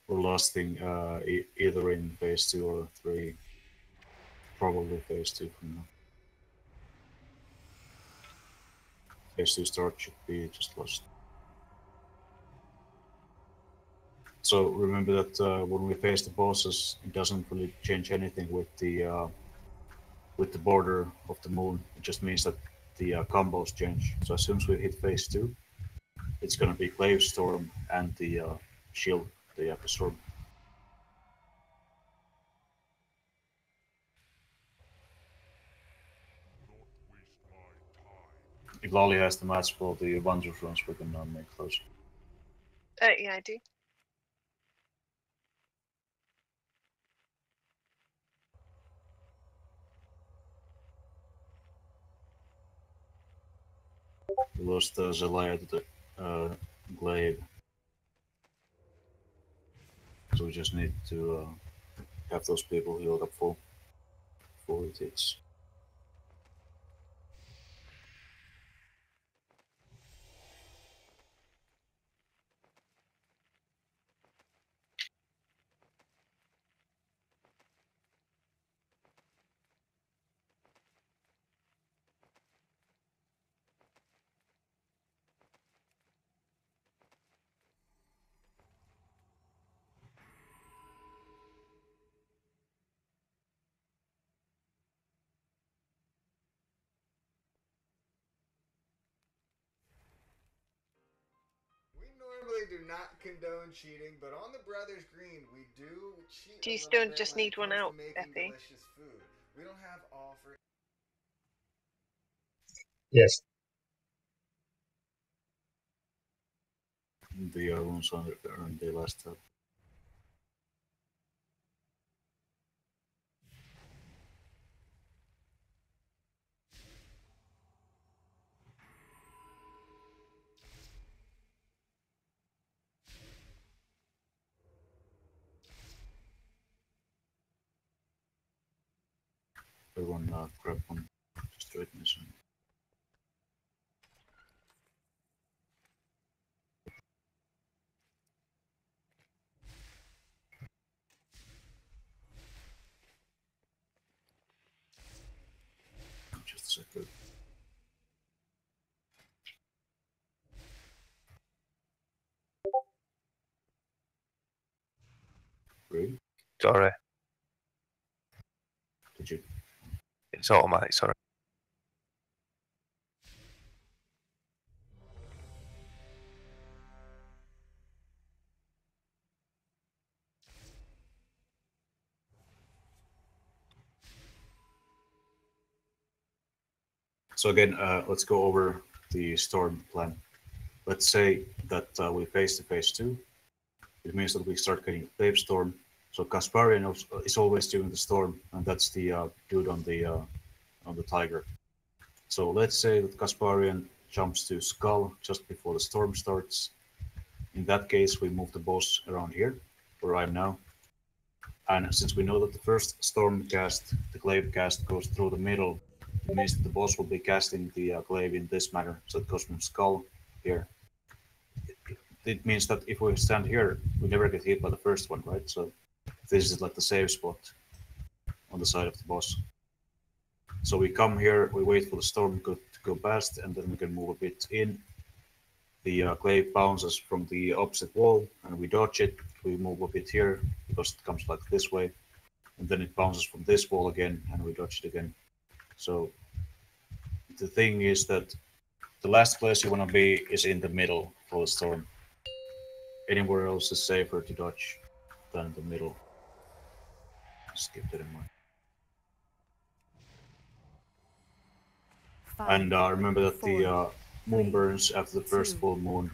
We're lasting either in phase 2 or 3. Probably phase 2 from now. Phase 2 start should be just lost. So remember that when we face the bosses, it doesn't really change anything with the border of the moon. It just means that the combos change. So as soon as we hit phase 2, it's going to be Glaive Storm and the shield, the Echo Storm. If Lolly has the match for the Wondrous runs, we can make close. Yeah, I do. We lost Zelaya to the Glaive. So we just need to have those people healed up full before it hits. Do not condone cheating, but on the Brothers Green, we do cheat. Do you still just need one out, Effie? Food. We don't have offer. Yes. The ones on the last tab. Everyone grab one. Just do it in this one. sorry. Did you? It's automatic, sorry. So again, let's go over the storm plan. Let's say that we face the phase 2. It means that we start getting Wave Storm. So Kasparian is always doing the storm, and that's the dude on the tiger. So let's say that Kasparian jumps to Skull just before the storm starts. In that case, we move the boss around here, where I'm now. And since we know that the first storm cast, the glaive cast, goes through the middle, it means that the boss will be casting the glaive in this manner. So it goes from Skull here. It means that if we stand here, we never get hit by the first one, right? So this is like the safe spot on the side of the boss. So we come here, we wait for the storm to go past, and then we can move a bit in. The glaive bounces from the opposite wall, and we dodge it. We move a bit here, because it comes like this way. And then it bounces from this wall again, and we dodge it again. So the thing is that the last place you want to be is in the middle for the storm. Anywhere else is safer to dodge than the middle. Just keep that in mind. And remember that the moon burns after the first full moon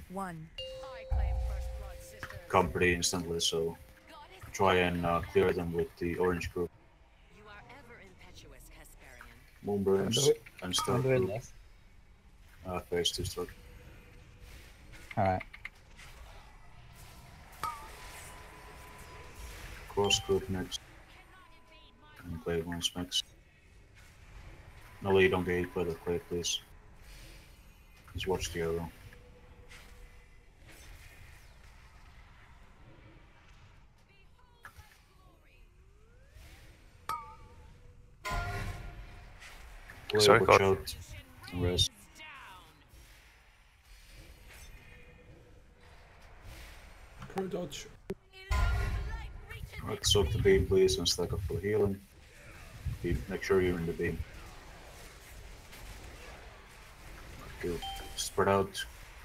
come pretty instantly, so try and clear them with the orange group. Moon burns and start group. Phase 2 start. Alright. Cross group next. And play once next. No, you don't get hit by the clay, please. Just watch the arrow. Play, Sorry, watch God. out. Rest. Pro dodge. Alright, soak the beam, please, and stack up for healing. Make sure you're in the beam. Good. Spread out.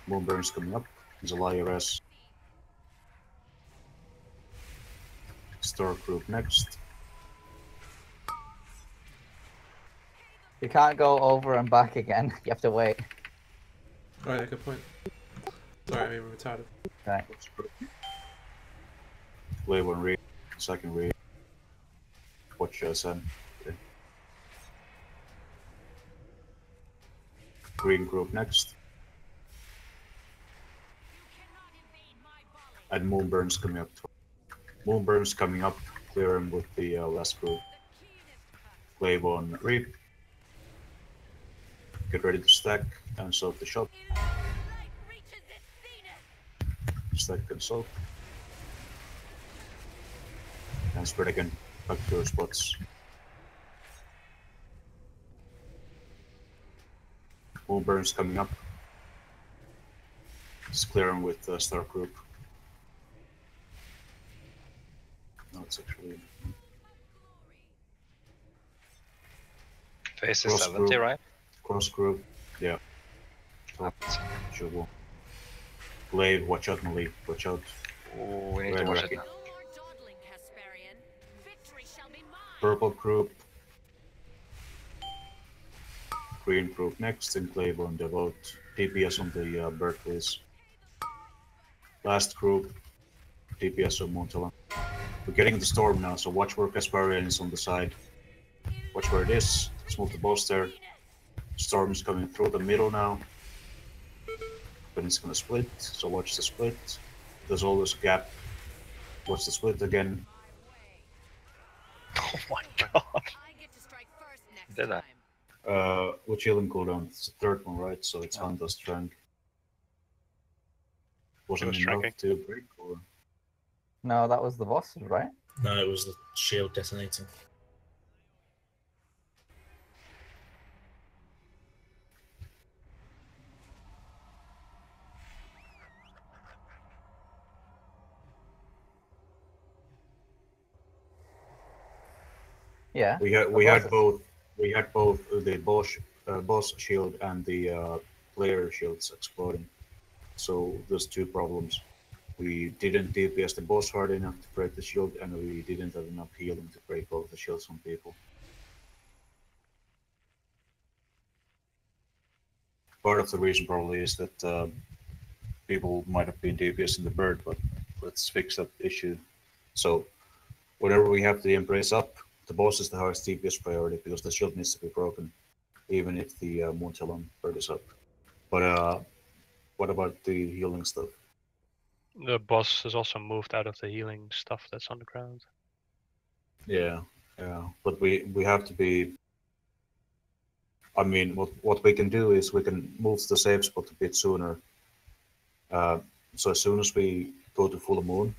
Moonburn's coming up. There's a IRS. Star group next. You can't go over and back again. You have to wait. Right, good point. Sorry, I'm retarded. Right. Play one read, second read. Watch Sen. Okay. Green group next. And Moonburn's coming up. Moonburn's coming up. Clear him with the last group. Glaive on Reap. Get ready to stack and soak the shot. Stack and soak. And spread again. Back to your spots. Moonburn's coming up. Just clear him with Star Group. No, it's actually... Phase is 70, right? Cross group, yeah. Sure will. Glaive, watch out, Malik, watch out. Oh, we need to watch it now. Purple group. Green group next, and Glaive on Devote. DPS on the bird, please. Last group, DPS on Montala. We're getting the storm now, so watch where Kasparian is on the side. Watch where it is. Let's move the boss there. Storm is coming through the middle now. Then it's gonna split, so watch the split. There's always a gap. Watch the split again. Oh my god. Did I? Which healing cooldown? It's the third one, right? So it's Hunter's Strength. Wasn't enough to break, or? No, that was the boss, right? No, it was the shield detonating. Yeah. We had both the boss shield and the player shields exploding. So there's two problems. We didn't DPS the boss hard enough to break the shield, and we didn't have enough healing to break both the shields on people. Part of the reason probably is that people might have been DPS in the bird, but let's fix that issue. So whenever we have the Embrace up, the boss is the highest DPS priority because the shield needs to be broken, even if the Moontalon bird is up. But what about the healing stuff? The boss has also moved out of the healing stuff that's on the ground. Yeah, but we have to be. I mean, what we can do is we can move the save spot a bit sooner. So as soon as we go to full moon,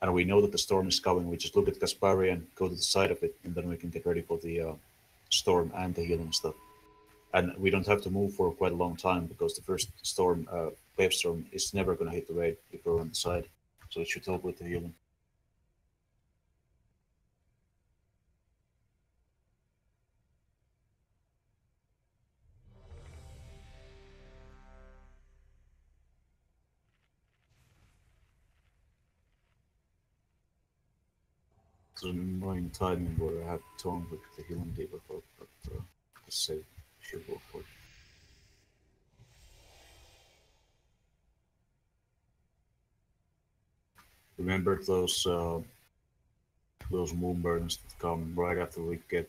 and we know that the storm is coming, we just look at Kasparian, go to the side of it, and then we can get ready for the storm and the healing stuff. And we don't have to move for quite a long time because the first storm, wave storm, is never going to hit the raid if we're on the side. So it should help with the healing. It's an annoying timing where I have Tone with the healing debuff, but the save should work for it. Remember those moon burns that come right after we get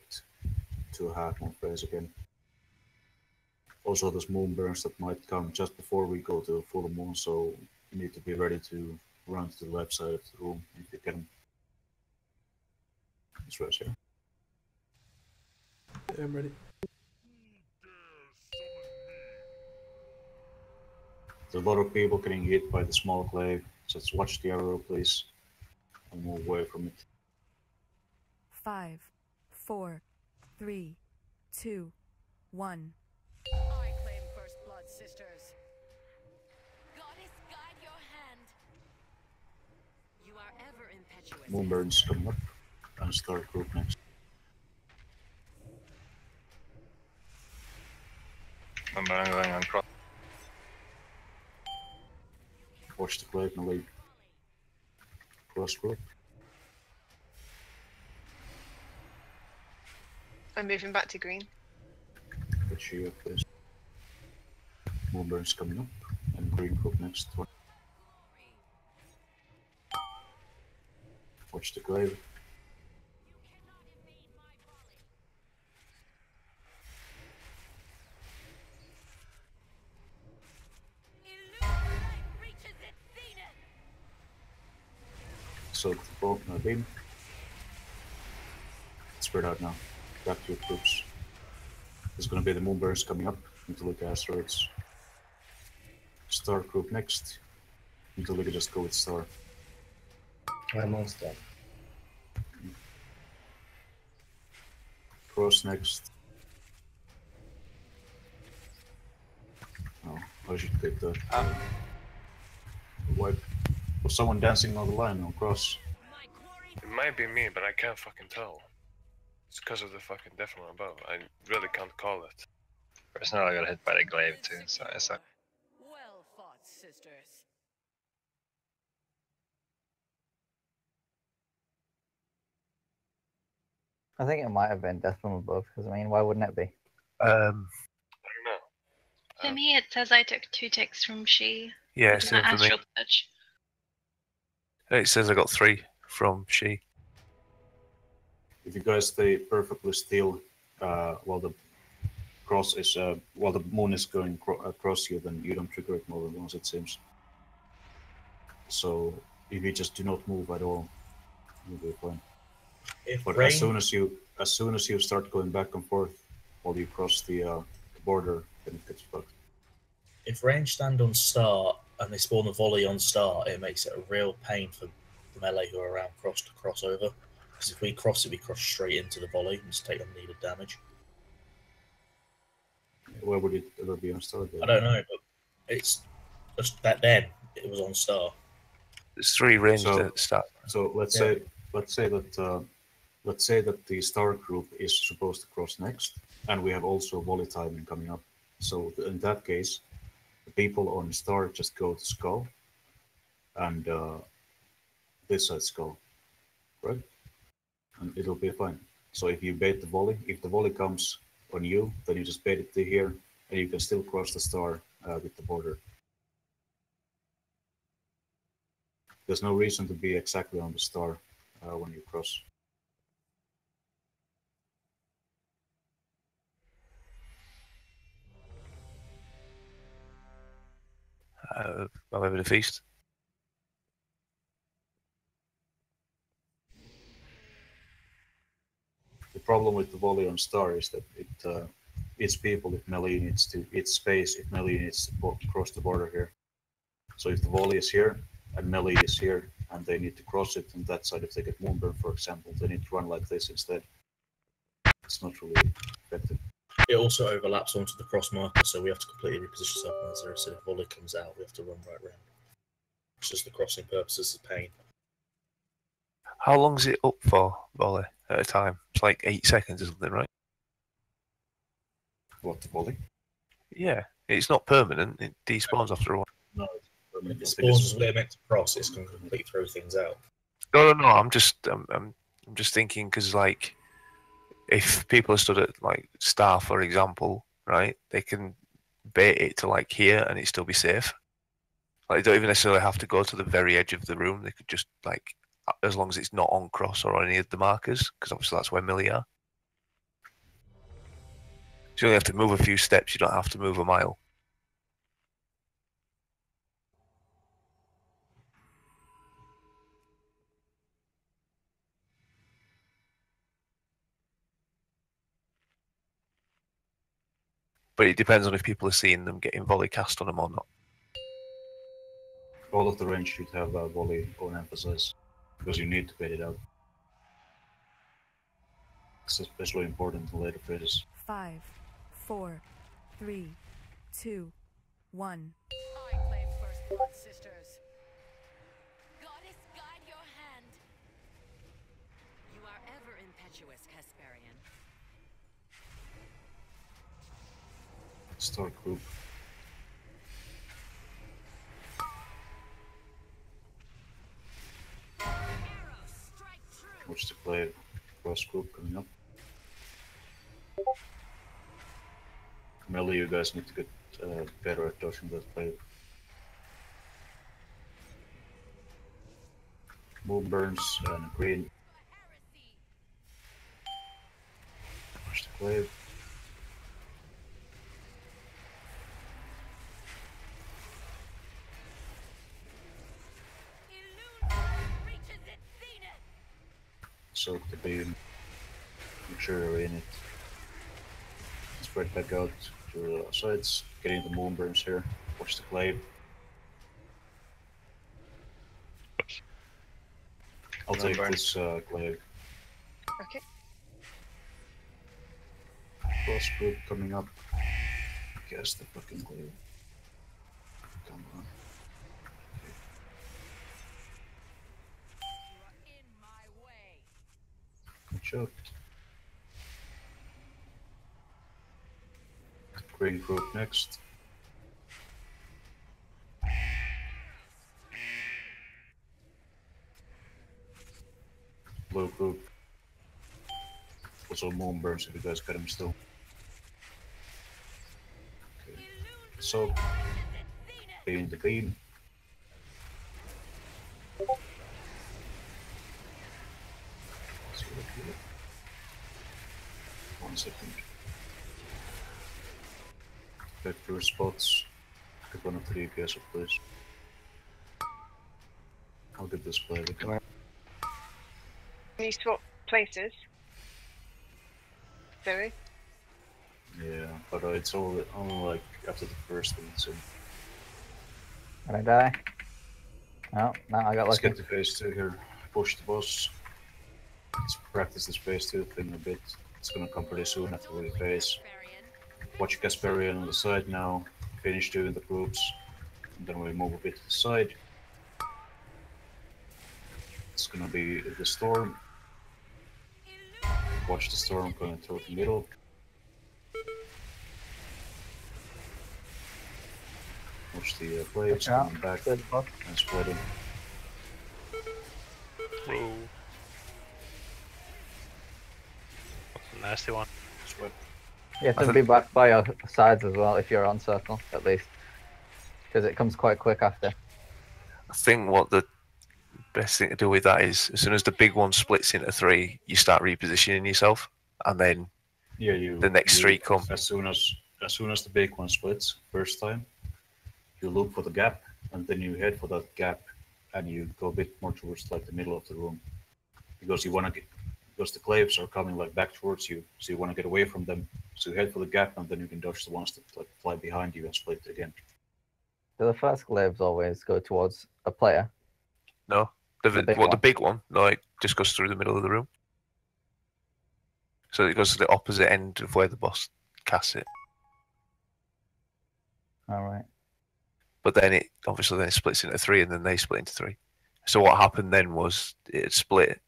to a half moon phase again. Also, those moon burns that might come just before we go to full moon, so you need to be ready to run to the left side of the room if you can. It's right here. Yeah, I'm ready. There's a lot of people getting hit by the small glaive. Just watch the arrow, please, and move away from it. 5, 4, 3, 2, 1. I claim first blood, sisters. Goddess, guide your hand. You are ever impetuous. Moonburn's coming up, and start group next. I'm going on cross. Watch the glaive and lead. Cross group. I'm moving back to green. Watch you up, please. Moonburn's coming up, and green group next. Watch the glaive. So the bolt and beam. Spread out now. Back to your troops. There's going to be the moonburst coming up into the asteroids. Star group next. Until we can just go with star. I'm on star. Cross next. Oh, I should take that. Wipe. Was someone dancing on the line on cross? It might be me, but I can't fucking tell. It's because of the fucking deafening above. I really can't call it. Personally, I got hit by the glaive too, so it's like. Well fought, sisters. I think it might have been death from above, because I mean, why wouldn't it be? I don't know. For me, it says I took 2 ticks from she. Yeah, with same my for me. astral touch. It says I got 3 from she. If you guys stay perfectly still while the cross is while the moon is going across you, then you don't trigger it more than once, it seems. So if you just do not move at all, you'll be fine. But as soon as you start going back and forth while you cross the border, then it gets fucked. If range stand on start and they spawn a volley on start, it makes it a real pain for the melee who are around cross to cross over. Because if we cross it, we cross straight into the volley and just take unneeded damage. Where would it ever be on start? I don't know, but it's just that then it was on start. There's 3 ranged at the start. So let's say that let's say that the star group is supposed to cross next, and we have also volley timing coming up. So in that case, the people on star just go to skull, and this side skull, right? And it'll be fine. So if you bait the volley, if the volley comes on you, then you just bait it to here, and you can still cross the star with the border. There's no reason to be exactly on the star when you cross. I'm over the feast. The problem with the volley on star is that it's people if melee needs to, it's space if melee needs to cross the border here. So if the volley is here and melee is here and they need to cross it on that side, if they get moonburn, for example, they need to run like this instead. It's not really effective. It also overlaps onto the cross marker, so we have to completely reposition ourselves there. So if volley comes out, we have to run right round. It's just the crossing purposes of pain. How long is it up for, volley, at a time? It's like 8 seconds or something, right? What, the volley? Yeah, it's not permanent. It despawns after a while. No, it spawns as we're meant to cross. It's going to completely throw things out. No. I'm just thinking because like, if people are stood at like star, for example, right, they can bait it to like here and it still be safe. Like they don't even necessarily have to go to the very edge of the room. They could just like, as long as it's not on cross or on any of the markers, because obviously that's where melee are. So you only have to move a few steps. You don't have to move a mile. But it depends on if people are seeing them getting volley cast on them or not. All of the range should have volley on emphasis because you need to bait it out. It's especially important in later phases. 5, 4, 3, 2, 1. I claim first blood, sisters. Goddess, guide your hand. You are ever impetuous, Casparian. Star group. Watch the play cross group coming up. Melee, you guys need to get better at dodging that play. Moon burns and green. Watch the play. Soak the beam. Make sure you're in it. Spread back out to the sides. Getting the moon burns here. Watch the glaive. I'll take this glaive. Okay. Cross group coming up. Guess the fucking glaive. Come on. Good job. Green group next. Blue group. Also moon burns if you guys got him still. Okay. So, being the beam. One second. Back to your spots. Pick one of the guys up, please. I'll get this play again. Can you swap places? Zoe? Yeah, but it's only like after the first one, so. Did I die? No, I got Let's lucky. get to phase 2 here. Push the boss. Let's practice this phase 2 thing a bit. It's gonna come pretty soon after we phase. Watch Casparian on the side now. Finish doing the groups. And then we move a bit to the side. It's gonna be the storm. Watch the storm going through the middle. Watch the waves coming back and spreading. Whoa. That's a nasty one. Sweat. You have to be back by your sides as well if you're on circle, at least. Because it comes quite quick after. I think what the best thing to do with that is, as soon as the big one splits into 3, you start repositioning yourself, and then the next 3 come. As soon as the big one splits first time, you look for the gap, and then you head for that gap, and you go a bit more towards like the middle of the room, because you want to get, because the claves are coming like back towards you, so you want to get away from them. So you head for the gap, and then you can dodge the ones that like fly behind you and split again. Do the first glaives always go towards a player? No, the big one? No, it just goes through the middle of the room. So it goes to the opposite end of where the boss casts it. All right. But then it obviously then it splits into 3, and then they split into 3. So what happened then was it split,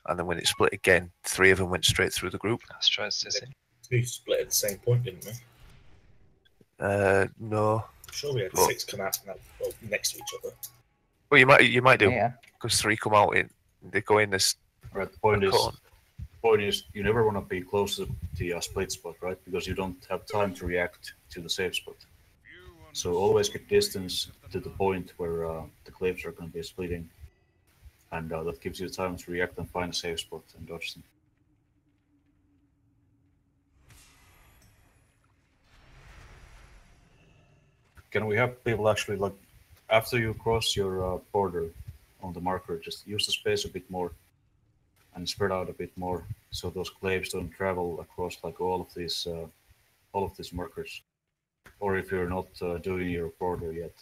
and then when it split again, 3 of them went straight through the group. Let's try Sissy. We split at the same point, didn't we? No. I'm sure we had 6 come out next to each other. Well, you might do, Yeah. because 3 come out in, they go in this. Right. The point is, you never want to be close to the split spot, right? Because you don't have time to react to the safe spot. So always get distance to the point where the claves are going to be splitting, and that gives you time to react and find a safe spot and dodge them. Can we have people actually, like, after you cross your border on the marker, just use the space a bit more and spread out a bit more, so those claves don't travel across like all of these markers. Or if you're not doing your border yet.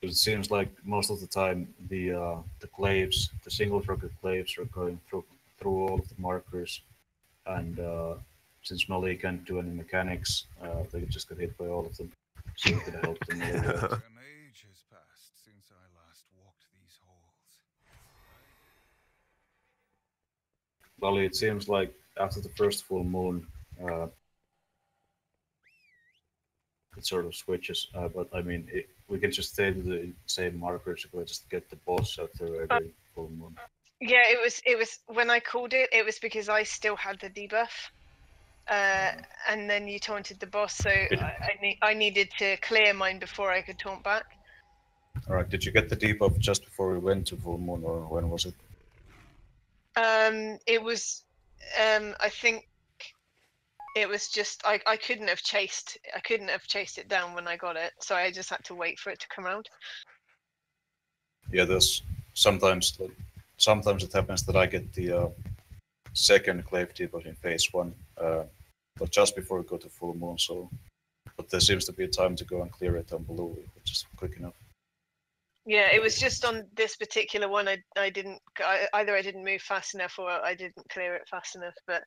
It seems like most of the time the claves, the single target claves, are going through all of the markers, and since melee can't do any mechanics, they just get hit by all of them. So we can help them a little bit. An age has passed since I last walked these halls. Lolly, it seems like after the first full moon, it sort of switches. But I mean, we can just stay to the same markers if we just get the boss after every full moon. Yeah, it was when I called it. It was because I still had the debuff, and then you taunted the boss, so I needed to clear mine before I could taunt back. All right. Did you get the debuff just before we went to full moon, or when was it? It was, I think, it was just I couldn't have chased it down when I got it, so I just had to wait for it to come out. Yeah, there's sometimes it happens that I get the second clave debuff in phase 1, but just before we go to full moon. So, but there seems to be a time to go and clear it down below, which is quick enough. Yeah, it was just on this particular one. I didn't either. I didn't move fast enough, or I didn't clear it fast enough. But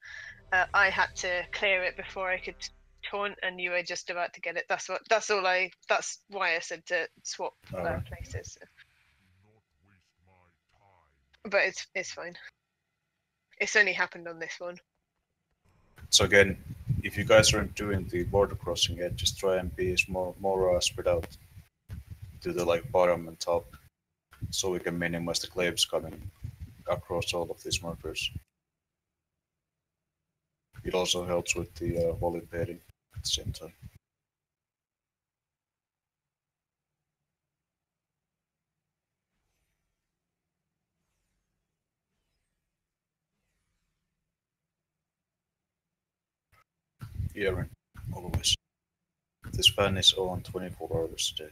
I had to clear it before I could taunt, and you were just about to get it. That's why I said to swap places. But it's fine. It's only happened on this one. So again, if you guys aren't doing the border crossing yet, just try and be more spread out to the like bottom and top, so we can minimize the claves coming across all of these markers. It also helps with the volume pairing at the same time. Yeah, right. Always. This fan is on 24 hours a day.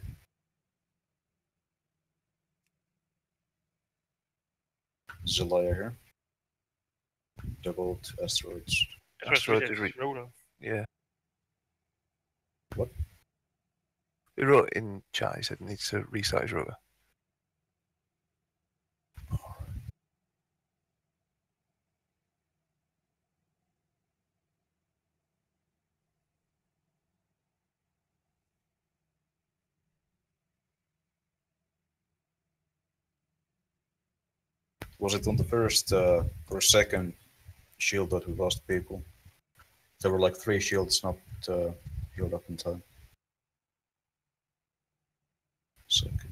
Zelaya here. Doubled asteroids. Yeah. What? He wrote in chat, he said he needs to restart his rotor. Was it on the first or second shield that we lost people? There were like 3 shields not healed up in time. Second.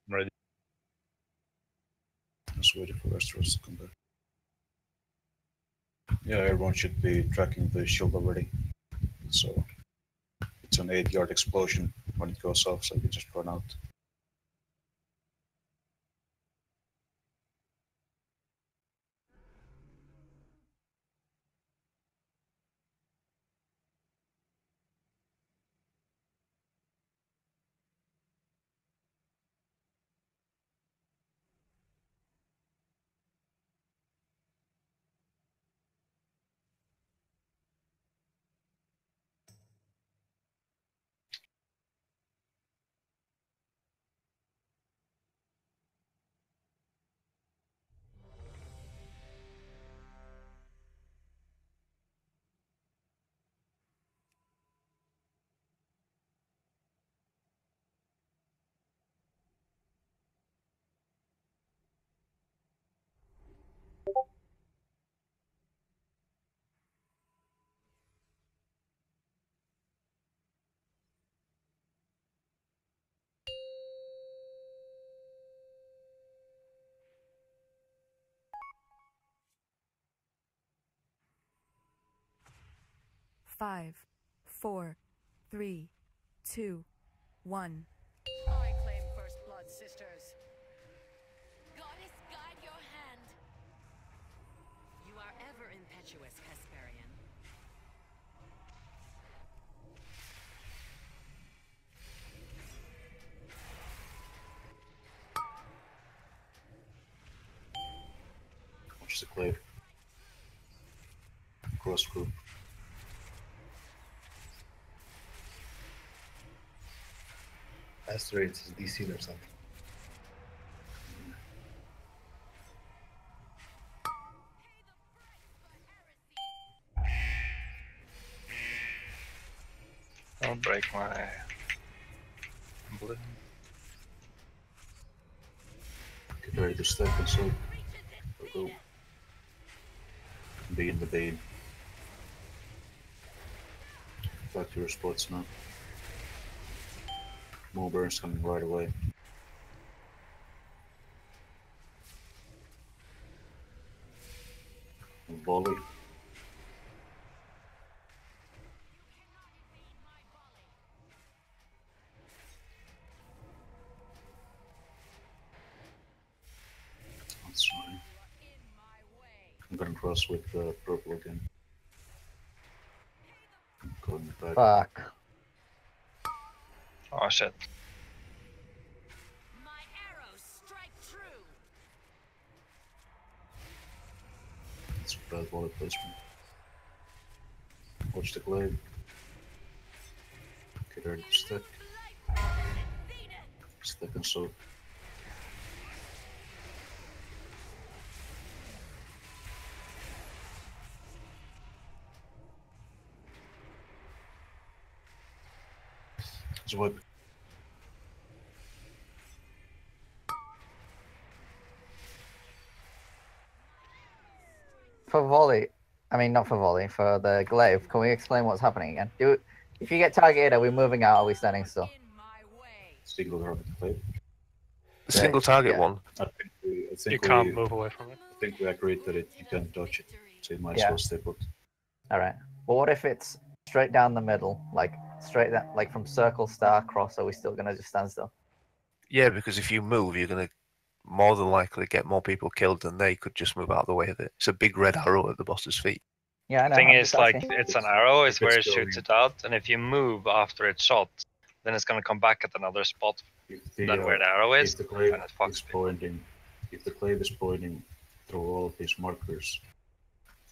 Ready. Just waiting for Westeros to come back. Yeah, everyone should be tracking the shield already. So it's an 8-yard explosion when it goes off, so you just run out. Five, 4, 3, 2, 1. I claim first blood, sisters. Goddess, guide your hand. You are ever impetuous, Hesperian. Watch the glaive. Cross group. Asteroids is DC or something. Don't break my blue. Get ready to step and so go. Be in the beam. Back to your spots now. More burns coming right away. Volley. That's fine. I'm gonna cross with purple again. I'm going back. Fuck. Oh shit. My arrows strike true. It's a bad volley placement. Watch the glaive. Get ready to stick. Stick and soak. Whip. For volley, I mean not for volley, for the glaive, can we explain what's happening again? If you get targeted, are we moving out or are we standing still? Single target glaive. The single target one. I think You can't move away from it. I think we agreed that you can't dodge it, so you might as Yeah. well stay put. Alright. Well, what if it's straight down the middle, like straight down, like from circle, star, cross, are we still gonna just stand still? Yeah, because if you move, you're going to more than likely get more people killed than they could just move out of the way of it. It's a big red arrow at the boss's feet. Yeah, I know. Thing I'm is, just like, asking. it's an arrow, is If where it it's shoots going- it out, and if you move after it's shot, then it's gonna come back at another spot If than where the arrow is, if the clave and it fucks is me. pointing, if the clave is pointing through all of these markers,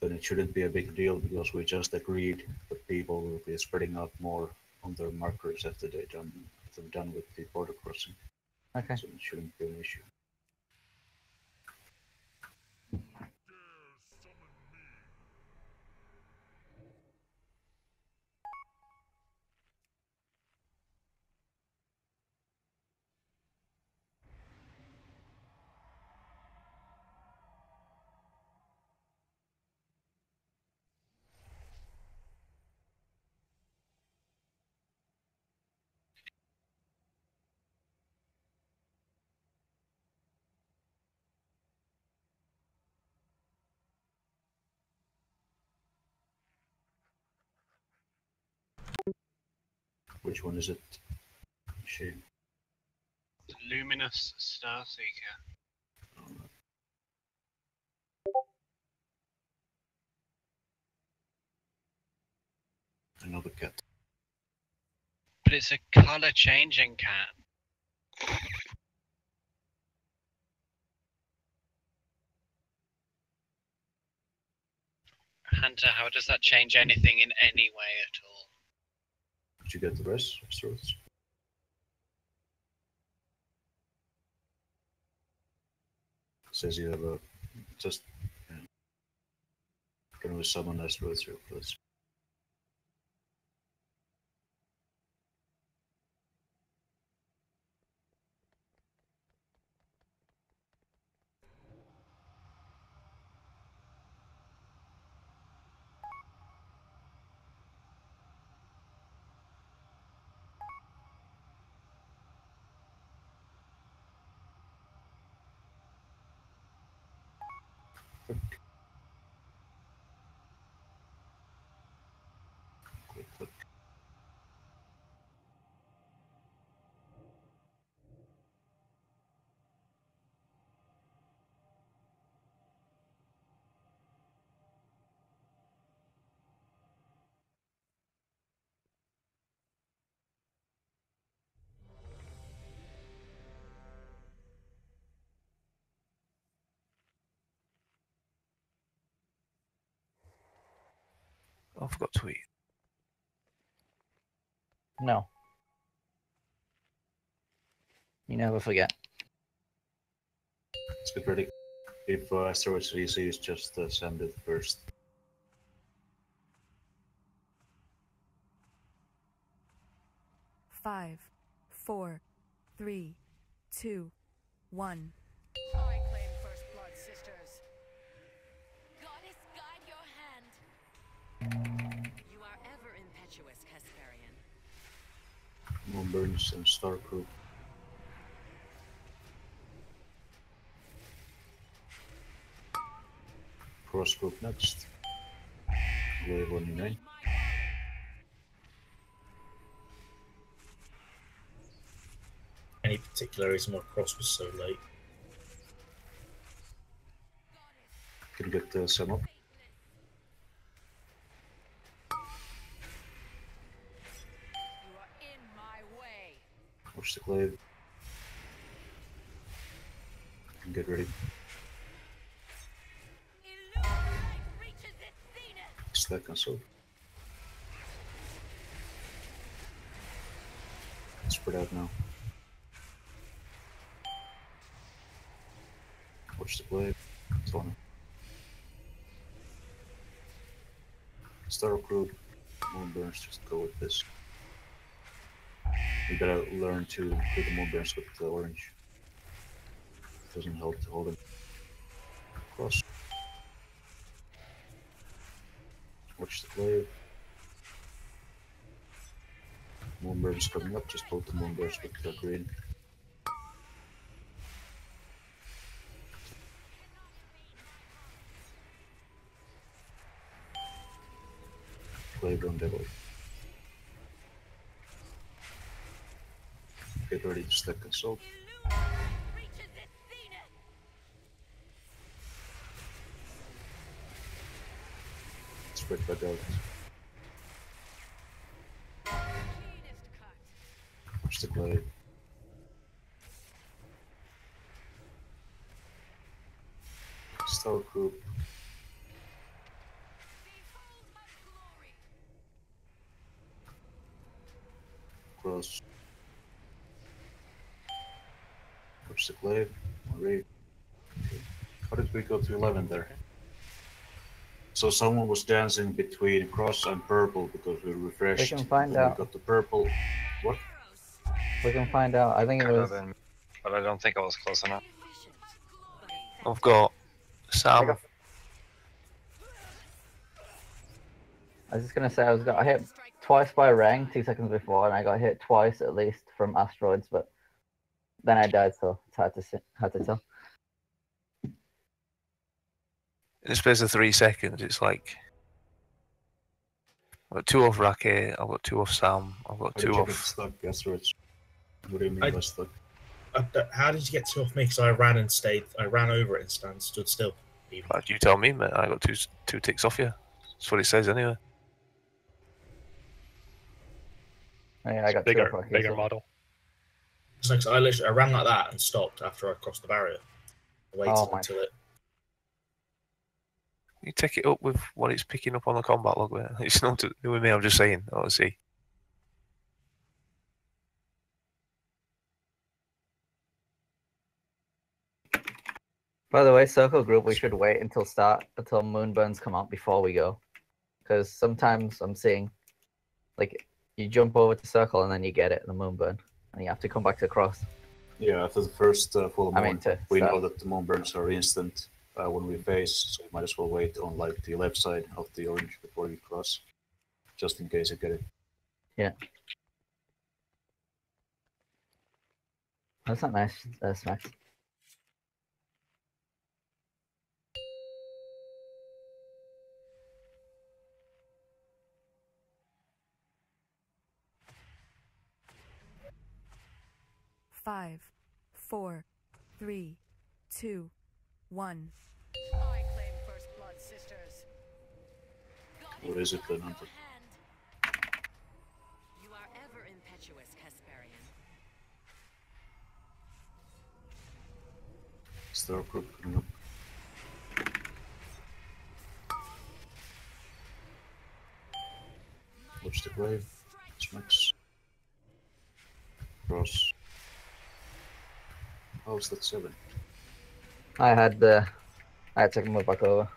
then it shouldn't be a big deal because we just agreed that people will be spreading out more on their markers after they're done with the border crossing. Okay. So it shouldn't be an issue. Which one is it? She. Luminous Star Seeker. Another cat. But it's a color changing cat. Hunter, how does that change anything in any way at all? Did you get the rest of sorts? Says you have a just can we summon asteroids here, please? Click. I forgot to eat. No. You never forget. Let's get ready. If asteroids receives, just send it first. Five, 4, 3, 2, 1. I claim first blood, sisters. Goddess, guide your hand. You are ever impetuous, Hesperian. Moonburns and Star Group. Cross group next. Wave 1 Any particular reason why Cross was so late? Can get some up. You are in my way. Watch the glaive. And get ready. Stack and soap. Spread out now. Watch the glaive. It's on. Star Group. Moonburns, just go with this. You gotta learn to do the moonburns with the orange. Doesn't help to hold them. Cross. Watch the glaive. Moonburns coming up, just hold the moonburns with the green. Glaive on devil. Get ready to stack and soak. Spread back out. the glade. Star group. Cross. Push the glade. Read. Okay. How did we go to 11 there? So someone was dancing between cross and purple because we refreshed. We can find then out. We got the purple. What? We can find out. I think it Could was. have been, but I don't think I was close enough. I've got Sam. I was just gonna say I got hit twice by Rang 2 seconds before, and I got hit twice at least from asteroids, but then I died, so it's hard to tell. In the space of 3 seconds, it's like I've got 2 off Racket, I've got 2 off Sam, I've got 2 off. Stuck asteroids. What do you mean by stuck? How did you get 2 off me? Because I ran over it and stood still. You tell me, mate. I got two ticks off you. That's what it says anyway. Yeah, I got bigger model. It's like I ran like that and stopped after I crossed the barrier. I waited until it. You take it up with what it's picking up on the combat log. It's not to do with me. I'm just saying. Let's see. By the way, circle group, we should wait until moonburns come out before we go, because sometimes I'm seeing, like, you jump over to circle and then you get it in the moonburn, and you have to come back to cross. Yeah, after the first full moon, we start. know that the moonburns are instant when we face, so you might as well wait on like the left side of the orange before you cross, just in case you get it. Yeah. That's not nice, Smax. Five, 4, 3, 2, 1. I claim first blood, sisters. What is it then, Hunter? You are ever impetuous, Hesperian. Star group coming up. Watch the glaive. Smacks. Cross. How's that 7? I had to move back over.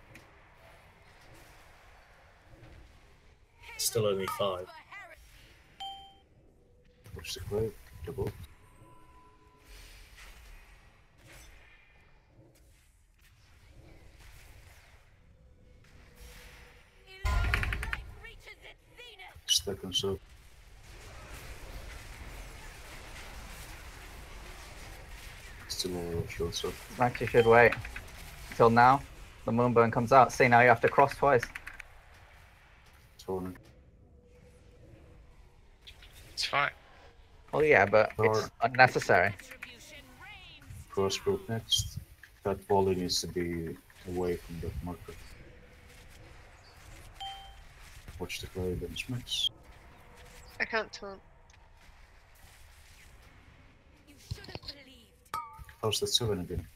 Still only 5. Watch the glaive. Double. Stuck on so. Still all shield so. Max, you should wait until now. The moonburn comes out. See, now you have to cross twice. It's fine. Oh yeah, but it's unnecessary. Cross group next. That volley needs to be away from the marker. Watch the glaive and smacks. I can't taunt. How's that 7 again?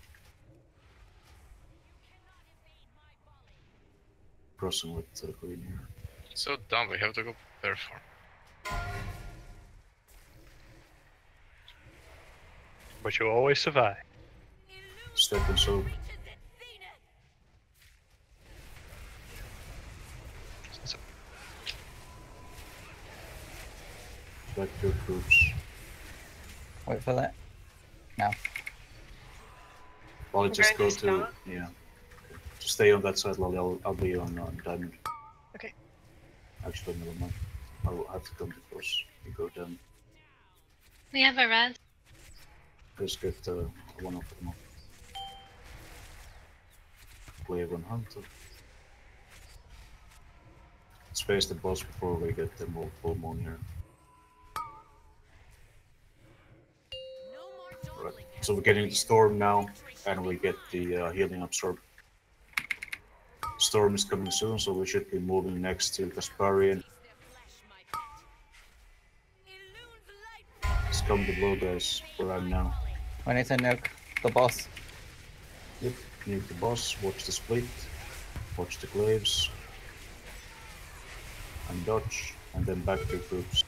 Crossing with green here. So dumb, we have to go perform. But you always survive. Step and soap. Back to your troops. Wait for that. No. Well, just go to yeah. Just stay on that side, Lolly. I'll be on diamond. Okay. Actually, never mind. I'll have to come to cross. You go down. We have a res. Just get one of them off. Glaive on Hunter. Let's face the boss before we get the full moon here. Right. So we're getting the storm now, and we get the healing absorb. Storm is coming soon, so we should be moving next to Kasparian. Let's come the blue guys where I'm now. We need to nuke the boss. Yep, nuke the boss, watch the split, watch the glaives, and dodge, and then back to groups.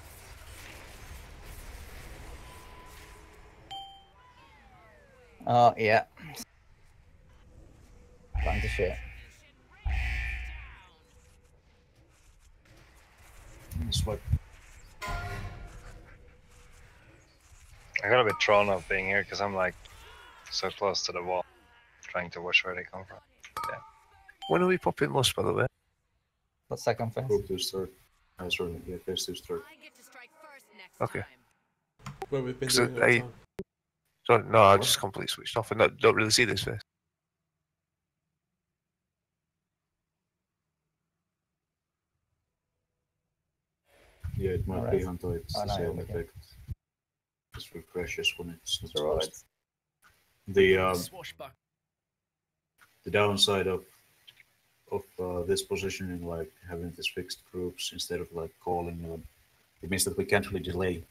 Oh, yeah. Gone to shit. That's what. I got a bit thrown off being here because I'm like so close to the wall, trying to watch where they come from. Yeah. When are we popping Lust, by the way? The second phase. Group 2's third. Sorry, yeah, phase 2's third. Okay. Well, we've been So doing all the time. Sorry, no, I just completely switched off and don't really see this face. Yeah, it might be until it's Oh, the no, same okay. effect. Just refreshes when it's not Right. supposed. The downside of this positioning, like having these fixed groups instead of like calling, it means that we can't really delay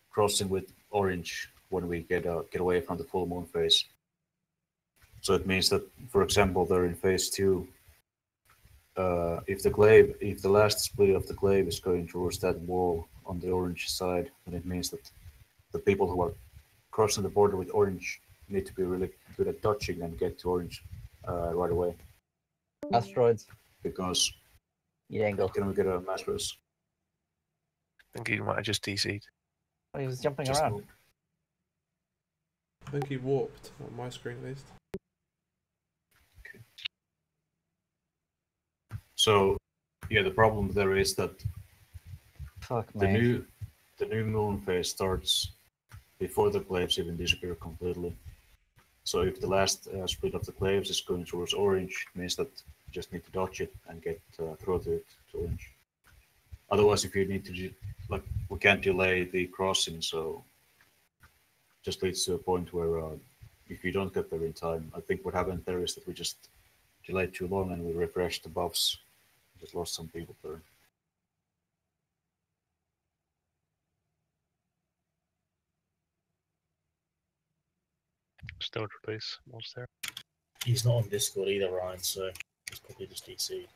crossing with orange when we get away from the full moon phase. So it means that, for example, they're in phase 2. If the last split of the glaive is going towards that wall on the orange side, then it means that the people who are crossing the border with orange need to be really good at dodging and get to orange right away. Asteroids. Because Yangle. can we get a mass race? I think he might have just DC'd. Oh, he was jumping Just around. move. I think he warped on my screen at least. So, yeah, the problem there is that Fuck the me. new moon phase starts before the glaives even disappear completely. So if the last split of the glaives is going towards orange, it means that you just need to dodge it and get through to it to orange. Otherwise, if you need to, like, we can't delay the crossing, so it just leads to a point where if you don't get there in time, I think what happened there is that we just delayed too long and we refreshed the buffs. Just lost some people there. Stone release monster. He's not on Discord either, Ryan, so he's probably just DC.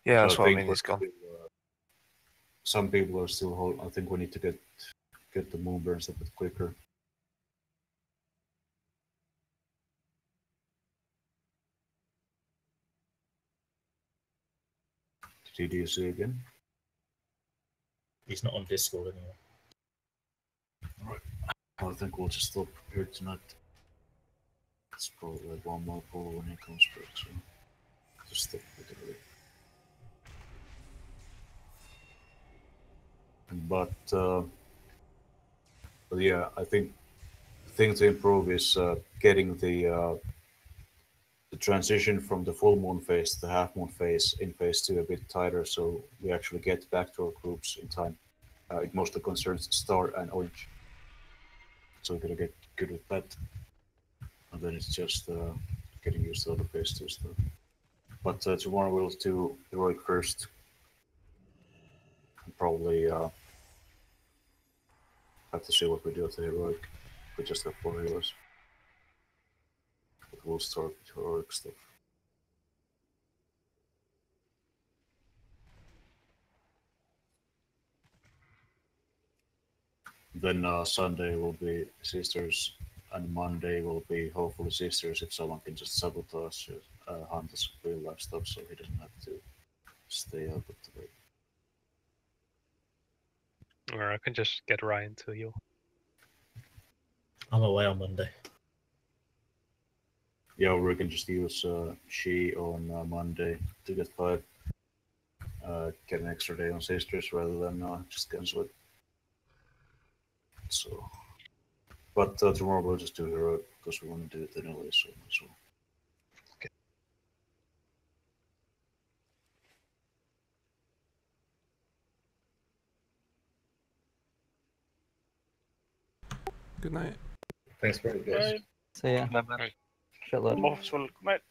Yeah, So that's what I mean. It's gone. Some people are still holding. I think we need to get the moon burns a bit quicker. TDC again. He's not on Discord anymore. Alright. I think we'll just stop here tonight. It's probably like one more pull when he comes back, so just stop it early. But yeah, I think the thing to improve is getting the transition from the full moon phase to the half moon phase in phase 2 a bit tighter, so we actually get back to our groups in time. It mostly concerns Star and Orange, so we're gonna get good with that, and then it's just getting used to the phase 2 stuff. But tomorrow we'll do heroic first, and probably have to see what we do at the heroic. We just have 4 heroes, but we'll start with heroic stuff. Then Sunday will be Sisters, and Monday will be hopefully Sisters if someone can just sabotage Hunter's real life stuff so he doesn't have to stay up at the late. Or I can just get Ryan to you. I'm away on Monday. Yeah, or we can just use she on Monday to get 5. Get an extra day on Sisters rather than just cancel it. So, but tomorrow we'll just do heroic because we want to do it anyway, so as well. Okay. Good night. Thanks for it, guys. See ya. Right. Shitload. Boss will come out.